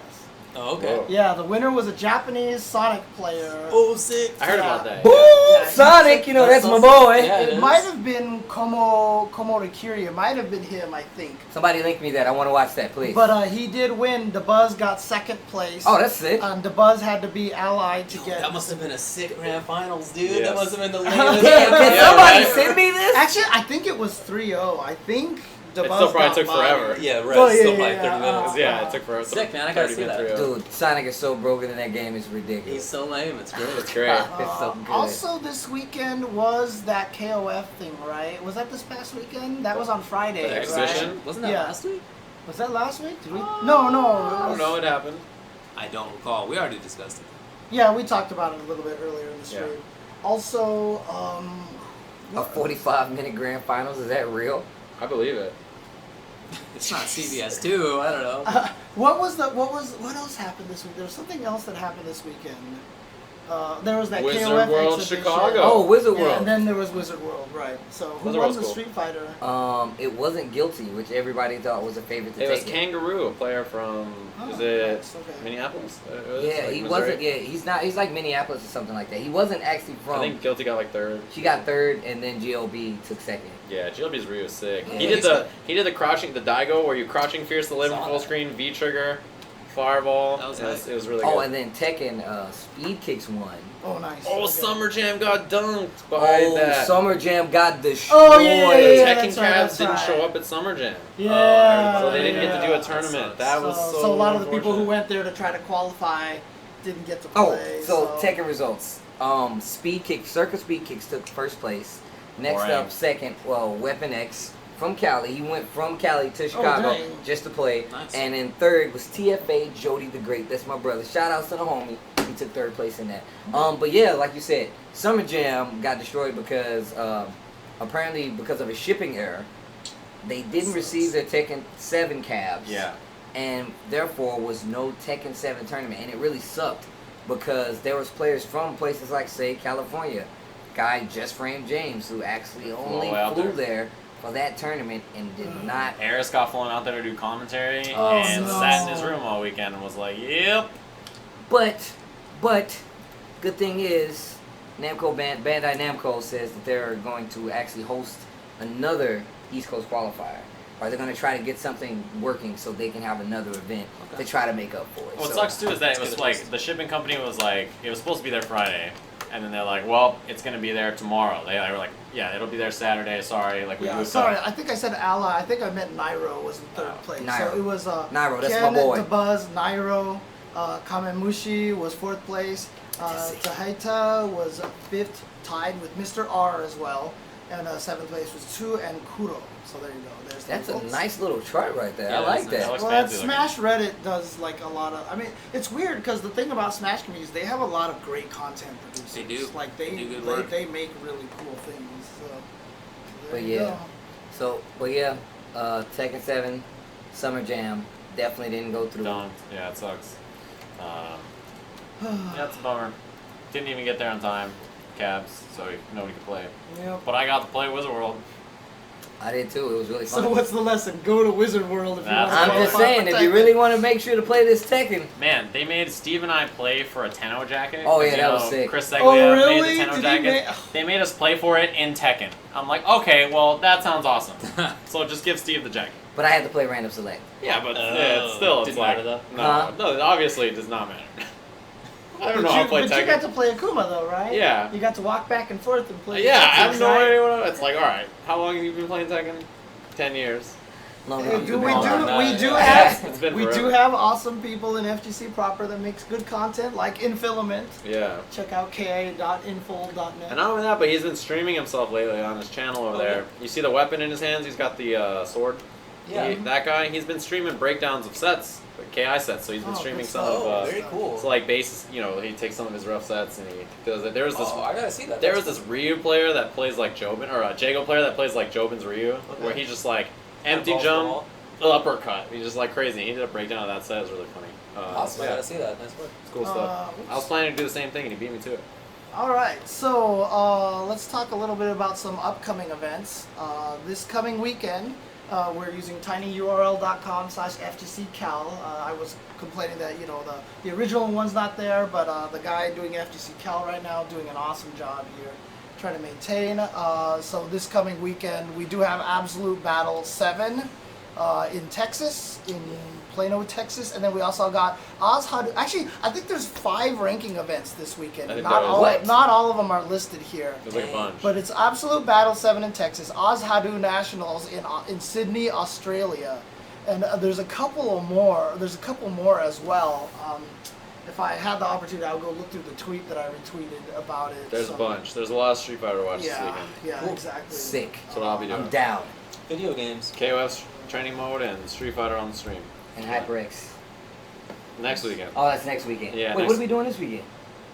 Oh, okay. Whoa. Yeah, the winner was a Japanese Sonic player. Oh, sick. I heard Yeah. about that. Boom! Yeah, Sonic, you know, that's my That's boy. Yeah, it it is. might have been Komorikiri. It might have been him, I think. Somebody link me that. I want to watch that, please. But he did win. The Buzz got second place. Oh, that's sick. The Buzz had to be allied to Yo, get. that must have been a sick grand finals, dude. Yes. That must have been the Damn, latest. can Yeah, somebody right? send me this? Actually, I think it was 3-0. I think the It Buzz still probably got took by. forever. Yeah, right. Oh, yeah, Still yeah, probably yeah, 30 minutes. Yeah, it took forever. Sick, man, I gotta 30 see minutes, that. 3-0. Dude, Sonic is so broken in that game, it's ridiculous. He's so lame. It's great. It's great. It's so good. Also, this weekend was that KoF thing, right? Was that this past weekend? That was on Friday, The exhibition? right? Wasn't that Yeah. last week? Was that last week? Did we? No, I it don't was- know. It happened. I don't recall. We already discussed it. Yeah, we talked about it a little bit earlier in the stream. Yeah. Also, A 45-minute grand finals, is that real? I believe it. It's not CBS 2. I don't know. what else happened this week? There was something else that happened this weekend. There was that Wizard KoF World exhibition. Chicago. Oh, Wizard Yeah, World. and then there was Wizard World, right? So who Wizard won World's the cool. Street Fighter? It wasn't Guilty, which everybody thought was a favorite to It was take. Kangaroo, a player from Oh, is it nice, okay. Minneapolis? It was, Yeah, like, he Missouri? wasn't. Yeah, he's not. He's like Minneapolis or something like that. He wasn't actually I from. think Guilty got like third. She got third, and then GLB took second. Yeah, GLB's Ryu is sick. Yeah, He did the crouching, the Daigo where you crouching fierce to live in Saw full that. screen, V trigger, fireball. That was it, nice. it was really Oh, good. and then Tekken Speed Kicks won. Oh, nice. Oh, Okay. Summer Jam got dunked by Oh, that. Summer Jam got destroyed. Oh, yeah, Tekken that's right, Cavs that's didn't right. show up at Summer Jam. Yeah. So they didn't get to do yeah. a tournament. That That was so So a lot of the people who unfortunate. went there to try to qualify didn't get to Oh, play. so Tekken results. Speed Kick, Circle Speed Kicks took first place. Next Boring. up, second, Weapon X from Cali. He went from Cali to Chicago dang. just to play. Nice. And then third was TFA Jody the Great. That's my brother. Shout outs to the homie. He took third place in that. But yeah, like you said, Summer Jam got destroyed because apparently because of a shipping error, they didn't receive their Tekken 7 cabs. Yeah. and therefore was no Tekken 7 tournament, and it really sucked because there was players from places like, say, California. Guy Just Frame James, who actually only flew there for that tournament and did not. Eris got flown out there to do commentary Oh, and no. sat in his room all weekend and was like, "Yep." But, good thing is, Bandai Namco says that they're going to actually host another East Coast qualifier. Or they're going to try to get something working so they can have another event to try to make up for it. What So- sucks too is that it was like the shipping company was like it was supposed to be there Friday, and then they're like, "Well, it's gonna be there tomorrow." They were like, "Yeah, it'll be there Saturday. Sorry, like we Yeah, moved sorry, up." I think I said Ally. I think I meant Nairo was in third place. Nairo. So it was Nairo, that's Ken, my boy. DeBuzz, Nairo, Kamemushi was fourth place. Tahita was fifth, tied with Mr. R as well. And seventh place was 2 and Kuro. So there you go. There's the That's a results. nice little chart right there. Yeah, I like that's nice. that. looks Well, fancy Smash Reddit does like a lot of. I mean, it's weird because the thing about Smash communities, they have a lot of great content producers. They do. Like They do good work. they make really cool things. So there But you yeah. So, Tekken 7, Summer Jam, definitely didn't go through. Don't. Yeah, it sucks. Yeah, it's a bummer. Didn't even get there on time. Cabs, so nobody could play. Yep. But I got to play Wizard World. I did too. It was really fun. So what's the lesson? Go to Wizard World if you want to That's I'm just qualify saying, for if you Tekken. really want to make sure to play this Tekken, Man, they made Steve and I play for a Tenno jacket. Oh, yeah, 'cause, you that was know, sick. Chris Seglia Oh, really? made the Tenno Did he jacket. ma- They made us play for it in Tekken. I'm like, okay, well, that sounds awesome. So just give Steve the jacket. but I had to play random select. Yeah, but it's still, it's didn't like, matter, no, Huh? no, obviously it does not matter. I don't know But how to play you Tekken. got to play Akuma though, right? Yeah. You got to walk back and forth and play. Yeah, I have Tekken, no right? idea what it's like. All right, how long have you been playing Tekken? 10 years. Long Hey, enough do to we be do on. we do Yeah. have It's been we do forever. have awesome people in FGC proper that makes good content like Infilament. Yeah. Check out ka.infol.net. And not only that, but he's been streaming himself lately on his channel over there. You see the weapon in his hands? He's got the sword. Yeah. That guy, he's been streaming breakdowns of sets, like KI sets. So he's been Oh, streaming good some stuff. of. very cool. So like bass, you know, he takes some of his rough sets and he does it. There was this. I gotta see that. There was this Ryu player that plays like Jobin, or a Jago player that plays like Jobin's Ryu, where he just like empty Balls to the jump, wall. uppercut. He's just like crazy. He did a breakdown of that set. It was really funny. Awesome. I Yeah, gotta see that. Nice work. it's cool stuff. I was planning to do the same thing and he beat me to it. All right, so let's talk a little bit about some upcoming events. This coming weekend, we're using tinyurl.com/FGCCal. I was complaining that the original one's not there, but the guy doing FGCCal right now doing an awesome job here, trying to maintain. So this coming weekend, we do have Absolute Battle 7 in Texas, in Plano, Texas, and then we also got Ozhad. Actually, I think there's 5 ranking events this weekend. I think Not there all, is. not all of them are listed here. There's like a bunch. But it's Absolute Battle 7 in Texas, Ozhadu Nationals in Sydney, Australia, and there's a couple more. There's a couple more as well. If I had the opportunity, I would go look through the tweet that I retweeted about it. There's a bunch. There's a lot of Street Fighter watch this Yeah, weekend. yeah, Cool. exactly. Sick. That's what I'll be doing. I'm down. Video games. KOF training mode and Street Fighter on the stream. And HyperX. Next weekend. Oh, that's next weekend. Yeah, Wait, next- what are we doing this weekend?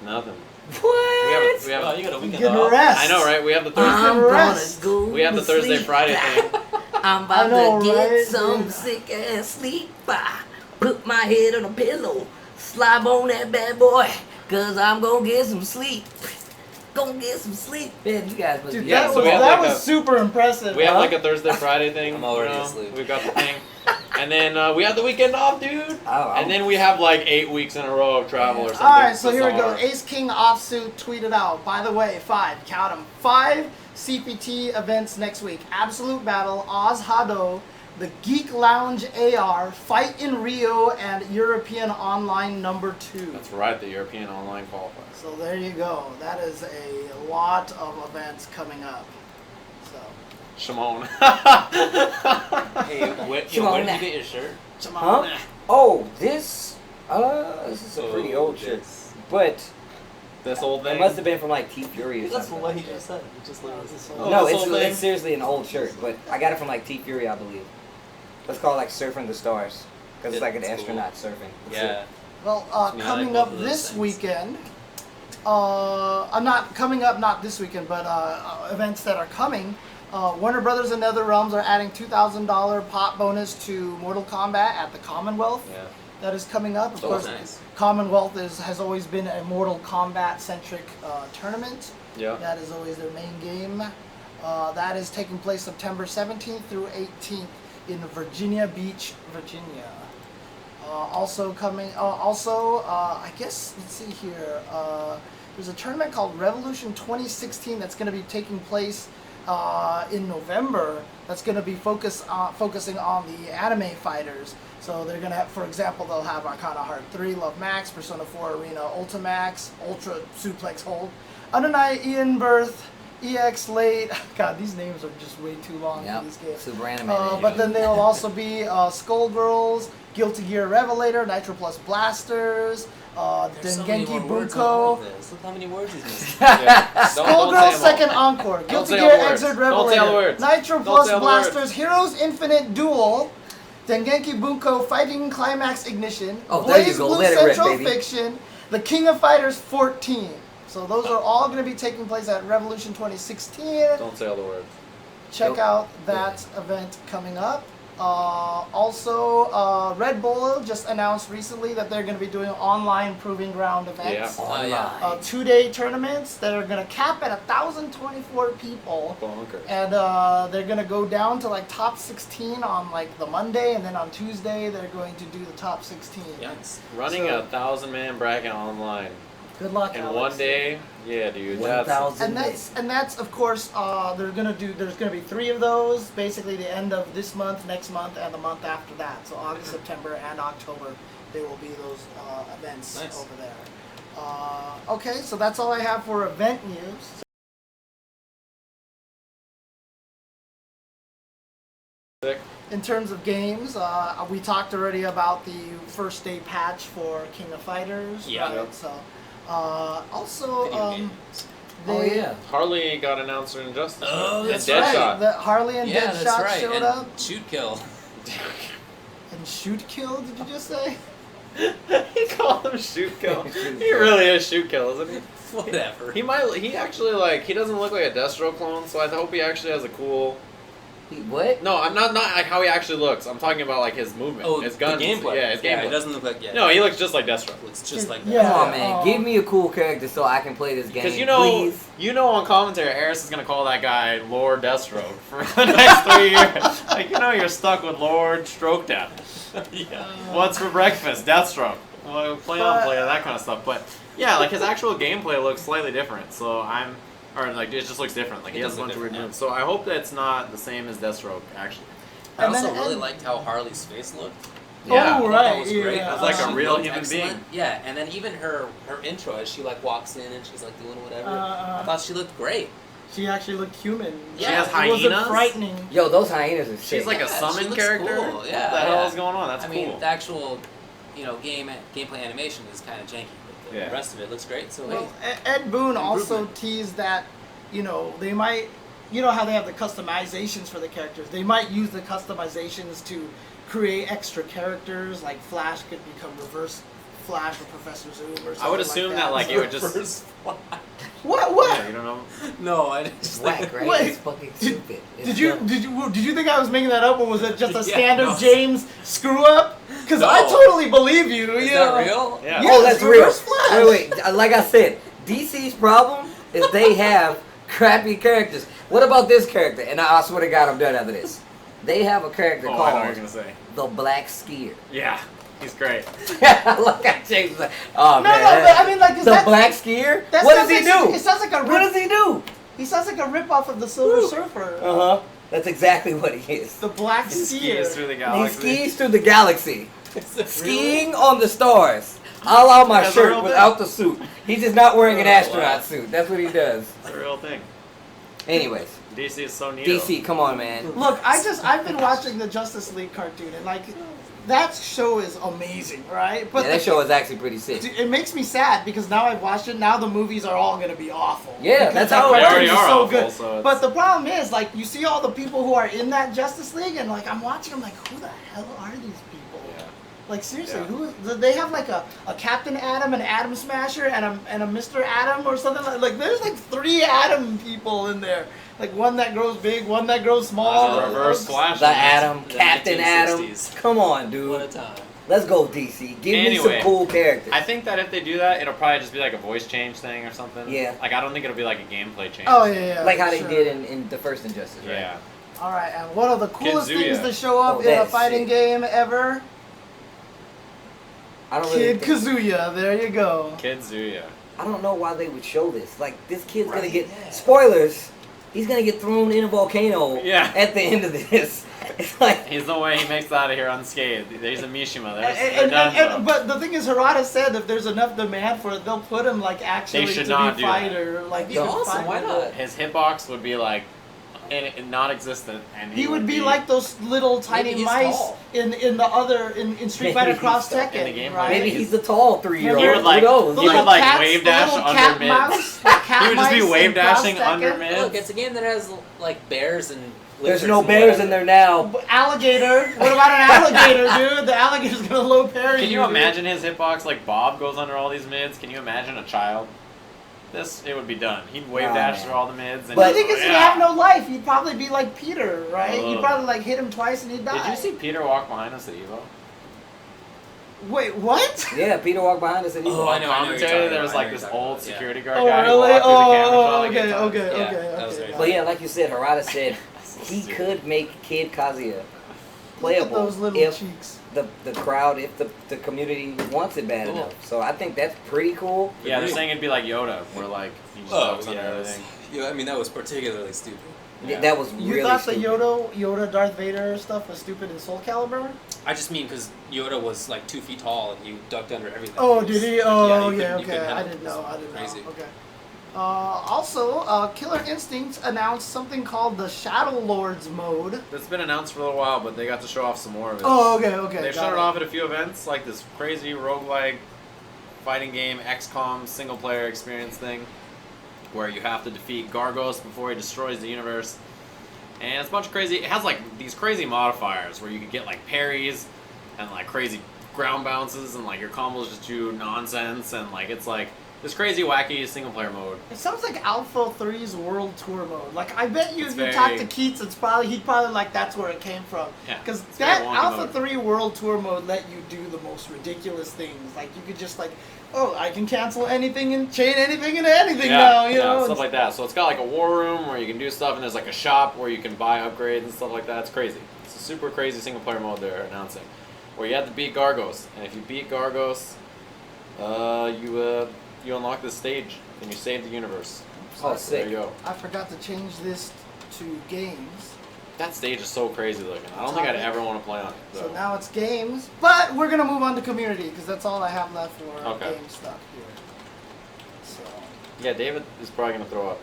Nothing. What? We have Oh, you got a weekend Getting off. rest. I know, right? We have the Thursday. I'm rest. go We have the to Thursday sleep. Friday thing. I'm I about know, to get right? some Yeah. sick ass sleep. Put my head on a pillow. Slob on that bad boy. Cause I'm gonna get some sleep. Gonna get some sleep. Man, you guys must Dude, be Yeah, that so was, we have that like was a- super impressive. We have huh? like a Thursday Friday thing. I'm already you know? asleep. We've got the thing. And then we have the weekend off, dude. Oh, And then we have like 8 weeks in a row of travel or something. All right, so here we go. bizarre. Ace King Offsuit tweeted out. By the way, 5, count them. 5 CPT events next week. Absolute Battle, Oz Hado, the Geek Lounge AR, Fight in Rio, and European Online number 2. That's right, the European Online qualifier. So there you go. That is a lot of events coming up. So, Shimon. Hey, where Come on did now. you get your shirt? Huh? Oh, this is a pretty Oh, old shirt. this. But This old it thing. must have been from like T Fury or That's something. what he just said. He just literally said. Oh, No, this it's, whole thing? it's seriously an old shirt, but I got it from like T Fury, I believe. It's called like Surfing the Stars. Because it's like an It's cool. astronaut surfing. It's Yeah. well, Yeah, I coming like both up of those this things. weekend. I'm not coming up, not this weekend, but events that are coming. Warner Brothers and NetherRealms are adding $2,000 pot bonus to Mortal Kombat at the Commonwealth. Yeah. That is coming up. Of So course, nice. Commonwealth has always been a Mortal Kombat centric tournament. Yeah. That is always their main game. That is taking place September 17th through 18th in Virginia Beach, Virginia. Also coming. I guess let's see here. There's a tournament called Revolution 2016 that's going to be taking place in November. That's going to be focusing on the anime fighters. So they're going to have, for example, they'll have Arcana Heart 3, Love Max, Persona 4 Arena, Ultimax, Ultra Suplex Hold, Unanai Ian Birth, EX Late. God, these names are just way too long for these games. Super animated. But then there will also be Skullgirls, Guilty Gear Revelator, Nitro Plus Blasters, There's so many Dengenki more words on all Bunko, of this. Look how many words he's missing. Yeah. Don't say Skullgirls them all. Second Encore, Guilty say Gear all the words. Exert Don't say all the Revelator, words. Nitro Don't Plus say all the words. Blasters, Heroes Infinite Duel, Dengenki Bunko Fighting Climax Ignition, Oh, there you Blaze go. Blue Let it rip, Central baby. Fiction, The King of Fighters 14. So those are all going to be taking place at Revolution 2016. Don't say all the words. Check Nope. out that event coming up. Also, Red Bull just announced recently that they're going to be doing online proving ground events. Yeah. Oh, yeah. 2-day tournaments that are going to cap at 1,024 people. Bonkers. And they're going to go down to like top 16 on like the Monday, and then on Tuesday they're going to do the top 16. Yes. Running So- a 1,000-man bracket online Good luck, in Alex. one day. Yeah, dude. That's 1,000 And that's of course there's gonna be 3 of those, basically the end of this month, next month, and the month after that. So August, September, and October, there will be those events Nice. over there. Okay, so that's all I have for event news. sick. In terms of games, we talked already about the first day patch for King of Fighters. Yeah. Right? Yep. So also Video they, games. Oh yeah. Harley got announced in Injustice. Oh, And that's Deadshot. right. The Harley and Yeah, that's Deadshot right. showed And up. Shoot kill. And Shoot Kill, did you just say? He called him shoot kill. Shoot He kill. really is shoot kill, isn't he? Whatever. He actually he doesn't look like a Destro clone, so I hope he actually has a cool. What? No, I'm not like how he actually looks. I'm talking about like his movement, Oh, his guns. the gameplay. Yeah, his gameplay. It doesn't look like No, he looks just like Destro. It looks just like that. Yeah. Come on, man. Give me a cool character so I can play this game. Because please. you know on commentary, Harris is gonna call that guy Lord Deathstroke for the next 3 years. Like you're stuck with Lord Stroke Death. Yeah. What's for breakfast? Deathstroke. Well, play on player, that kind of stuff. But yeah, like his actual gameplay looks slightly different. So it just looks different. Like It he has does a look bunch of weird different, moves. So I hope that's not the same as Deathstroke actually. I And also then- really and- liked how Harley's face looked. Yeah. Oh, I thought right. that was great. Yeah. It's like a She real looked human excellent. being. Yeah, and then even her intro as she like walks in and she's like doing whatever. I thought she looked great. She actually looked human. She has It wasn't hyenas? frightening. Yo, those hyenas are sick. She's like a Yeah, she summon looks character. cool. What Yeah, the hell yeah. is going on? That's I cool. mean, the actual, gameplay animation is kind of janky, but the Yeah. rest of it looks great. So Well, hey, Ed Boon also Improvement. teased that, they might, how they have the customizations for the characters. They might use the customizations to create extra characters, like Flash could become Reverse Flash or Professor Zoom or something. I would assume that like it would just. First one. What? Yeah, you don't know. No, I just It's whack, right? Wait. It's fucking stupid. It's Did you dumb. did you think I was making that up, or was it just a Yeah, standard no. James screw up? Because No. I totally believe you. Is you that know. real? Yeah. Yeah. Oh, that's Yes, real. Reverse Flash. Wait. Like I said, DC's problem is they have crappy characters. What about this character? And I swear to God, I'm done after this. They have a character Oh, I know what you're called gonna say. the Black Skier. Yeah, he's great. Look at James. Like, oh No, man. no, but I mean, like, is the that, Black Skier. that What does sounds he like- do? It sounds like a What does rip. he do? He sounds like a ripoff of the Silver Woo. Surfer. Uh huh. That's exactly what he is. The Black He skis Skier. through the He galaxy. skis through the galaxy, Is it skiing on the stars. I'll allow my That's a real shirt thing. without the suit. He's just not wearing an Oh, astronaut wow. suit. That's what he does. It's a real thing. Anyways, DC is so neat. DC, come on, man. Look, I've been watching the Justice League cartoon, and like, that show is amazing, right? But Yeah, that show is actually pretty sick. it makes me sad because now I've watched it. Now the movies are all gonna be awful. Yeah, Because that's that how it cartoon already is are so awful, good. so it's- But the problem is, like, you see all the people who are in that Justice League, and like I'm watching, I'm like, who the hell are these people? Yeah. Like seriously, Yeah. who they have like a Captain Atom, an Atom Smasher, and a Mr. Atom or something like there's like 3 Atom people in there. Like one that grows big, one that grows small. Reverse Flash. The Atom, The Captain Atom. 1960s. Come on, What a dude. time. Let's go, DC. Give me some Anyway, cool characters. I think that if they do that, it'll probably just be like a voice change thing or something. Yeah. Like I don't think it'll be like a gameplay change. Oh yeah. like how sure. they did in the first Injustice, right? Yeah. All right, and one of the coolest Kizuya. things to show up Oh, in a that's fighting sick. game ever, I don't really Kid think, Kazuya. There you go. Kid Zuya. I don't know why they would show this. Like, this kid's gonna Right, get yeah. spoilers. He's gonna get thrown in a volcano Yeah. at the end of this. It's like, He's no way he makes it out of here unscathed. There's a Mishima. They're done. And but the thing is, Harada said if there's enough demand for it, they'll put him like actually They should to not be do that. fighter. Like That'd be even awesome, why fighter. not? His hitbox would be like non-existent, and He would be like those little tiny Maybe he's mice tall. in the other in Street Maybe Fighter he's Cross tall. Tekken. In the game, right? maybe he's- he's the tall 3-year-old. He would, like- Who knows? The he would, little like, cats, wave the dash little under cat mid. mouse, the cat He would just be mice wave in Cross dashing under Tekken. mid. Look, it's a game that has like bears and. There's lizards no and bears whatever. in there now. But Alligator. What about an alligator, dude? The alligator's gonna low parry Can you dude. imagine his hitbox like Bob goes under all these mids? Can you imagine a child? It would be done. He'd wave Nah, dash man. through all the mids. And But the But- thing is, he'd have no life. He'd probably be like Peter, right? You'd Ugh. probably like hit him twice and he'd die. Did you see Peter walk behind us at Evo? Wait, what? Yeah, Peter walked behind us and he Oh, On I know what you're commentary, talking there was about, I like know this what you're old talking about, security yeah. guard Oh, guy who really? walked through the camera shot like Okay, eight times. okay, Yeah, okay, that was okay. very But yeah, like you said, Harada said he Stupid. could make Kid Kazuya Look at playable those little if cheeks. the crowd, if the community wants it bad Cool. enough. So I think that's pretty cool. Yeah, they're Agreed. saying it'd be like Yoda, where like he just Oh walks under yeah, everything. yeah. I mean that was particularly stupid. Yeah. That was You really thought stupid. the Yoda Darth Vader stuff was stupid in Soul Calibur? I just mean because Yoda was like 2 feet tall and he ducked under everything. Oh, was- did he? yeah, Oh, you yeah, couldn't- you okay. couldn't I help didn't it. know. It's I didn't crazy. know. Okay. Also, Killer Instinct announced something called the Shadow Lords mode. That's been announced for a little while, but they got to show off some more of it. Oh, okay. They've got shown it off at a few events, like this crazy roguelike fighting game, XCOM single player experience thing, where you have to defeat Gargos before he destroys the universe. And it's a bunch of crazy. It has like these crazy modifiers where you could get like parries and like crazy ground bounces, and like your combos just do nonsense, and like it's like this crazy wacky single player mode. It sounds like Alpha 3's World Tour mode. Like, I bet you It's if you very- talk to Keats, he'd probably like that's where it came from. Yeah, Because it's that very wonky Alpha mode. 3 World Tour mode let you do the most ridiculous things. Like, you could just like, oh, I can cancel anything and chain anything into anything now, you know? stuff like that. So it's got like a war room where you can do stuff, and there's like a shop where you can buy upgrades and stuff like that. It's crazy. It's a super crazy single player mode they're announcing, where you have to beat Gargos, and if you beat Gargos, you unlock this stage and you save the universe. Oh, There sick. you go. I forgot to change this to games. That stage is so crazy looking. I don't think I'd ever want to play on it. So now it's games, but we're gonna move on to community because that's all I have left for Okay. game stuff here. So Yeah, David is probably gonna throw up.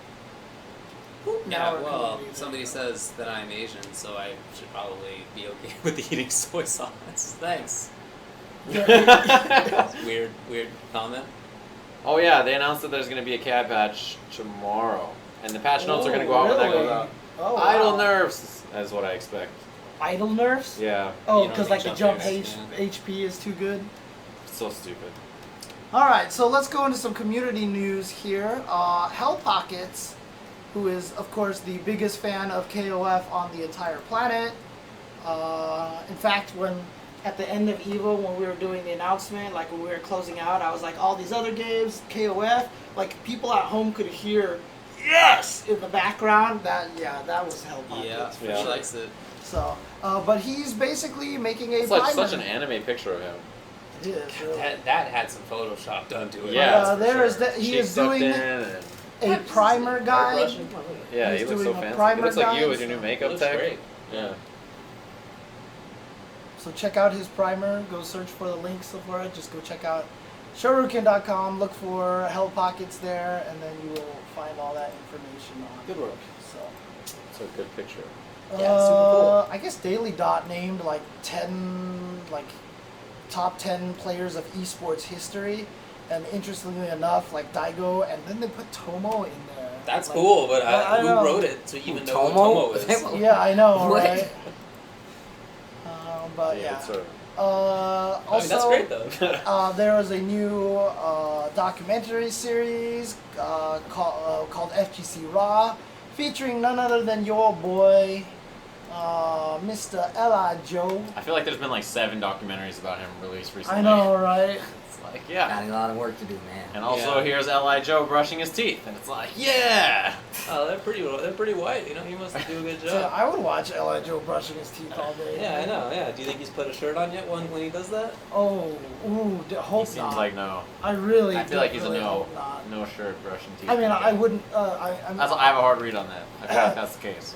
now Yeah, we're well, community. somebody says that I'm Asian, so I should probably be okay with eating soy sauce. Thanks. Weird comment. Oh yeah, they announced that there's gonna be a CAD patch tomorrow, and the patch notes are gonna go out when that really? goes out. Oh, wow. Idle nerfs is what I expect. Idle nerfs? Yeah, Oh, You don't because like the think jump jump HP is too good. it's so stupid. All right, so let's go into some community news here. Hell Pockets, who is of course the biggest fan of KoF on the entire planet. In fact, when at the end of EVO, when we were doing the announcement, like when we were closing out, I was like, all these other games, KoF, like people at home could hear yes in the background. That was Hell Pockets. Yeah, for Yeah. he sure. likes it. So, but he's basically making a It's like primer. such an anime picture of him. It is, really. That had some Photoshop done to it. Yeah, that's for there sure. is that he Cheeks is tucked doing in and- a primer guide. Airbrushing? yeah, He's he looks so doing a fancy. He primer looks like guide, you with your new so- makeup Looks tech. great. Yeah. So check out his primer. Go search for the links for it. Just go check out Shoryuken.com. Look for Hell Pockets there, and then you will find all that information on. Good work. So, It's a good picture. Yeah, super cool. I guess Daily Dot named like 10 top 10 players of esports history, and interestingly enough, like Daigo, and then they put Tomo in there. That's Like, cool, but I who know. wrote it to even know Tomo? who Tomo is? Yeah, I know, What? right? But yeah. David Sir. Also, that's great though. there was a new documentary series called FGC Raw, featuring none other than your boy, Mr. L.I. Joe. I feel like there's been like 7 documentaries about him released recently. I know, right? It's like, yeah. Got a lot of work to do, man. And also here's L.I. Joe brushing his teeth, and it's like, yeah. Oh, they're pretty white. You know, he must do a good So job. I would watch L.I. Joe brushing his teeth all day. Yeah, I know. Yeah. Do you think he's put a shirt on yet when he does that? Oh, ooh, He hope seems not. like no. I really. I feel like he's a really no, hope not. no shirt brushing teeth. I mean, I guy. wouldn't. I I have a hard read on that. I feel like that's the case.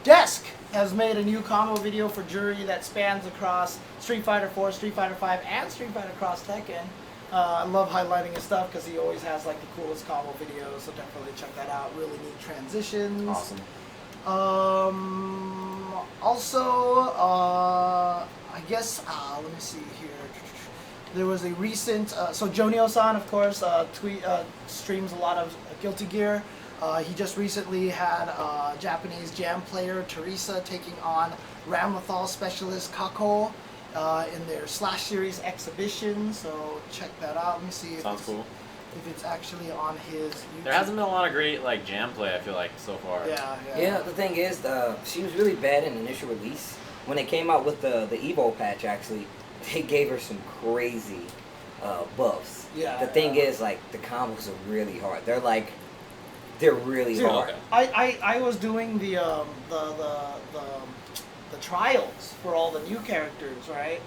Desk has made a new combo video for Jury that spans across Street Fighter 4, Street Fighter 5, and Street Fighter Cross Tekken. I love highlighting his stuff because he always has like the coolest combo videos, so definitely check that out. Really neat transitions. Awesome. Also, I guess, let me see here. There was a recent, so Jonio-san, of course, streams a lot of Guilty Gear. He just recently had Japanese jam player Teresa taking on Ramlethal specialist Kako in their Slash Series exhibition. So check that out. Let me see Sounds cool. if it's actually on his YouTube. There hasn't been a lot of great like jam play. I feel like so far. Yeah, the thing is, she was really bad in the initial release. When they came out with the Evo patch, actually, they gave her some crazy buffs. Yeah. The thing is, like, the combos are really hard. They're really Dude, hard. I was doing the trials for all the new characters, right?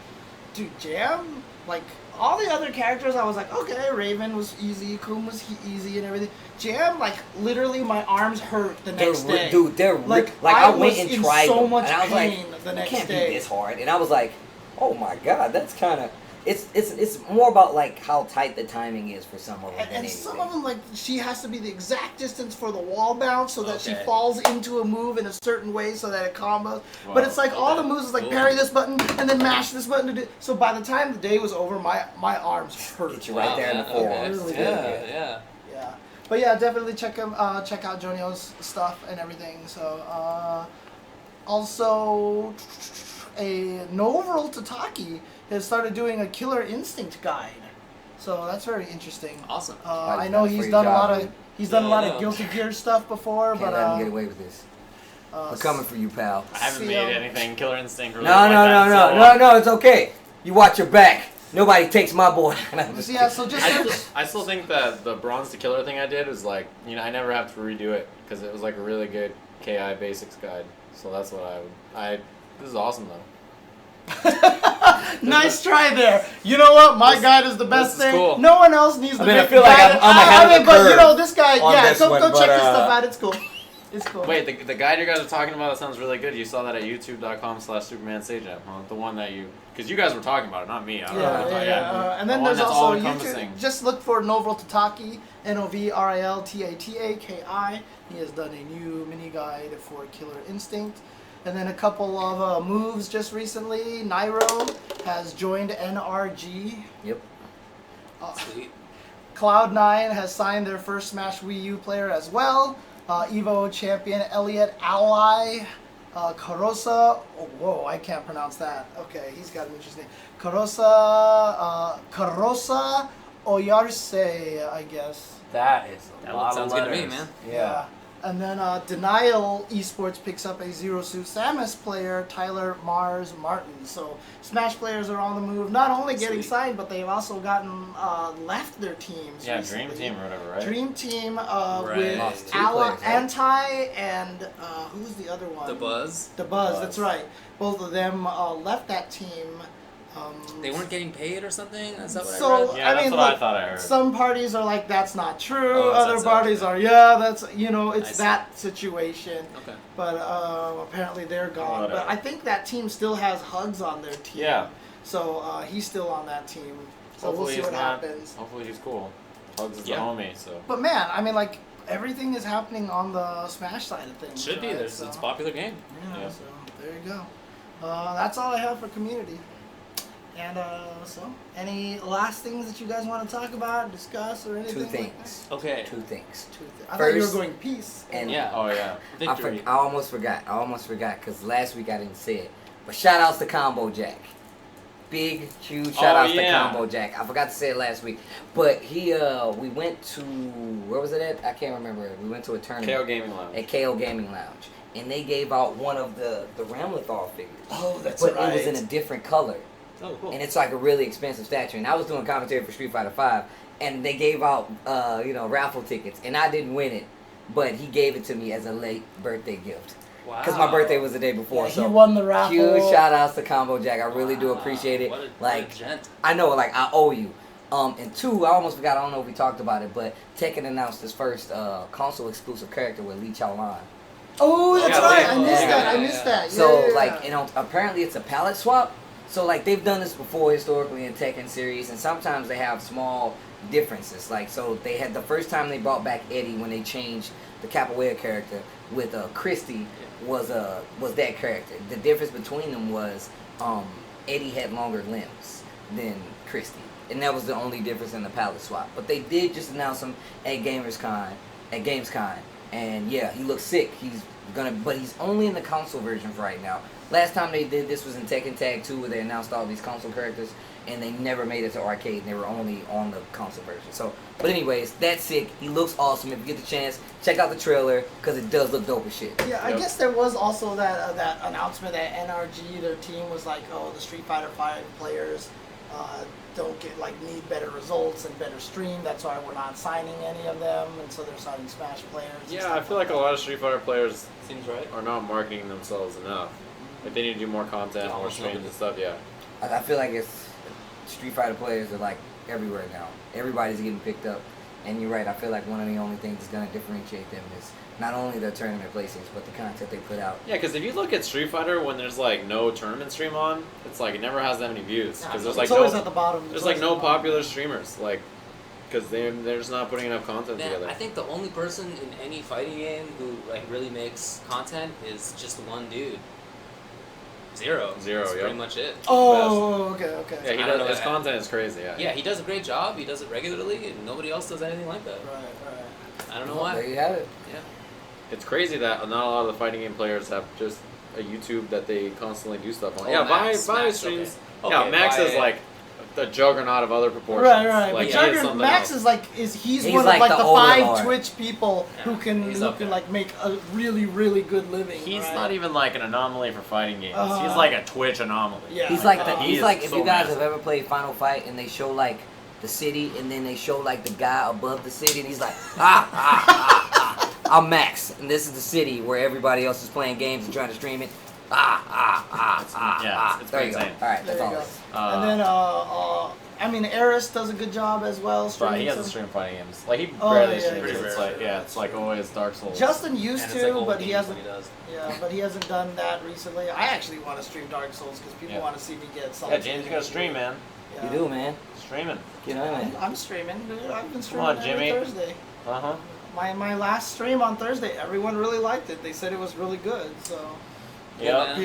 Dude, Jam, like all the other characters, I was like, okay, Raven was easy, Kun was easy, and everything. Jam, like literally, my arms hurt the next day. Dude, they're like I was went and in tried so them, much and I was pain like, the next you can't day. be this hard. And I was like, oh my god, that's kind of. It's more about like how tight the timing is for some of them. And some of them, like, she has to be the exact distance for the wall bounce so that she Okay. falls into a move in a certain way so that it combos. Wow. But it's like all the moves is like Cool. parry this button and then mash this button to do. So by the time the day was over, my arms hurt. Get you right there in the yeah, forearm. okay. Really Yeah, good. yeah. Yeah, but yeah, definitely check out Jonio's stuff and everything. So also, a Novril Tataki has started doing a Killer Instinct guide. So that's very interesting. Awesome. I know he's Free done a job, lot of dude. done a Yeah, lot I of know. Guilty Gear stuff before, Can't but let them get away with this. We're coming for you, pal. I haven't See, made anything Killer Instinct No, related no, like no, that in so no, long. no, no. It's okay. You watch your back. Nobody takes my boy. I'm just Yeah, so just I still think that the Bronze to Killer thing I did was like, I never have to redo it because it was like a really good KI basics guide. So that's what this is awesome though. nice try there. You know what? My guide is the best this is thing. cool. No one else needs to mean, I make feel the like guide. I'm ahead of the but you curve know this guy. on Yeah, this go one, check but, his stuff out. It's cool. It's cool. Wait, the guide you guys are talking about, that sounds really good. You saw that at youtube.com/SupermanSageApp, huh? The one that because you guys were talking about it, not me. I don't know. And then The one there's that's also all-encompassing. YouTube. Just look for Novril Tataki, Novriltataki. He has done a new mini guide for Killer Instinct. And then a couple of moves just recently. Nairo has joined NRG. Yep. Sweet. Cloud9 has signed their first Smash Wii U player as well. Evo champion Elliot Ally. Karosa. Oh, whoa, I can't pronounce that. Okay, he's got an interesting name. Karosa Oyarse, I guess. That is a That lot sounds of good to me, letters. man. Yeah. And then Denial Esports picks up a Zero Suit Samus player, Tyler Mars Martin. So Smash players are on the move, not only getting Sweet. signed, but they've also gotten left their teams. Yeah, recently. Dream Team or whatever, right? Dream Team Right. with Lost 2 players, right? Anti and who's the other one? The Buzz. The Buzz, Buzz. that's right. Both of them left that team. They weren't getting paid or something? Is that what I So read? Yeah, I that's mean, what look, I thought I heard. some parties are like, that's not true. Oh, Other that's parties okay. are, yeah, that's I it's see. that situation. Okay. But apparently they're gone. Whatever. But I think that team still has Hugs on their team. Yeah. So he's still on that team. So Hopefully we'll see he's what not. happens. Hopefully he's cool. Hugs is Yeah. the homie, so. But man, I mean, like everything is happening on the Smash side of things. Should be. right? It's a popular game. Yeah, Yeah. so there you go. That's all I have for community. And so, any last things that you guys want to talk about, discuss, or anything? Two like things. Okay. Two things. I thought you were First- going peace. And Yeah. Oh yeah. Victory. I almost forgot because last week I didn't say it. But shout outs to Combo Jack. Big, huge shout outs to yeah. Combo Jack. I forgot to say it last week. But we went to, where was it at? I can't remember. We went to a tournament. KO Gaming Lounge. At KO Gaming Lounge. And they gave out one of the Ramlethal figures. Oh, that's but right. it was in a different color. Oh, cool. And it's like a really expensive statue. And I was doing commentary for Street Fighter V, and they gave out, raffle tickets, and I didn't win it, but he gave it to me as a late birthday gift. Wow. Because my birthday was the day before. Yeah, so he won the raffle. Huge shout outs to Combo Jack. I really do appreciate it. What a Like, gent. I know, like, I owe you. And two, I almost forgot, I don't know if we talked about it, but Tekken announced his first console exclusive character with Lee Chaolan. Oh, that's Yeah, right. yeah, I missed yeah, that. yeah, I missed yeah. that. Yeah, So, yeah, like, yeah. apparently it's a palette swap. So, like, they've done this before historically in Tekken series, and sometimes they have small differences. Like, so they had the first time they brought back Eddie when they changed the Capoeira character with Christy was that character. The difference between them was Eddie had longer limbs than Christy, and that was the only difference in the palette swap. But they did just announce him at Gamescom, and yeah, he looks sick. But he's only in the console versions right now. Last time they did this was in Tekken Tag 2, where they announced all these console characters, and they never made it to arcade, and they were only on the console version. So, but anyways, that's sick. He looks awesome. If you get the chance, check out the trailer, because it does look dope as shit. Yeah, I guess there was also that announcement that NRG, their team was like, oh, the Street Fighter V players don't need better results and better stream. That's why we're not signing any of them, and so they're signing Smash players. Yeah, I feel like a lot of Street Fighter players Seems right. are not marketing themselves enough. Like, they need to do more content, more streams and stuff, yeah. I feel like Street Fighter players are like everywhere now. Everybody's getting picked up. And you're right, I feel like one of the only things that's going to differentiate them is not only their tournament placings, but the content they put out. Yeah, because if you look at Street Fighter when there's like no tournament stream on, it's like it never has that many views. Because there's like it's always no, at the bottom. there's like no popular streamers, like, because they're just not putting enough content Man, together. I think the only person in any fighting game who really makes content is just one dude. Zero. That's pretty much it. Oh, okay. Yeah, he I don't does. know, His content is crazy. Yeah. Yeah, he does a great job. He does it regularly, and nobody else does anything like that. Right. I don't know Well, why. there you have it. Yeah. It's crazy that not a lot of the fighting game players have just a YouTube that they constantly do stuff on. Oh, Yeah, Max, Vi Max, streams. okay. Yeah, Okay, Max Vi- is like the juggernaut of other proportions. Right. Like, But he is something Max else. he's He's one like of the the overlord. 5 Twitch people who Yeah, can he's up there. make a really, really good living. He's right? not even like an anomaly for fighting games. Uh-huh. He's like a Twitch anomaly. Yeah. He's like He he's is like if so you guys massive. have ever played Final Fight and they show like the city and then they show like the guy above the city and he's like I'm Max and this is the city where everybody else is playing games and trying to stream it. Yeah, it's There you go. insane. All right, There that's you all. go. And then Eris does a good job as well. Right, streaming he hasn't some- streamed fighting games. Like, he Oh, barely yeah, streams. pretty It's rare. like, yeah, it's like always Dark Souls. Justin used And to, it's like old but he games hasn't. when he does. Yeah, but he hasn't done that recently. I actually want to stream Dark Souls because people Yeah. want to see me get Yeah, salty. James, you gotta stream, man. Yeah. You do, man. Streaming. You know, man. I'm streaming. Dude. I've been streaming on, every Jimmy. Thursday. Uh-huh. My last stream on Thursday, everyone really liked it. They said it was really good. So Yeah.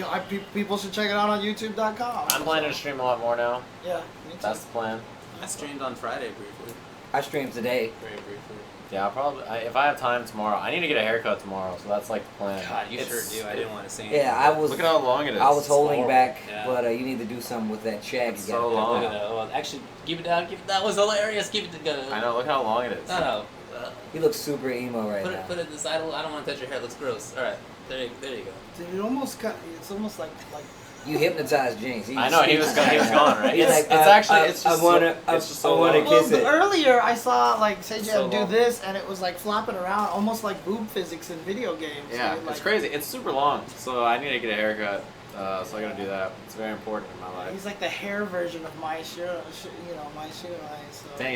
people should check it out on YouTube.com. I'm planning to stream a lot more now. Yeah, me too. That's the plan. I streamed on Friday briefly. I streamed today. Very briefly. Yeah, if I have time tomorrow, I need to get a haircut tomorrow, so that's like the plan. God, you It's- sure do. I didn't want to say anything. Yeah, I was. Look at how long it is. I was It's holding horrible. back, Yeah. but you need to do something with that shag. It's you got. so long. Look at that. Well, actually, keep it down. That was hilarious. Keep it together. I know, look how long it is. No. You look super emo right now. Put it to the side. I don't want to touch your hair. It looks gross. All right. There you go. Dude, it's almost like You hypnotized Jinx. I know, he was gone, right? He's It's like, actually, I it's just wanna, so, it's just so I wanna long. kiss it. earlier I saw like Seiya so do long. this and it was like flopping around almost like boob physics in video games. Yeah, dude, it's like, crazy. It's super long, so I need to get a haircut. So I gotta do that. It's very important in my life. He's like the hair version of my Shirai. So, Dang,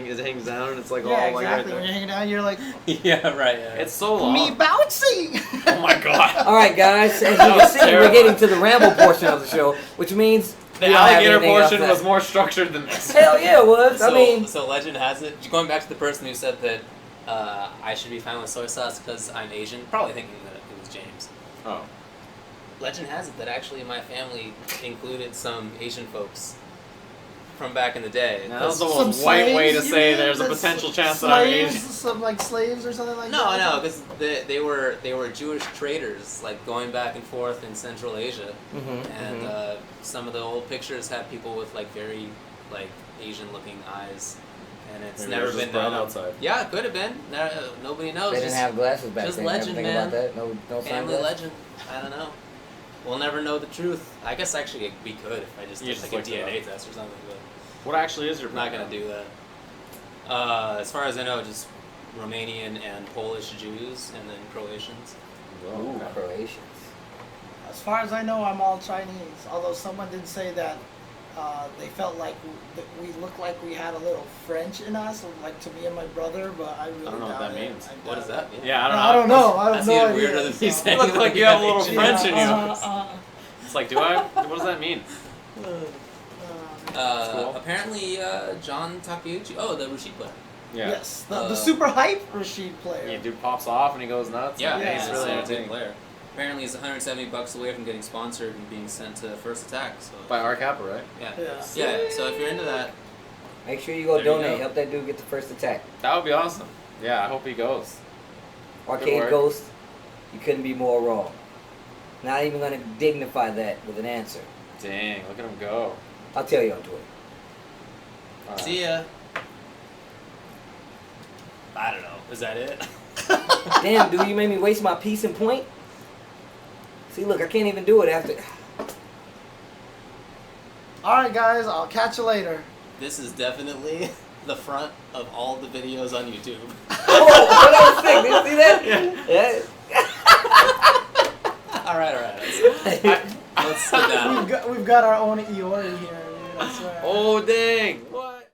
it hangs down and it's like yeah, all exactly. like right When you're there. hanging out, you're like, Yeah, right. Yeah. It's so long. me bouncy. Oh my god. All right, guys. As you That can was see, we're terrible. getting to the ramble portion of the show, which means The we don't have alligator anything else portion to- was more structured than this. Hell yeah, it was. I mean, so legend has it. Going back to the person who said that I should be fine with soy sauce because I'm Asian, probably thinking that it was James. Oh. Legend has it that actually my family included some Asian folks from back in the day. Now, that was the Some most white way to slaves, you say mean? there's a The potential chance that I'm slaves, Asian. some like slaves or something like No, that. no, because they were Jewish traders, like going back and forth in Central Asia, and some of the old pictures have people with like very like Asian-looking eyes, and it's Maybe never there's been just brown known. outside. Yeah, it could have been. Nobody knows. They didn't Just have glasses back just then. legend, Think man. about that. No family sunglasses? legend. I don't know. We'll never know the truth. I guess actually we could if I just You did just like a looked it DNA up. test or something, but What actually is your I'm not gonna background? do that. As far as I know, just Romanian and Polish Jews, and then Croatians. Oh, Ooh, okay. Croatians. As far as I know, I'm all Chinese. Although someone did say that they felt like we looked like we had a little French in us, like to me and my brother. But I really I don't know what doubt that it. means. I What doubt does that it. mean? Yeah, I don't know. I don't know. I have That's no even idea. weirder than me so- saying. You look like you have a little Asian. French in you. uh, It's like, do I? What does that mean? cool. Apparently, John Takeuchi. Oh, the Rashid player. Yeah. Yes, the super hype Rashid player. Yeah, dude pops off and he goes nuts. Yeah, Yeah, he's he's really really a good entertaining. player. Apparently, he's $170 away from getting sponsored and being sent to First Attack. So By our Kappa, right? yeah. Yeah. Yeah. So if you're into that, Make sure you go There you donate. go. Help that dude get the first attack. That would be awesome. Yeah, I hope he goes. Arcade work. Ghost, you couldn't be more wrong. Not even going to dignify that with an answer. Dang, look at him go. I'll tell you on Twitter. All right. see ya. I don't know. Is that it? Damn, dude, you made me waste my piece and point. See, look, I can't even do it after. All right, guys. I'll catch you later. This is definitely the front of all the videos on YouTube. Oh, that was sick. Did you see that? Yeah. All right. Let's sit down. We've got our own Iori here, dude. I swear. Oh, dang. What?